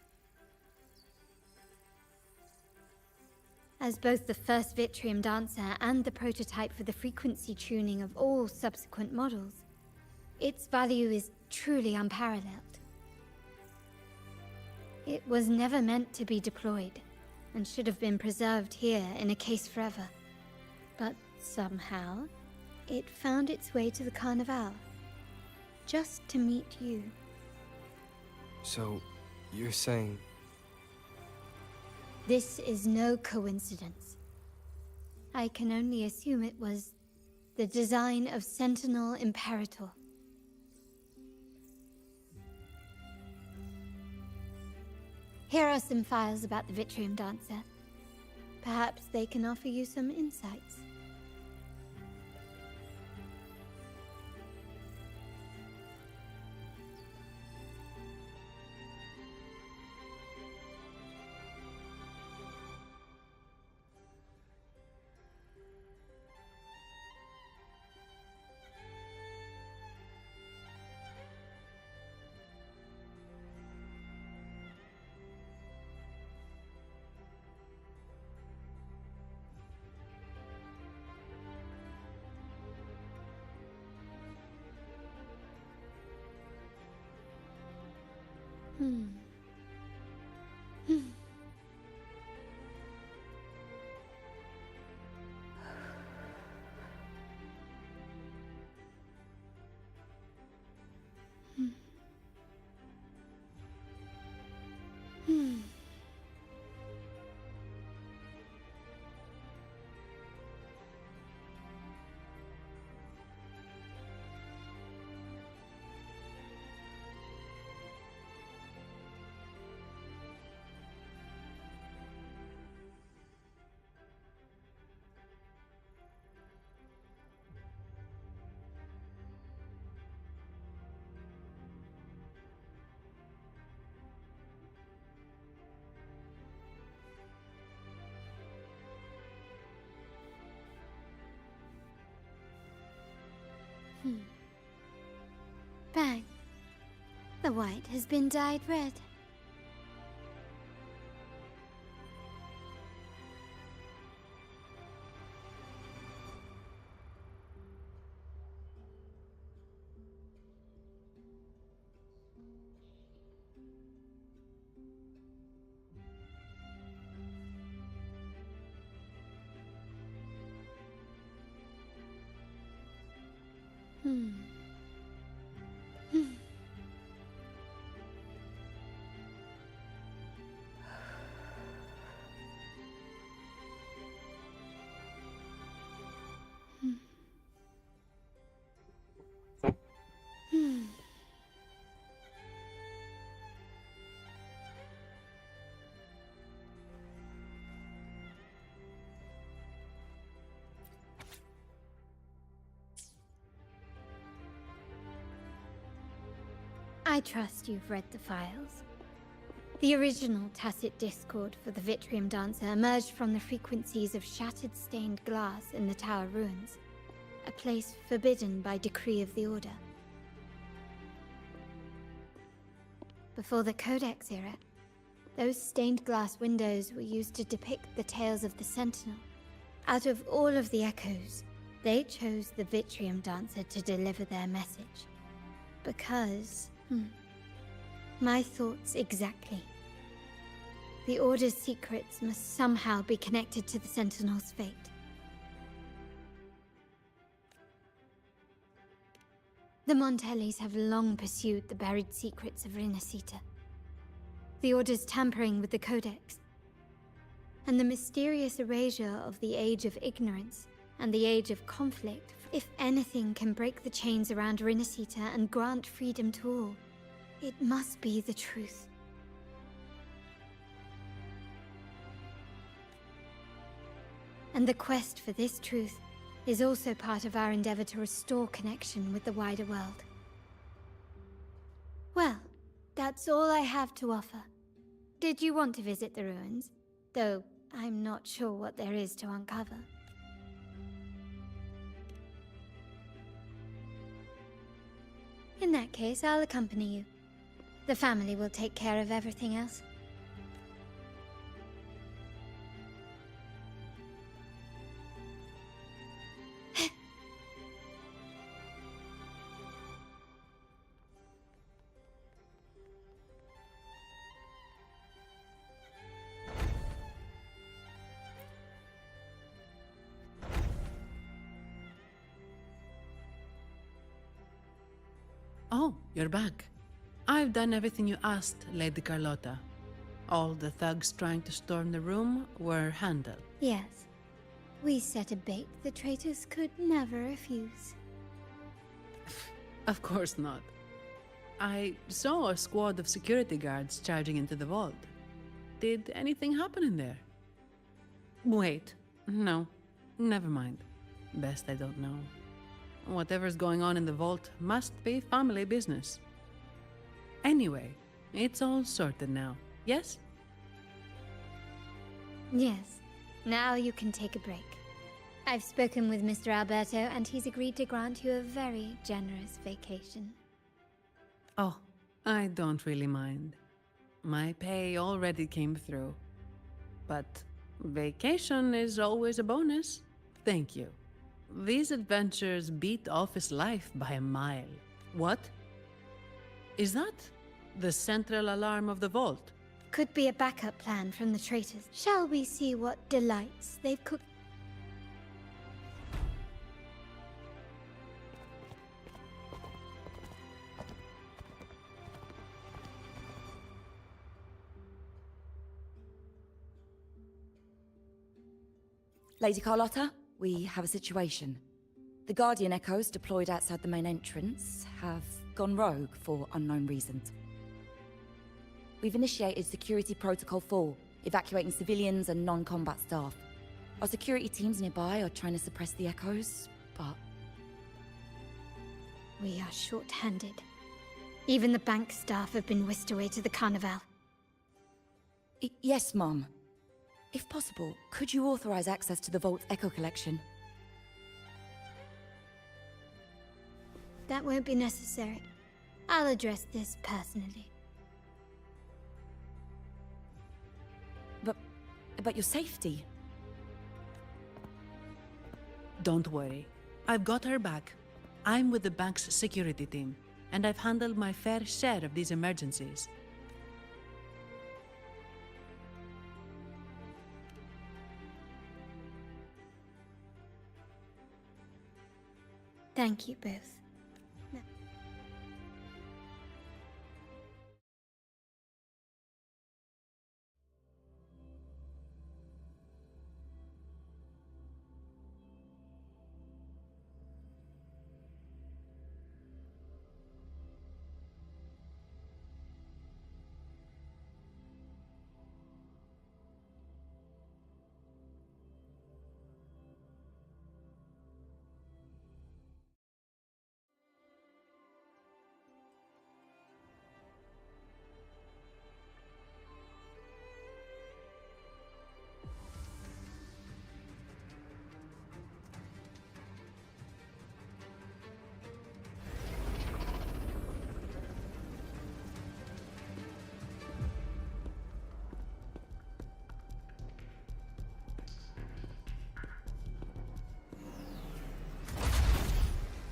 As both the first Wuthering dancer and the prototype for the frequency tuning of all subsequent models, its value is truly unparalleled. It was never meant to be deployed, and should have been preserved here in a case forever. But somehow, it found its way to the Carnival, just to meet you. So, you're saying... This is no coincidence. I can only assume it was the design of Sentinel Imperator. Here are some files about the Wuthering dancer. Perhaps they can offer you some insights. Bang. The white has been dyed red. I trust you've read the files. The original tacit discord for the Wuthering dancer emerged from the frequencies of shattered stained glass in the tower ruins. a place forbidden by decree of the Order. Before the Codex era, those stained glass windows were used to depict the tales of the Sentinel. Out of all of the echoes, they chose the Vitrium Dancer to deliver their message. Because... my thoughts exactly. The Order's secrets must somehow be connected to the Sentinel's fate. The Montellis have long pursued the buried secrets of Rinascita. The Order's tampering with the Codex, and the mysterious erasure of the Age of Ignorance and the Age of Conflict. If anything can break the chains around Rinascita and grant freedom to all, it must be the truth. And the quest for this truth is also part of our endeavor to restore connection with the wider world. Well, that's all I have to offer. Did you want to visit the ruins? Though I'm not sure what there is to uncover. In that case, I'll accompany you. The family will take care of everything else. Oh, you're back. I've done everything you asked, Lady Carlotta. All the thugs trying to storm the room were handled. Yes. We set a bait the traitors could never refuse. Of course not. I saw a squad of security guards charging into the vault. Did anything happen in there? Wait, no, never mind. Best I don't know. Whatever's going on in the vault must be family business. Anyway, it's all sorted now, yes? Yes. Now you can take a break. I've spoken with Mr. Alberto, and he's agreed to grant you a very generous vacation. Oh, I don't really mind. My pay already came through. But vacation is always a bonus. Thank you. These adventures beat office life by a mile. What? Is that the central alarm of the vault? Could be a backup plan from the traitors. Shall we see what delights they've cooked? Lady Carlotta, we have a situation. The Guardian Echoes deployed outside the main entrance have gone rogue for unknown reasons. We've initiated Security Protocol 4, evacuating civilians and non-combat staff. Our security teams nearby are trying to suppress the Echoes, but... We are short-handed. Even the bank staff have been whisked away to the Carnival. Yes, Mom. If possible, could you authorize access to the Vault's Echo Collection? That won't be necessary. I'll address this personally. But your safety? Don't worry. I've got her back. I'm with the bank's security team, and I've handled my fair share of these emergencies. Thank you both.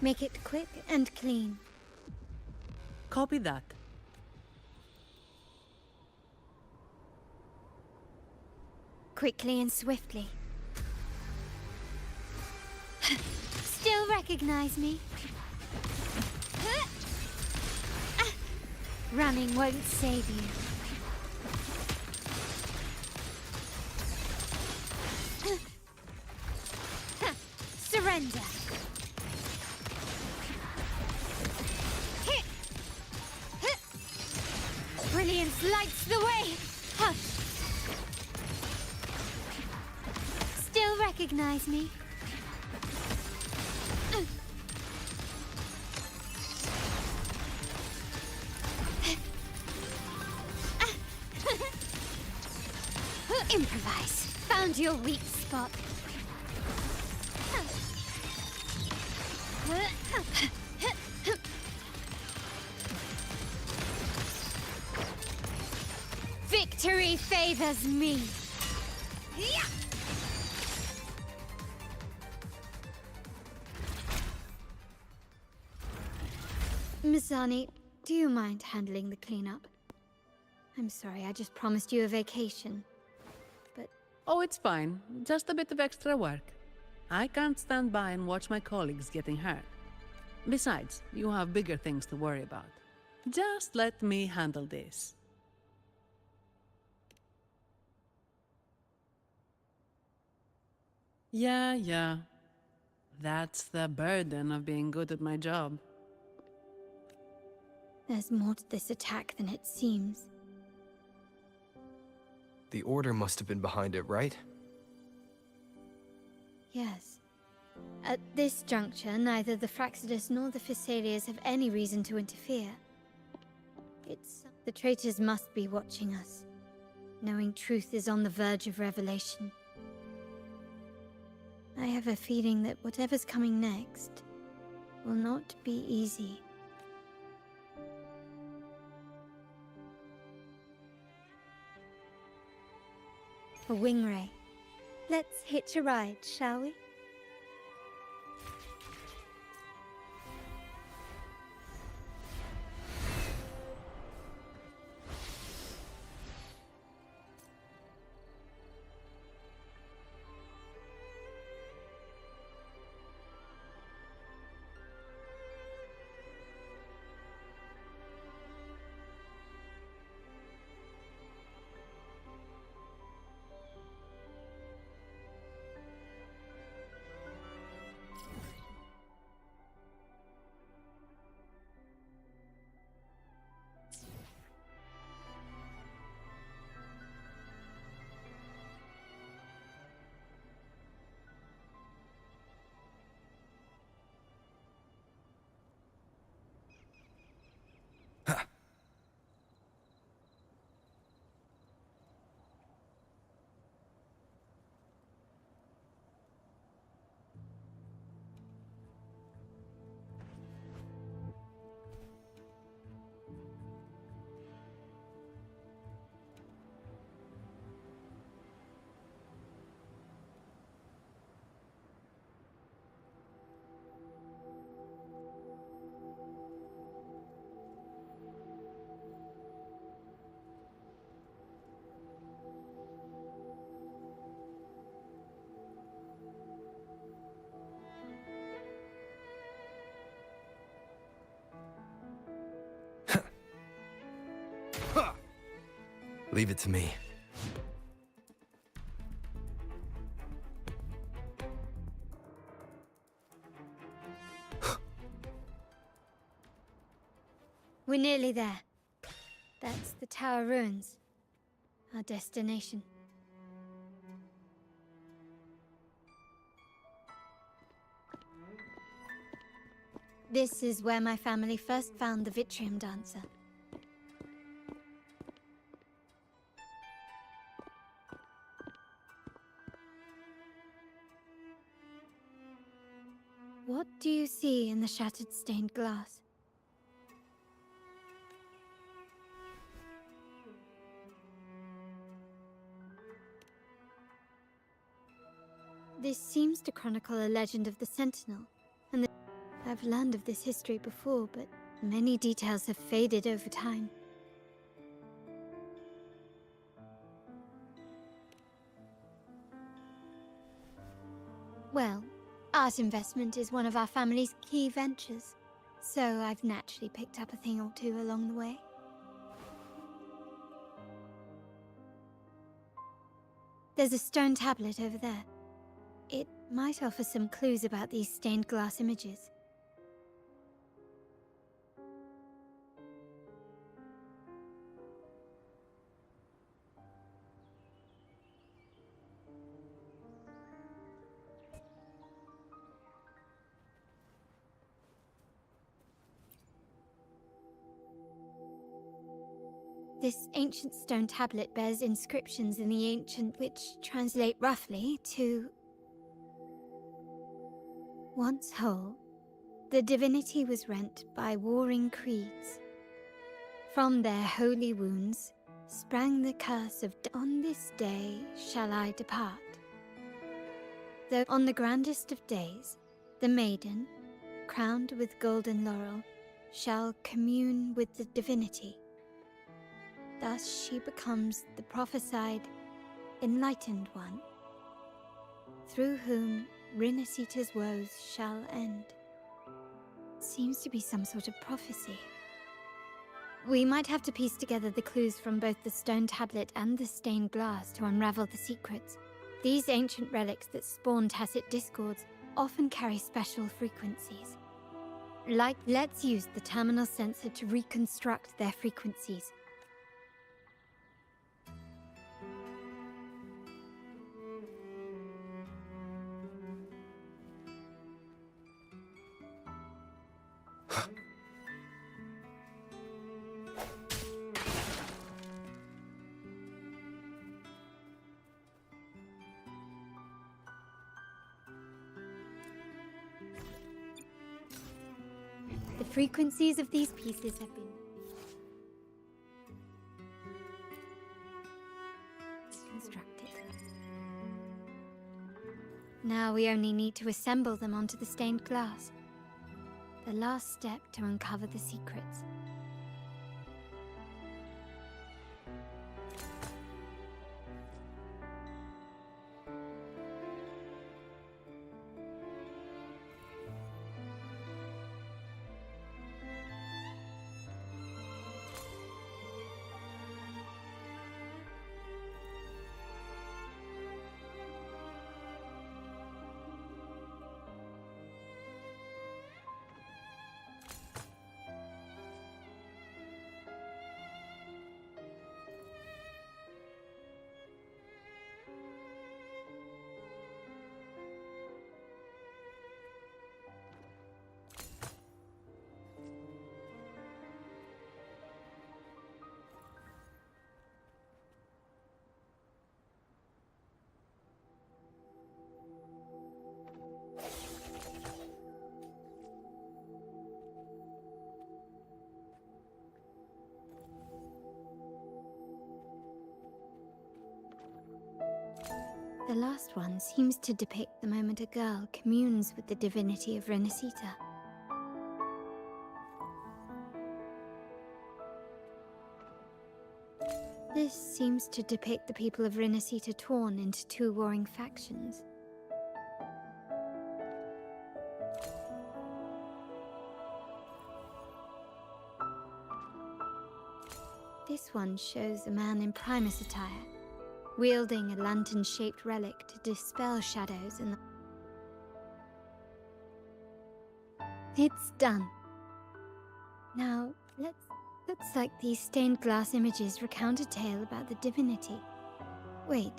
Make it quick and clean. Copy that. Quickly and swiftly. Still recognize me? Running won't save you. Surrender. Brilliance lights the way. Still recognize me? Improvise. Found your weak spot. Victory favors me. Mizani, do you mind handling the cleanup? I'm sorry, I just promised you a vacation. Oh, it's fine. Just a bit of extra work. I can't stand by and watch my colleagues getting hurt. Besides, you have bigger things to worry about. Just let me handle this. Yeah. That's the burden of being good at my job. There's more to this attack than it seems. The Order must have been behind it, right? Yes. At this juncture, neither the Fraxidus nor the Physaelias have any reason to interfere. The traitors must be watching us, knowing truth is on the verge of revelation. I have a feeling that whatever's coming next will not be easy. A wing ray. Let's hitch a ride, shall we? Leave it to me. We're nearly there. That's the Tower Ruins. Our destination. This is where my family first found the Vitrium Dancer. What do you see in the shattered stained glass? This seems to chronicle a legend of the Sentinel, and I've learned of this history before, but many details have faded over time. Well, art investment is one of our family's key ventures, so I've naturally picked up a thing or two along the way. There's a stone tablet over there. It might offer some clues about these stained glass images. This ancient stone tablet bears inscriptions in the ancient which translate roughly to... Once whole, the divinity was rent by warring creeds. From their holy wounds sprang the curse of on this day shall I depart. Though on the grandest of days, the maiden, crowned with golden laurel, shall commune with the divinity. Thus she becomes the prophesied, enlightened one, through whom Rinasita's woes shall end. Seems to be some sort of prophecy. We might have to piece together the clues from both the stone tablet and the stained glass to unravel the secrets. These ancient relics that spawn tacit discords often carry special frequencies. Let's use the terminal sensor to reconstruct their frequencies. The frequencies of these pieces have been constructed. Now we only need to assemble them onto the stained glass. The last step to uncover the secrets. The last one seems to depict the moment a girl communes with the divinity of Rinasita. This seems to depict the people of Rinasita torn into two warring factions. This one shows a man in Primus attire, wielding a lantern-shaped relic to dispel shadows in the... It's done. Now, looks like these stained glass images recount a tale about the divinity. Wait.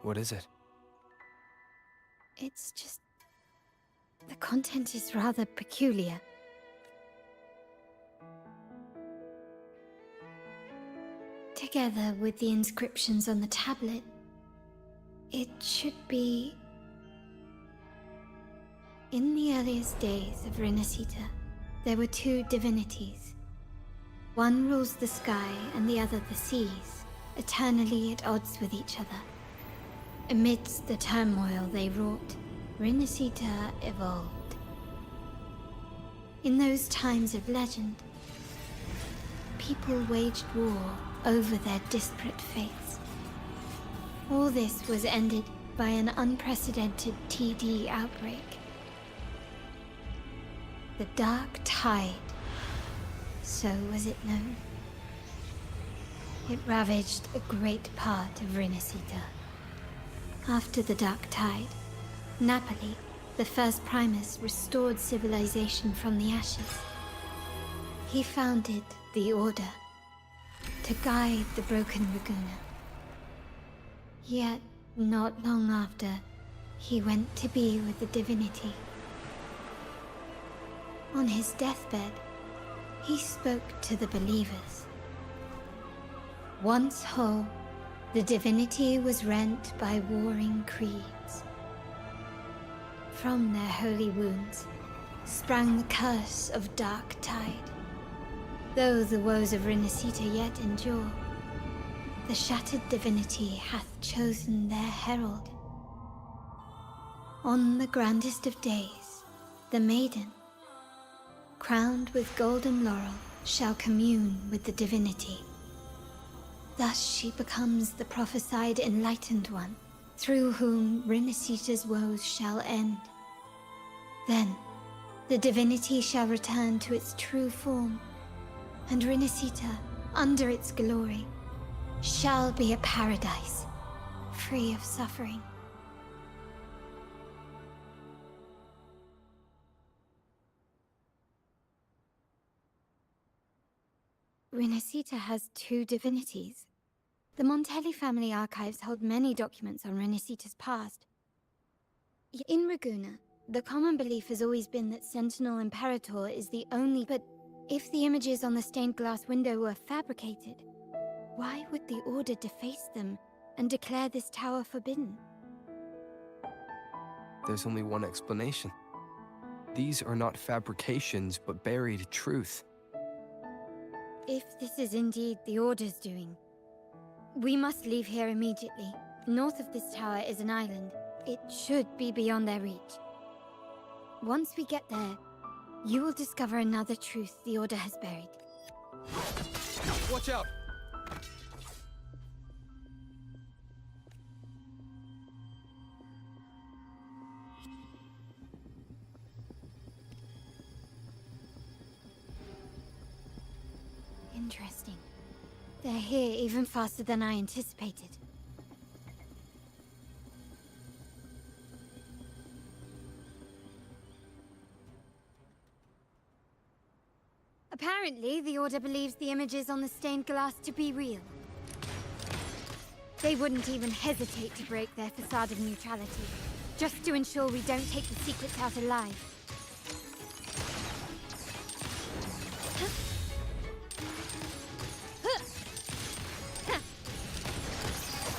What is it? It's just... the content is rather peculiar. Together with the inscriptions on the tablet, it should be... In the earliest days of Rinasita, there were two divinities. One rules the sky and the other the seas, eternally at odds with each other. Amidst the turmoil they wrought, Rinasita evolved. In those times of legend, people waged war over their disparate fates. All this was ended by an unprecedented TD outbreak. The Dark Tide, so was it known. It ravaged a great part of Rinasita. After the Dark Tide, Napoli, the first Primus, restored civilization from the ashes. He founded the Order to guide the broken Laguna. Yet, not long after, he went to be with the divinity. On his deathbed, he spoke to the believers. Once whole, the divinity was rent by warring creeds. From their holy wounds sprang the curse of Dark Tide. Though the woes of Rinasita yet endure, the shattered divinity hath chosen their herald. On the grandest of days, the maiden, crowned with golden laurel, shall commune with the divinity. Thus she becomes the prophesied enlightened one, through whom Rinasita's woes shall end. Then, the divinity shall return to its true form, and Rinasita, under its glory, shall be a paradise, free of suffering. Rinasita has two divinities. The Montelli family archives hold many documents on Rinasita's past. In Raguena, the common belief has always been that Sentinel Imperator is the only... But if the images on the stained glass window were fabricated, why would the Order deface them and declare this tower forbidden? There's only one explanation. These are not fabrications, but buried truth. If this is indeed the Order's doing, we must leave here immediately. North of this tower is an island. It should be beyond their reach. Once we get there, you will discover another truth the Order has buried. Watch out! Interesting. They're here even faster than I anticipated. Apparently, the Order believes the images on the stained glass to be real. They wouldn't even hesitate to break their facade of neutrality, just to ensure we don't take the secrets out alive.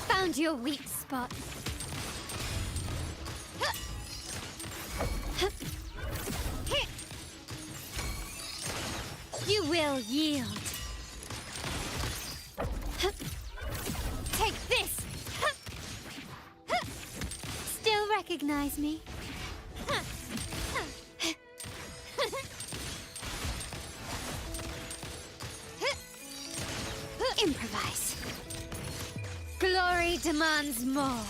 Found your weak spot. You will yield. Take this! Still recognize me? Improvise. Glory demands more.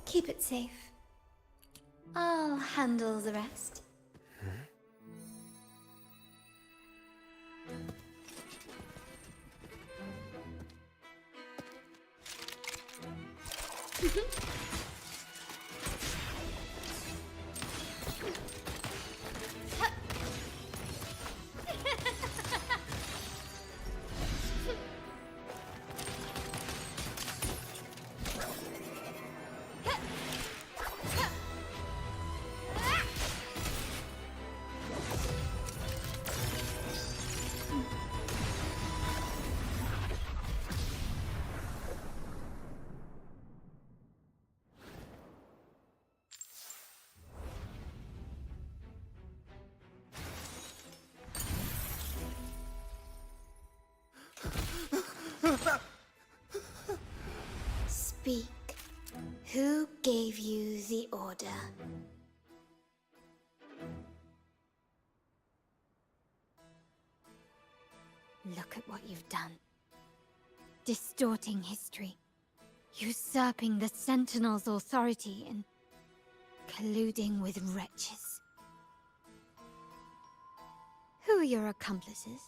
Keep it safe. I'll handle the rest. Look at what you've done. Distorting history. Usurping the Sentinel's authority and colluding with wretches. Who are your accomplices?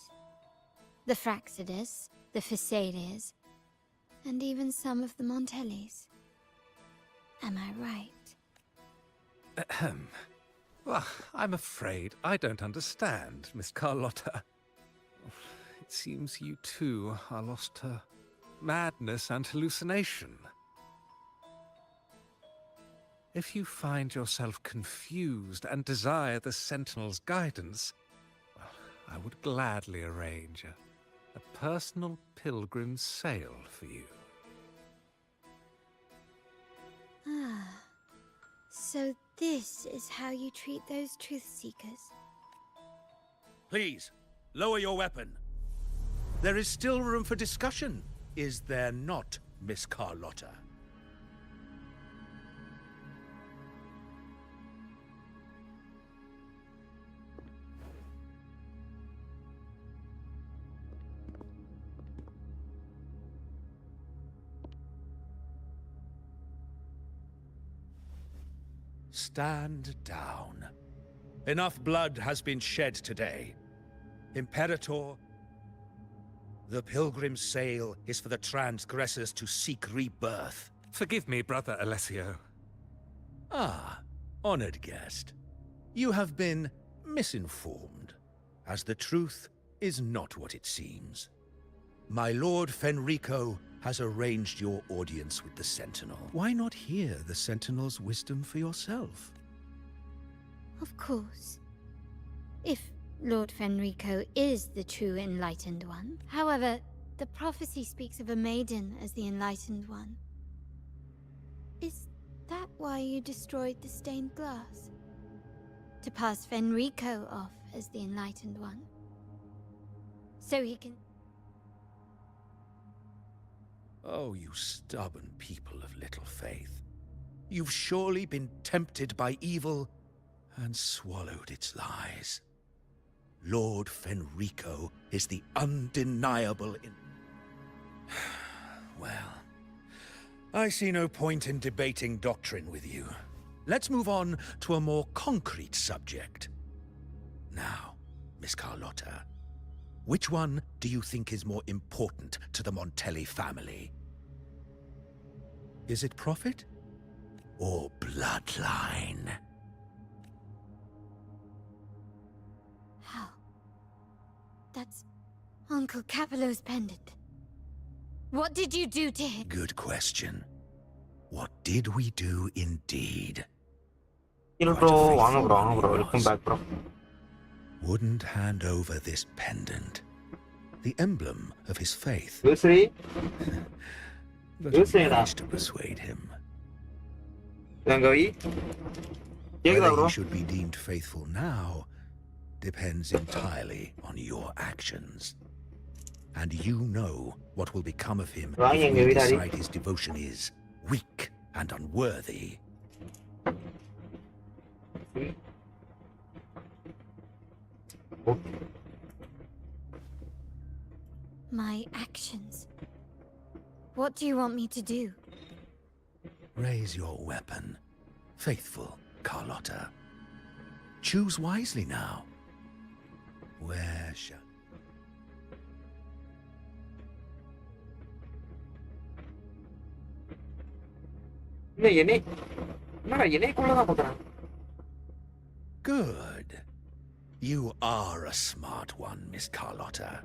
The Fraxidus, the Phasaelias, and even some of the Montellis. Am I right? Ahem. Well, I'm afraid I don't understand, Miss Carlotta. It seems you too are lost to madness and hallucination. If you find yourself confused and desire the Sentinel's guidance, well, I would gladly arrange a personal pilgrim's sail for you. Ah, so this is how you treat those truth seekers. Please, lower your weapon. There is still room for discussion, is there not, Miss Carlotta? Stand down. Enough blood has been shed today. Imperator, the pilgrim's sail is for the transgressors to seek rebirth. Forgive me, Brother Alessio. Ah, honored guest. You have been misinformed, as the truth is not what it seems. My Lord Fenrico has arranged your audience with the Sentinel. Why not hear the Sentinel's wisdom for yourself? Of course. If Lord Fenrico is the true Enlightened One. However, the prophecy speaks of a maiden as the Enlightened One. Is that why you destroyed the stained glass? To pass Fenrico off as the Enlightened One? So he can... Oh, you stubborn people of little faith. You've surely been tempted by evil and swallowed its lies. Lord Fenrico is the undeniable Well, I see no point in debating doctrine with you. Let's move on to a more concrete subject. Now, Miss Carlotta, which one do you think is more important to the Montelli family? Is it profit or bloodline? How? That's Uncle Capello's pendant. What did you do to him? Good question. What did we do indeed? bro, welcome back, bro. Wouldn't hand over this pendant, the emblem of his faith. Wuthering? But I managed to persuade him. Whether he should be deemed faithful now depends entirely on your actions. And you know what will become of him if we decide his devotion is weak and unworthy. My actions. What do you want me to do? Raise your weapon, faithful Carlotta. Choose wisely now. Where shall... Good. You are a smart one, Miss Carlotta.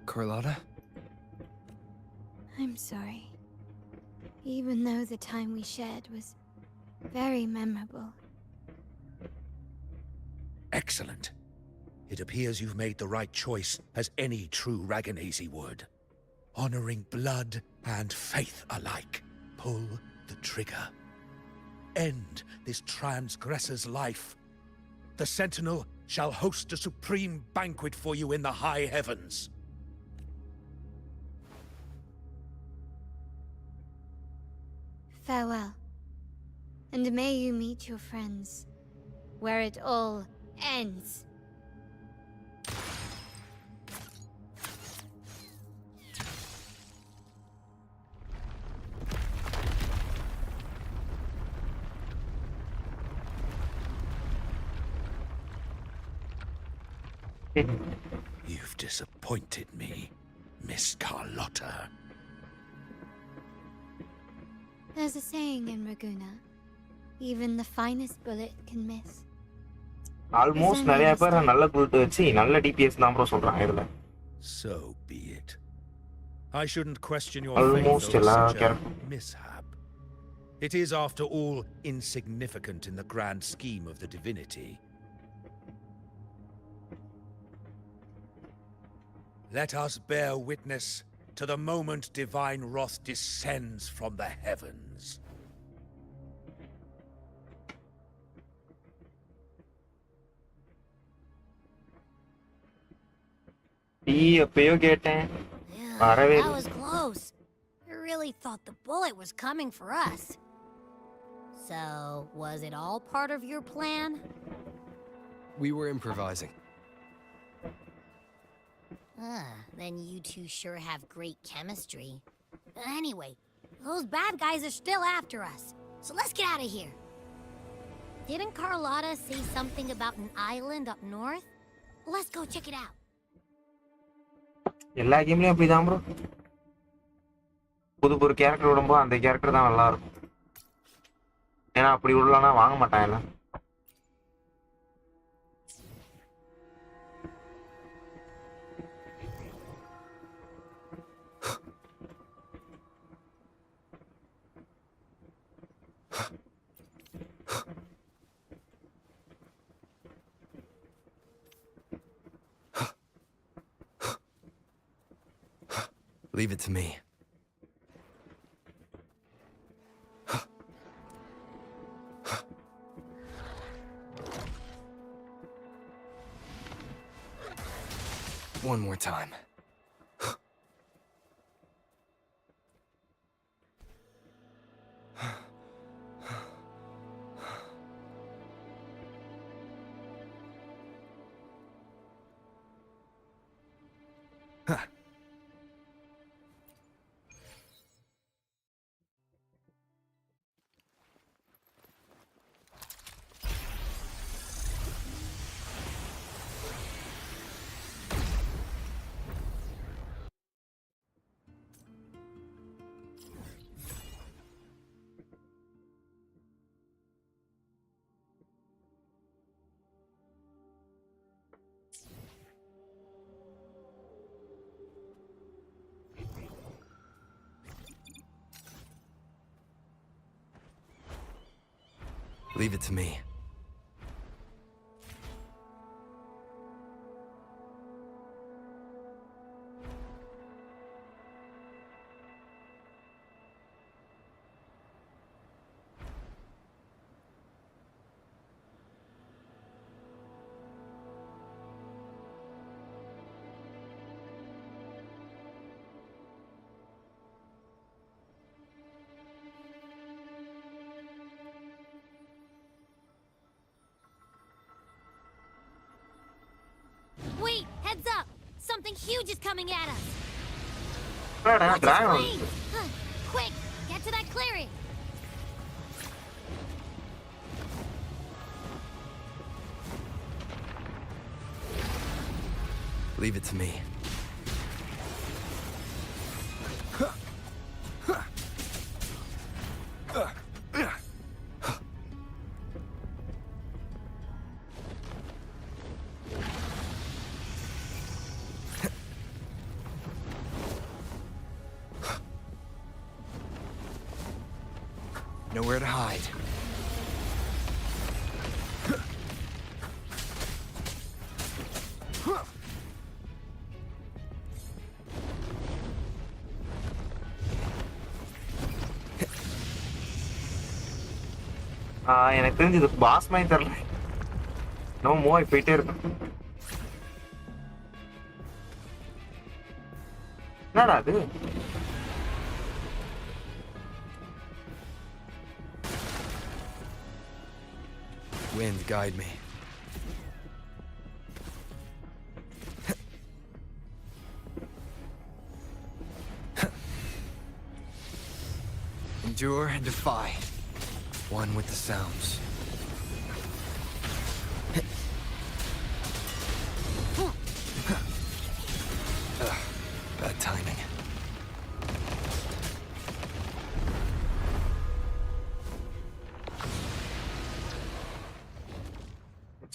Carlotta? I'm sorry. Even though the time we shared was very memorable. Excellent. It appears you've made the right choice, as any true Ragganese would. Honoring blood and faith alike. Pull the trigger. End this transgressor's life. The Sentinel shall host a supreme banquet for you in the high heavens. Farewell. And may you meet your friends, where it all ends. You've disappointed me, Miss Carlotta. There's a saying in Raguna, even the finest bullet can miss. Almost நிறைய பேர் நல்ல bullet வச்சு நல்ல DPS தான் bro சொல்றாங்க இதுல. So be it. I shouldn't question your Almost faith over such a character. mishap. It is, after all, insignificant in the grand scheme of the divinity. Let us bear witness to the moment divine wrath descends from the heavens. That was close. I really thought the bullet was coming for us. So, was it all part of your plan? We were improvising. Then you two sure have great chemistry. Anyway, those bad guys are still after us. So let's get out of here. Didn't Carlotta say something about an island up north? Let's go check it out. எல்லா கேம்லயும் அப்படிதான் bro. புது புது character விடும்போது அந்த character தான் நல்லா இருக்கும். ஏன்னா அப்படி விடலன்னா வாங்க மாட்டாங்க எல்லாம். Leave it to me. One more time. Leave it to me. Wait, heads up! Something huge is coming at us! Watch the flames! Quick, get to that clearing! Leave it to me. Nowhere to hide. எனக்கு தெரிஞ்சு இது pass மாதிரி தெரியல. No move போயிட்டே இருக்கும். என்னடா அது? Wind, guide me. Endure and defy. One with the sounds.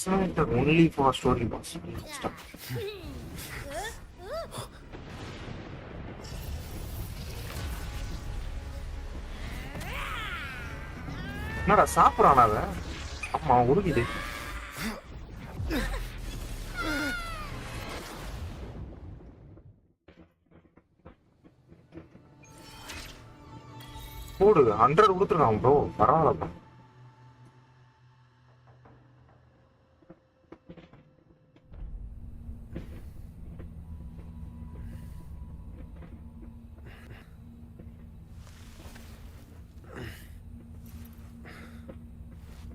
only for story boss. Stop. என்னடா சாப்பிட்றானா அவன்? ஆமா உருகுது. போடு 100 கொடுத்துருக்கான் ப்ரோ, பரவாயில்லப்பா.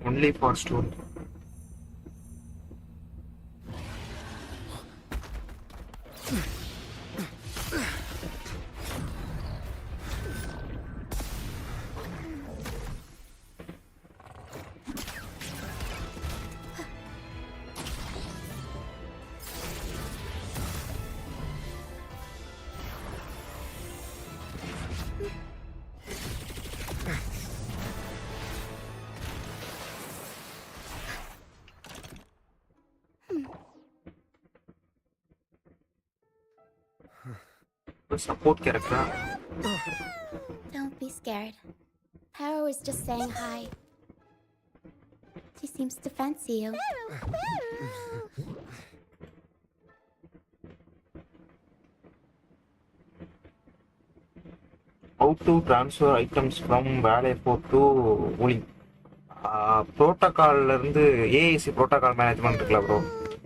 Only for story. Support character. Don't be scared. Paro is just saying hi. She seems to fancy you. How to transfer items from Valley Fort to Wuling. ப்ரோட்டோகால்ல இருந்து AIC protocol management இருக்குல்ல bro,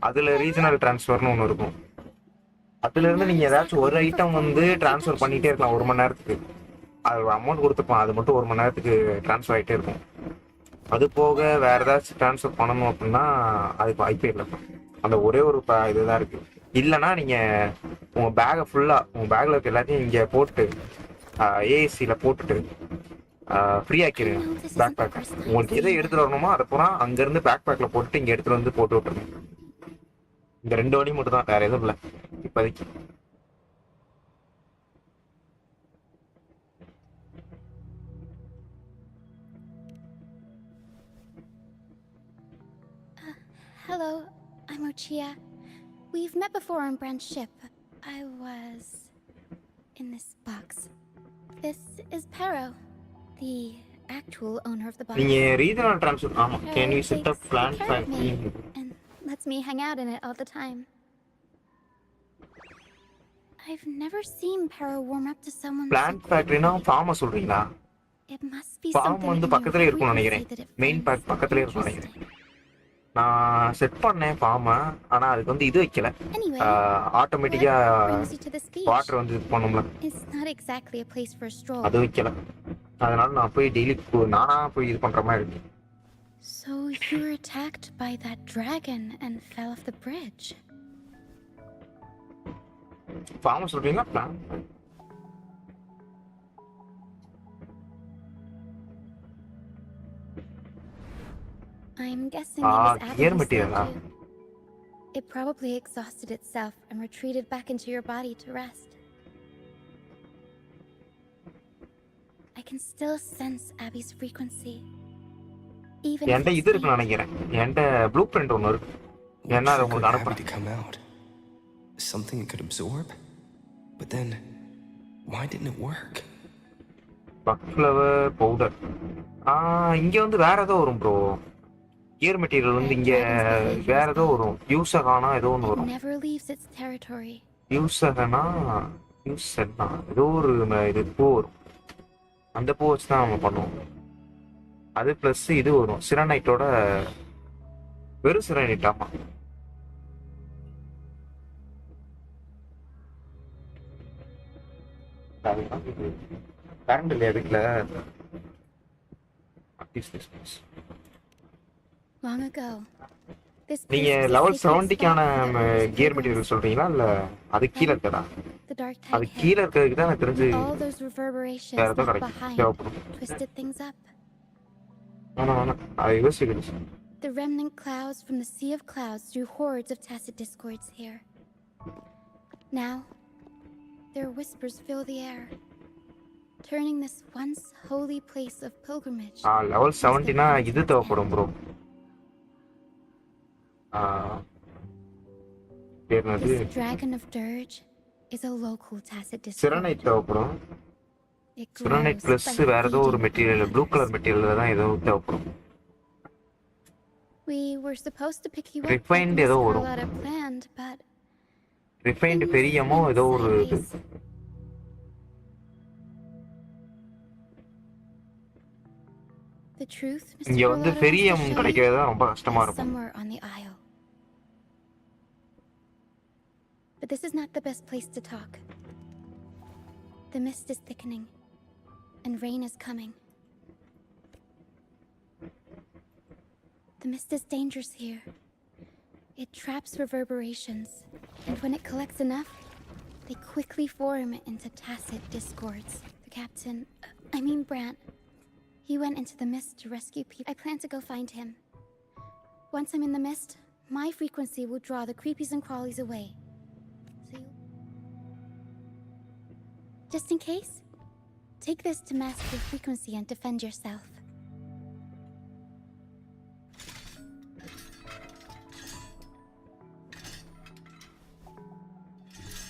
அதுல regional டிரான்ஸ்ஃபர்னு ஒன்று இருக்கும். அதுல இருந்து நீங்க ஏதாச்சும் ஒரு ஐட்டம் வந்து டிரான்ஸ்ஃபர் பண்ணிட்டே இருக்கலாம் 1 மணி நேரத்துக்கு. அது அமௌண்ட் கொடுத்துப்பான், அது மட்டும் 1 மணி நேரத்துக்கு டிரான்ஸ்ஃபர் ஆகிட்டே இருக்கும். அது போக வேற ஏதாச்சும் டிரான்ஸ்ஃபர் பண்ணணும் அப்படின்னா அதுக்கு வாய்ப்பே இல்லை. அந்த ஒரே ஒரு இதுதான் இருக்கு. இல்லைன்னா நீங்க உங்க பேகை ஃபுல்லா உங்க பேக்ல இருக்க எல்லாத்தையும் இங்க போட்டு ஏஎஸ்சியில போட்டுட்டு ஃப்ரீ ஆக்கிடுங்க பேக் பேக். உங்களுக்கு எதை எடுத்துட்டு வரணுமோ அதை பூரா அங்கிருந்து பேக் பேக்ல போட்டு இங்க எடுத்துட்டு வந்து போட்டு விட்டுருங்க. இந்த 2 வழி மட்டும் தான், வேற எதுவும் இல்லை இப்போதைக்கு. Hello, I'm Ochia. We've met before on Brand's ship. I was in this box. This is Pero, the actual owner of the box. நீங்க ரீஜனல் ட்ரான்ஸ்ஃபர். ஆமா. Can you set up plant factory? And lets me hang out in it all the time. I've never seen Pero warm up to someone. Plant factoryனா farm சொல்றீங்களா? It must be farm something வந்து பக்கத்துலயே இருக்கும்னு நினைக்கிறேன். Main back பக்கத்துலயே இருக்கும்னு நினைக்கிறேன். நான் செட் பண்ணேன் ஃபார்ம், ஆனா அதுக்கு வந்து இது வைக்கல. ஆட்டோமேட்டிக்கா வாட்டர் வந்து இது பண்ணும்ல, It's not exactly a place for a stroll. அது வைக்கல. அதனால நான் போய் டெய்லி நானா போய் இது பண்ற மாதிரி இருக்கு. So you were attacked by that dragon and fell off the bridge. Farm சொல்றீங்களா? Plan I'm guessing it was gear Abby's material. too. It probably exhausted itself and retreated back into your body to rest. I can still sense Abby's frequency. Even if என்கிட்ட இது இருக்குன்னு நினைக்கிறேன். என்கிட்ட blue print ஒன்று இருக்கு. என்ன அதை உங்களுக்கு அனுப்புறேன். Something it could absorb? But then, why didn't it work? பக்ஃப்ளவர் பவுடர். இங்க வந்து வேற ஏதோ வரும் ப்ரோ. கியர் மெட்டீரியல் வந்து இங்க வேற ஏதோ வரும். யூசகானா ஏதோ ஒன்று வரும். யூசகனா ஏதோ ஒரு இது பூ வரும். அந்த பூ வச்சு தான் நம்ம பண்ணுவோம். அது பிளஸ் இது வரும் சிரனைட்டோட, வெறும் சிரனைட். ஆமா. கரண்ட் இல்லையா வீட்டில்? Long ago. நீங்க லெவல் 70க்கான கியர் மெட்டீரியல் சொல்றீங்களா இல்ல அது கீழ இருக்கதா? அது கீழ இருக்கிறதுக்கு தான் எனக்கு தெரிஞ்சு All those reverberations வேற ஏதோ left கிடைக்கும். behind தேவைப்படும். twisted things up. அது யோசிக்கணும். The remnant clouds from the sea of clouds drew hordes of tacit discords here. Now, their whispers fill the air, turning this once holy place of pilgrimage. Level 70னா இது தேவைப்படும் bro. This dragon of dirge is a local tacit discord. சிரனைட் தேவைப்படும். It சிரனைட் grows plus by வேற ஏதோ ஒரு feeding on material, blue colour material தான் ஏதோ தேவைப்படும். We were supposed to pick you up like Refined Miss ஏதோ வரும். Carlotta planned, but ரிஃபைன்டு பெரியமோ ஏதோ ஒரு இது. the truth, Mr. இங்க வந்து Carlotta பெரியம் wants to show கிடைக்கிறது தான் ரொம்ப me கஷ்டமா is இருக்கும். somewhere on the aisle. But this is not the best place to talk. The mist is thickening, and rain is coming. The mist is dangerous here. It traps reverberations, and when it collects enough, they quickly form into tacit discords. The captain, Brant, he went into the mist to rescue people. I plan to go find him. Once I'm in the mist, my frequency will draw the creepies and crawlies away. So just in case, take this to mask your frequency and defend yourself.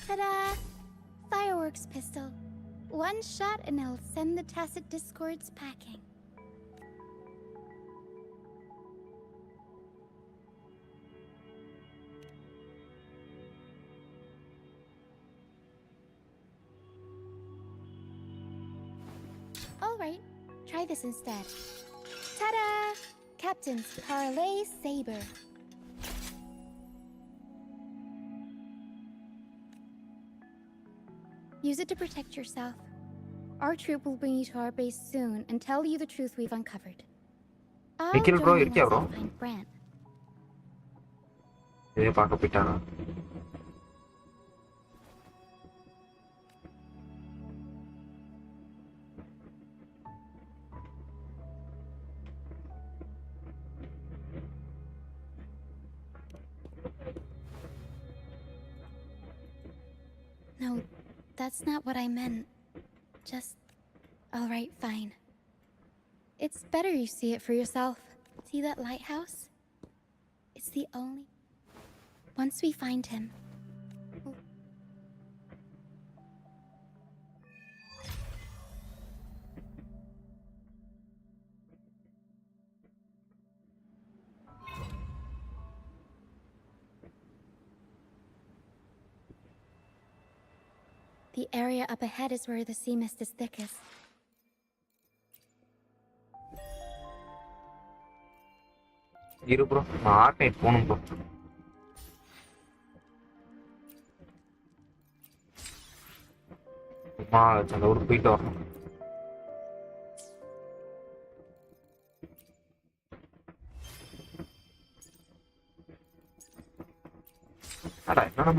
Ta-da! Fireworks pistol. One shot and it'll send the tacit discords packing. All right, try this instead. Ta-da! Captain's Parlay Saber. Use it to protect yourself. Our troop will bring you to our base soon and tell you the truth we've uncovered. I'll Nikhil bro, join you irkya once bro? I find Brant. இதே பார்க்க போயிட்டானா? No, that's not what I meant. Just... Alright, fine. It's better you see it for yourself. See that lighthouse? It's the only... Once we find him... The area up ahead is where the sea mist is thickest. இரு bro, நான் art போகணும் bro. அம்மா அந்த ஊருக்கு போயிட்டு வரணும். அடா என்னடா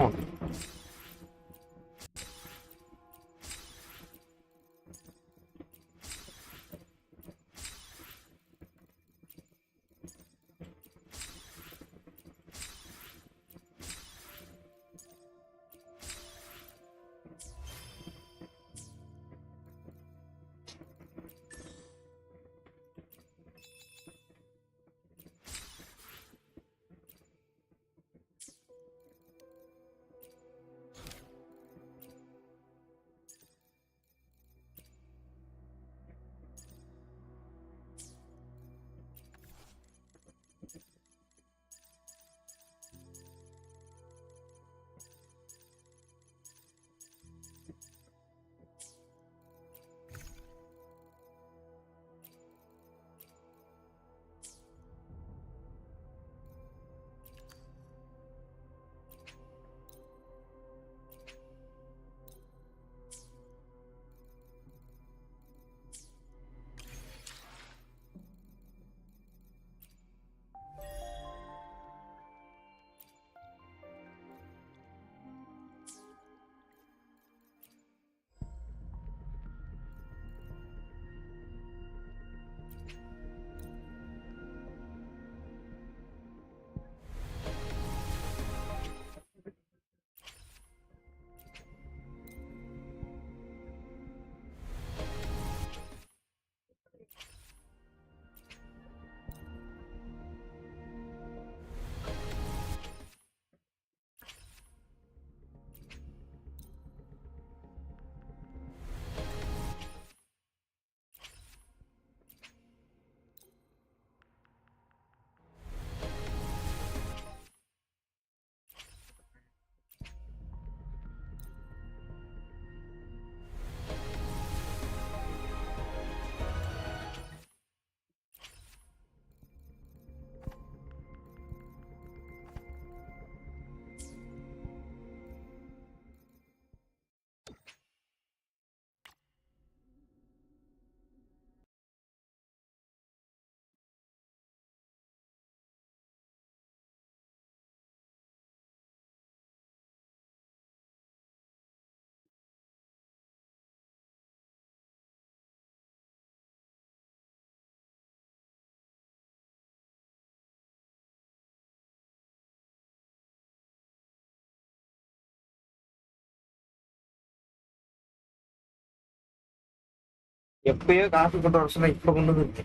எப்பயோ காசு கொண்டு வர சொன்னா இப்ப கொண்டு வந்து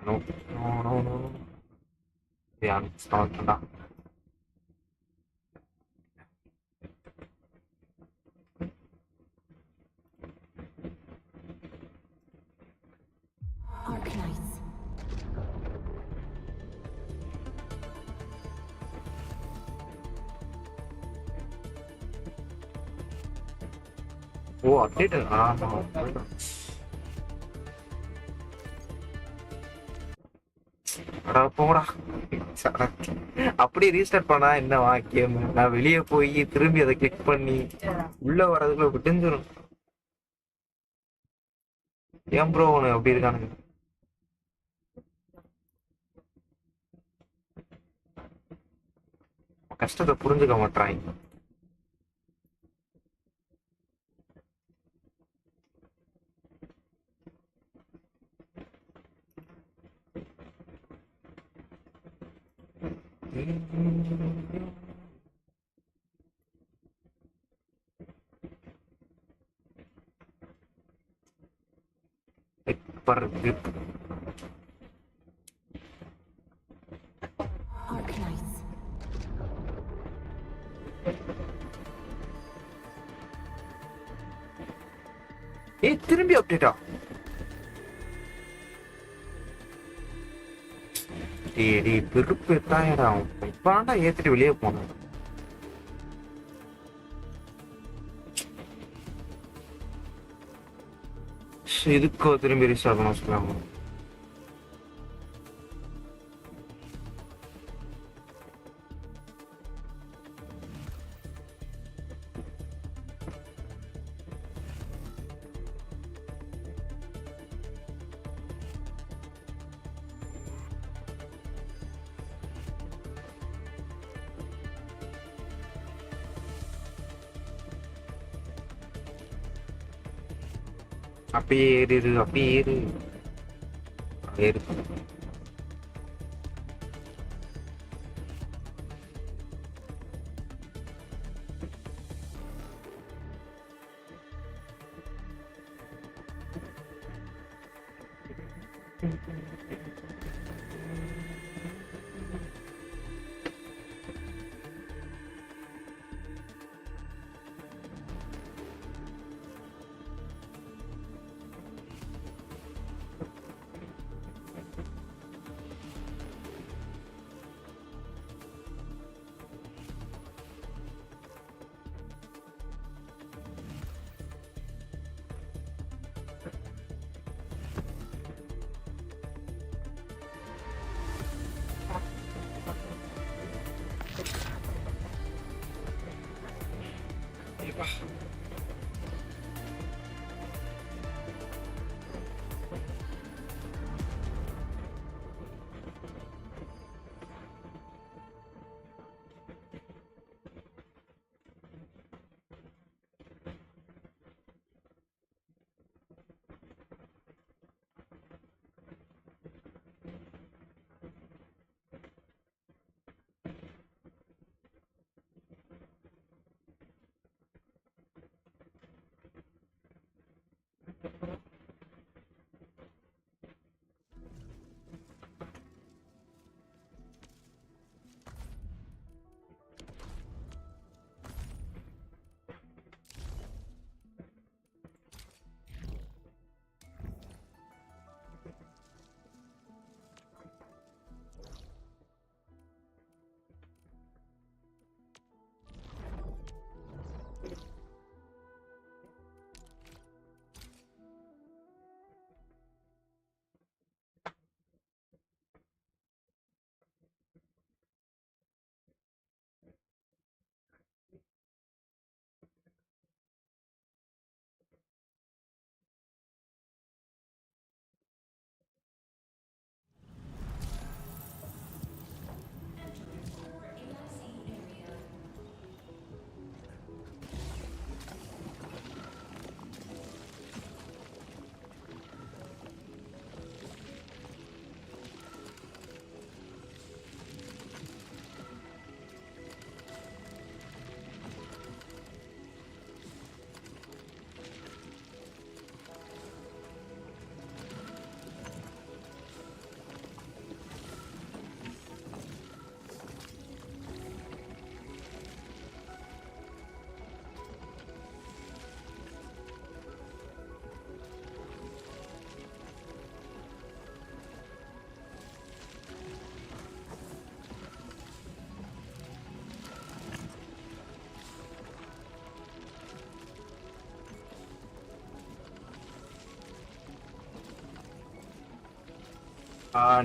no. No. Yeah, it's not enough. Arknights. Oh update ஆமா அடா போடா அப்படியே ரீஸ்டார்ட் பண்ணா என்ன வாக்கியம் நான் வெளியே போய் திரும்பி அதை கிளிக் பண்ணி உள்ள வர்றதுக்குள்ள விட்டுஞ்சிடும் ஏன் ப்ரோ உனக்கு அப்படி இருக்கானுங்க கஷ்டத்தை புரிஞ்சுக்க மாட்டாங்க per grip. Arknights. திரும்பி அப்டேட்டா பெருப்பு எத்தாயிரம் இப்பாண்டா ஏத்திட்டு வெளியே போனோம் இதுக்கு திரும்பி ரீஸ்டார்ட் பண்ண சொல்லுவாங்க அப்படியே ஏறு அப்படியே ஏறு ஏறு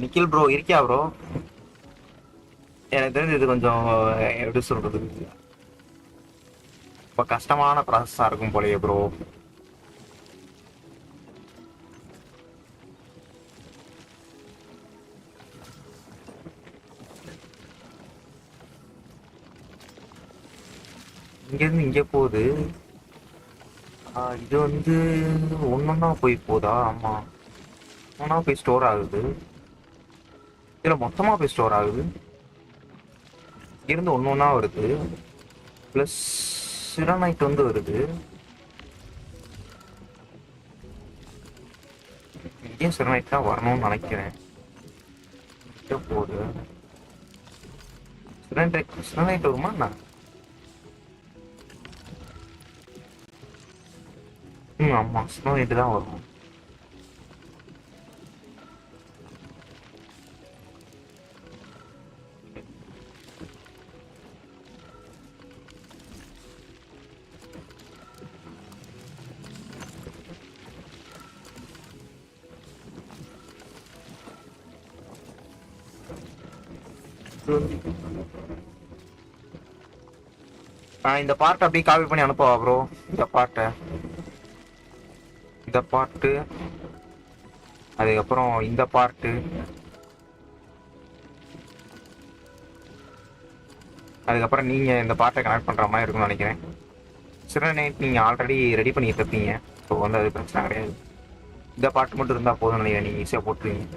நிக்கில் ப்ரோ இருக்கியா ப்ரோ? எனக்கு தெரிஞ்சு இது கொஞ்சம் எப்படி சொல்றது, ரொம்ப கஷ்டமான ப்ராசஸா இருக்கும் போலயே ப்ரோ. இங்கேருந்து இங்கே போகுது. இது வந்து ஒன்றா போய் போதா? ஆமாம், ஒன்றா போய் ஸ்டோர் ஆகுது. இதில் மொத்தமாக போய் ஸ்டோர் ஆகுது. இங்கேருந்து ஒன்று ஒன்றா வருது. ப்ளஸ் சிரானைட் வந்து வருது. இங்கேயும் சிரானைட் தான் வரணும்னு நினைக்கிறேன். இங்கே போகுது. சிரானைட் வருமா என்ன? ஆமாம், சிரானைட் தான் வரும். இந்த பார்ட் அப்படியே காப்பி பண்ணி அனுப்பவா ப்ரோ? இந்த பார்ட்டை, இந்த பார்ட்டு, அதுக்கப்புறம் இந்த பார்ட்டு, அதுக்கப்புறம் நீங்கள் இந்த பார்ட்டை கனெக்ட் பண்ணுற மாதிரி இருக்கும்னு நினைக்கிறேன். சிரனைட் நீங்கள் ஆல்ரெடி ரெடி பண்ணிட்டு இருப்பீங்க, ஸோ வந்து அது பிரச்சனை கிடையாது. இந்த பார்ட் மட்டும் இருந்தால் போதும் நினைக்கிறேன், நீங்கள் ஈஸியாக போட்டுருவீங்க.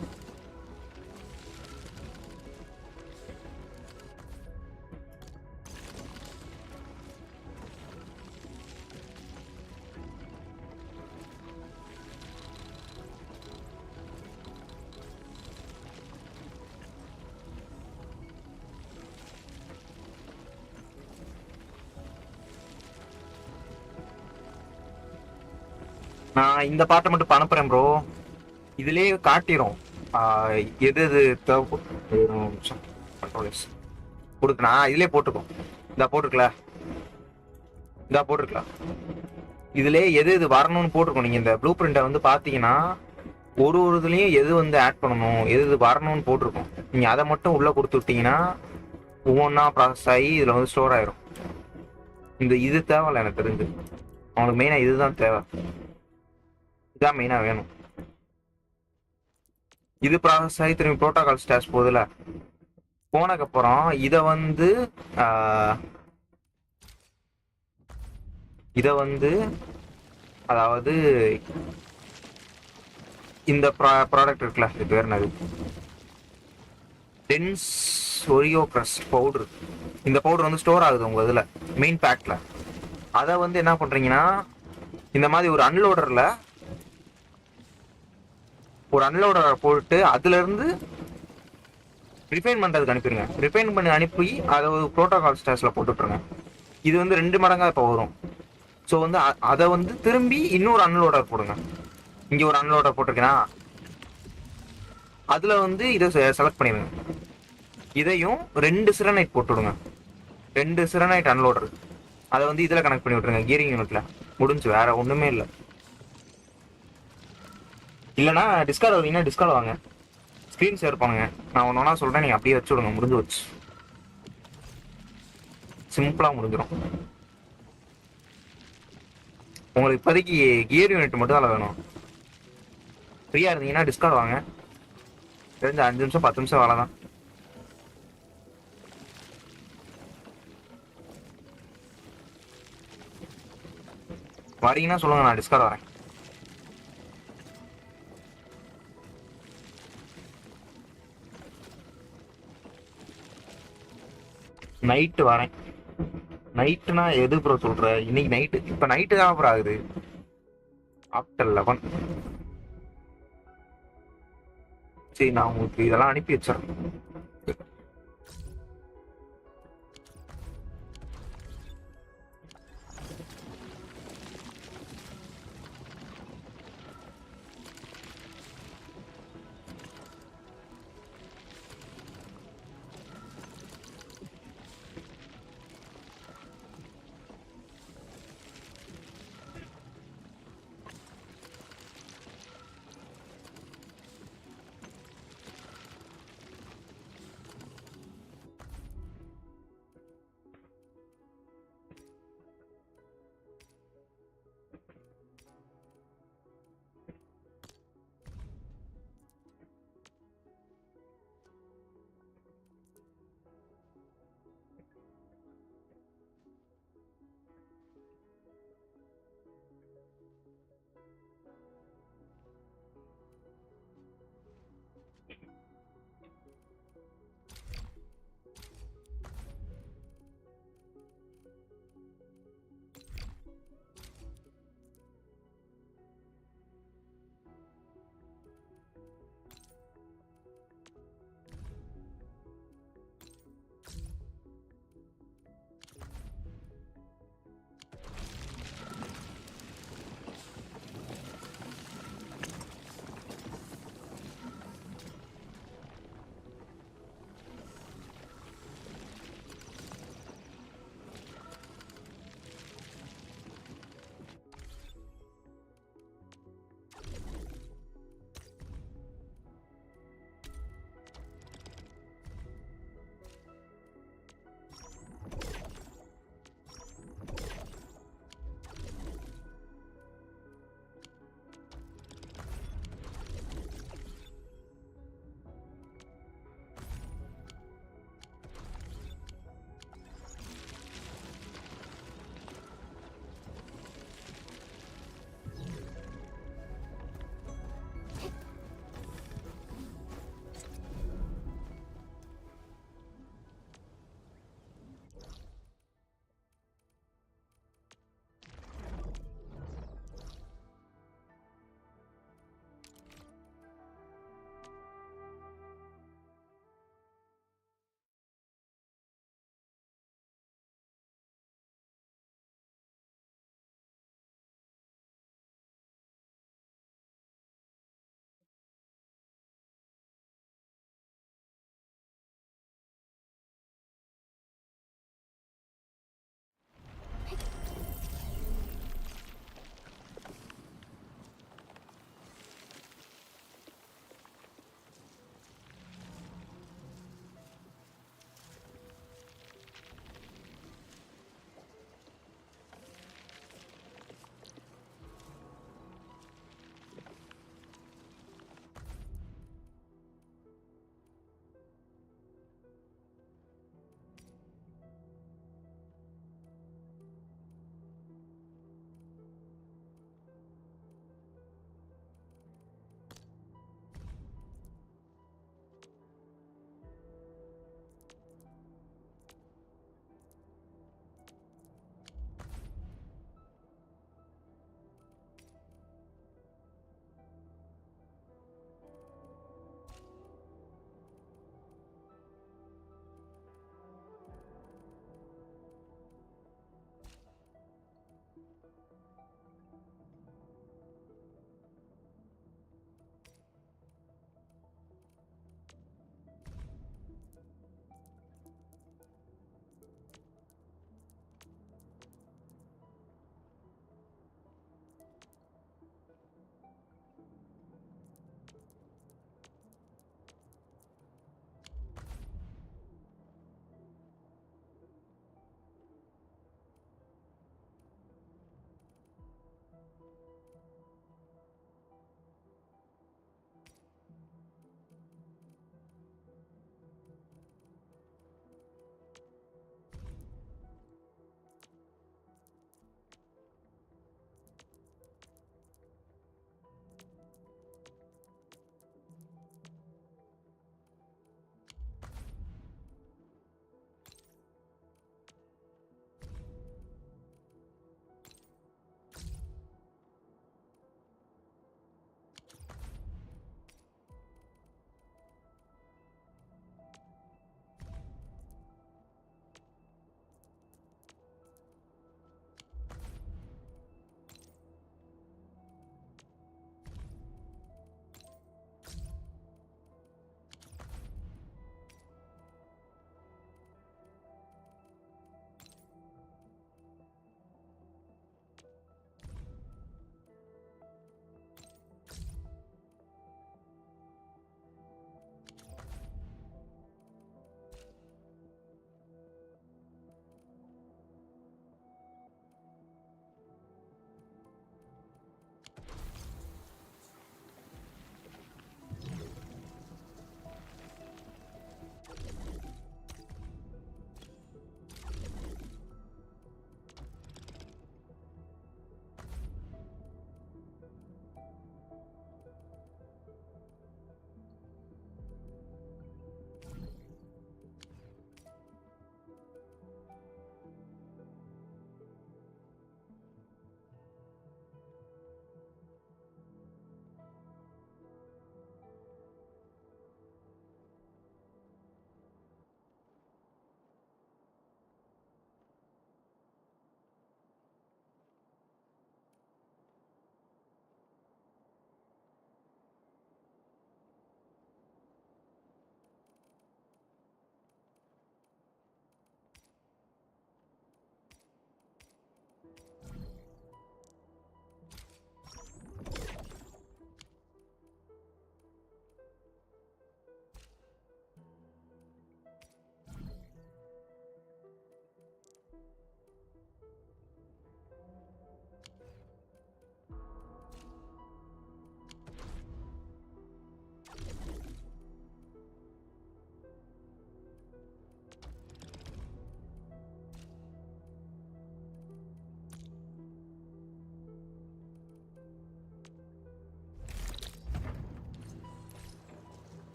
நான் இந்த பாட்டை மட்டும் இப்போ அனுப்புகிறேன் ப்ரோ. இதுலேயே காட்டிடும் எது எது தேவைப்படும் கொடுக்குண்ணா. இதுலேயே போட்டுக்கோம். இந்த போட்டிருக்கலாம். இதுலேயே எது எது வரணும்னு போட்டிருக்கோம். நீங்கள் இந்த ப்ளூ பிரிண்டை வந்து பார்த்தீங்கன்னா ஒரு இதுலேயும் எது வந்து ஆட் பண்ணணும், எது எது வரணும்னு போட்டிருக்கோம். நீங்கள் அதை மட்டும் உள்ளே கொடுத்து விட்டீங்கன்னா ஒவ்வொன்றா ப்ராசஸ் ஆகி இதில் வந்து ஸ்டோர் ஆயிரும். இது தேவையில்ல எனக்கு தெரிஞ்சு. அவங்களுக்கு மெயினாக இதுதான் தேவை. இதான் மெயினாக வேணும். இது ப்ராசஸ் ஆகி திரும்பி ப்ரோட்டோகால் ஸ்டேஜ் போகுதுல, போனதுக்கப்புறம் இதை வந்து அதாவது இந்த ப்ராடக்ட் இருக்குல்ல, இது பேர் என்னது, டென்ஸ் ஒரியோ க்ரஷ் பவுடர். இந்த பவுடர் வந்து ஸ்டோர் ஆகுது உங்கள் இதில் மெயின் பேக்கில். அதை வந்து என்ன பண்ணுறீங்கன்னா இந்த மாதிரி ஒரு அன்லோடரை போட்டு அதுலேருந்து ரிஃபைன் பண்ணுறதுக்கு அனுப்பிடுங்க. ரிஃபைன் பண்ணி அனுப்பி அதை ஒரு ப்ரோட்டோகால் ஸ்டேஜில் போட்டுட்ருங்க. இது வந்து 2 மடங்காக இப்போ வரும். ஸோ வந்து அதை வந்து திரும்பி இன்னொரு அன்லோடர் போடுங்க. இங்கே ஒரு அன்லோடர் போட்டிருக்கேன்னா அதில் வந்து இதை செலக்ட் பண்ணிடுங்க. இதையும் 2 சிரனைட் போட்டுவிடுங்க. 2 சிரனைட் அன்லோடர் அதை வந்து இதில் கனெக்ட் பண்ணி விட்ருங்க, கியரிங் யூனிட்டில். முடிஞ்சு, வேற ஒன்றுமே இல்லை. இல்லைனா டிஸ்கார்ட் வரீங்கன்னா டிஸ்கார்ட் வாங்க, ஸ்க்ரீன் ஷேர் பண்ணுங்க. நான் ஒன்று ஒன்றா சொல்கிறேன், நீங்கள் அப்படியே வச்சு விடுங்க. முடிஞ்சு வச்சு சிம்பிளாக முடிஞ்சிடும். உங்களுக்கு இப்போதைக்கு கியர் யூனிட் மட்டும் தான் வேணும். ஃப்ரீயாக இருந்தீங்கன்னா டிஸ்கார்ட் வாங்க. தெரிஞ்ச 5 நிமிஷம் 10 நிமிஷம் வேலை தான். வரீங்கன்னா சொல்லுங்க, நான் டிஸ்கார்ட் வரேன். நைட்டு வரேன். நைட்டுனா எது ப்ரோ சொல்ற? இன்னைக்கு நைட்டு, இப்போ நைட்டு தான் ப்ரோ ஆகுது, ஆஃப்டர் 11. சரி, நான் உங்களுக்கு இதெல்லாம் அனுப்பி வச்சிடறேன்.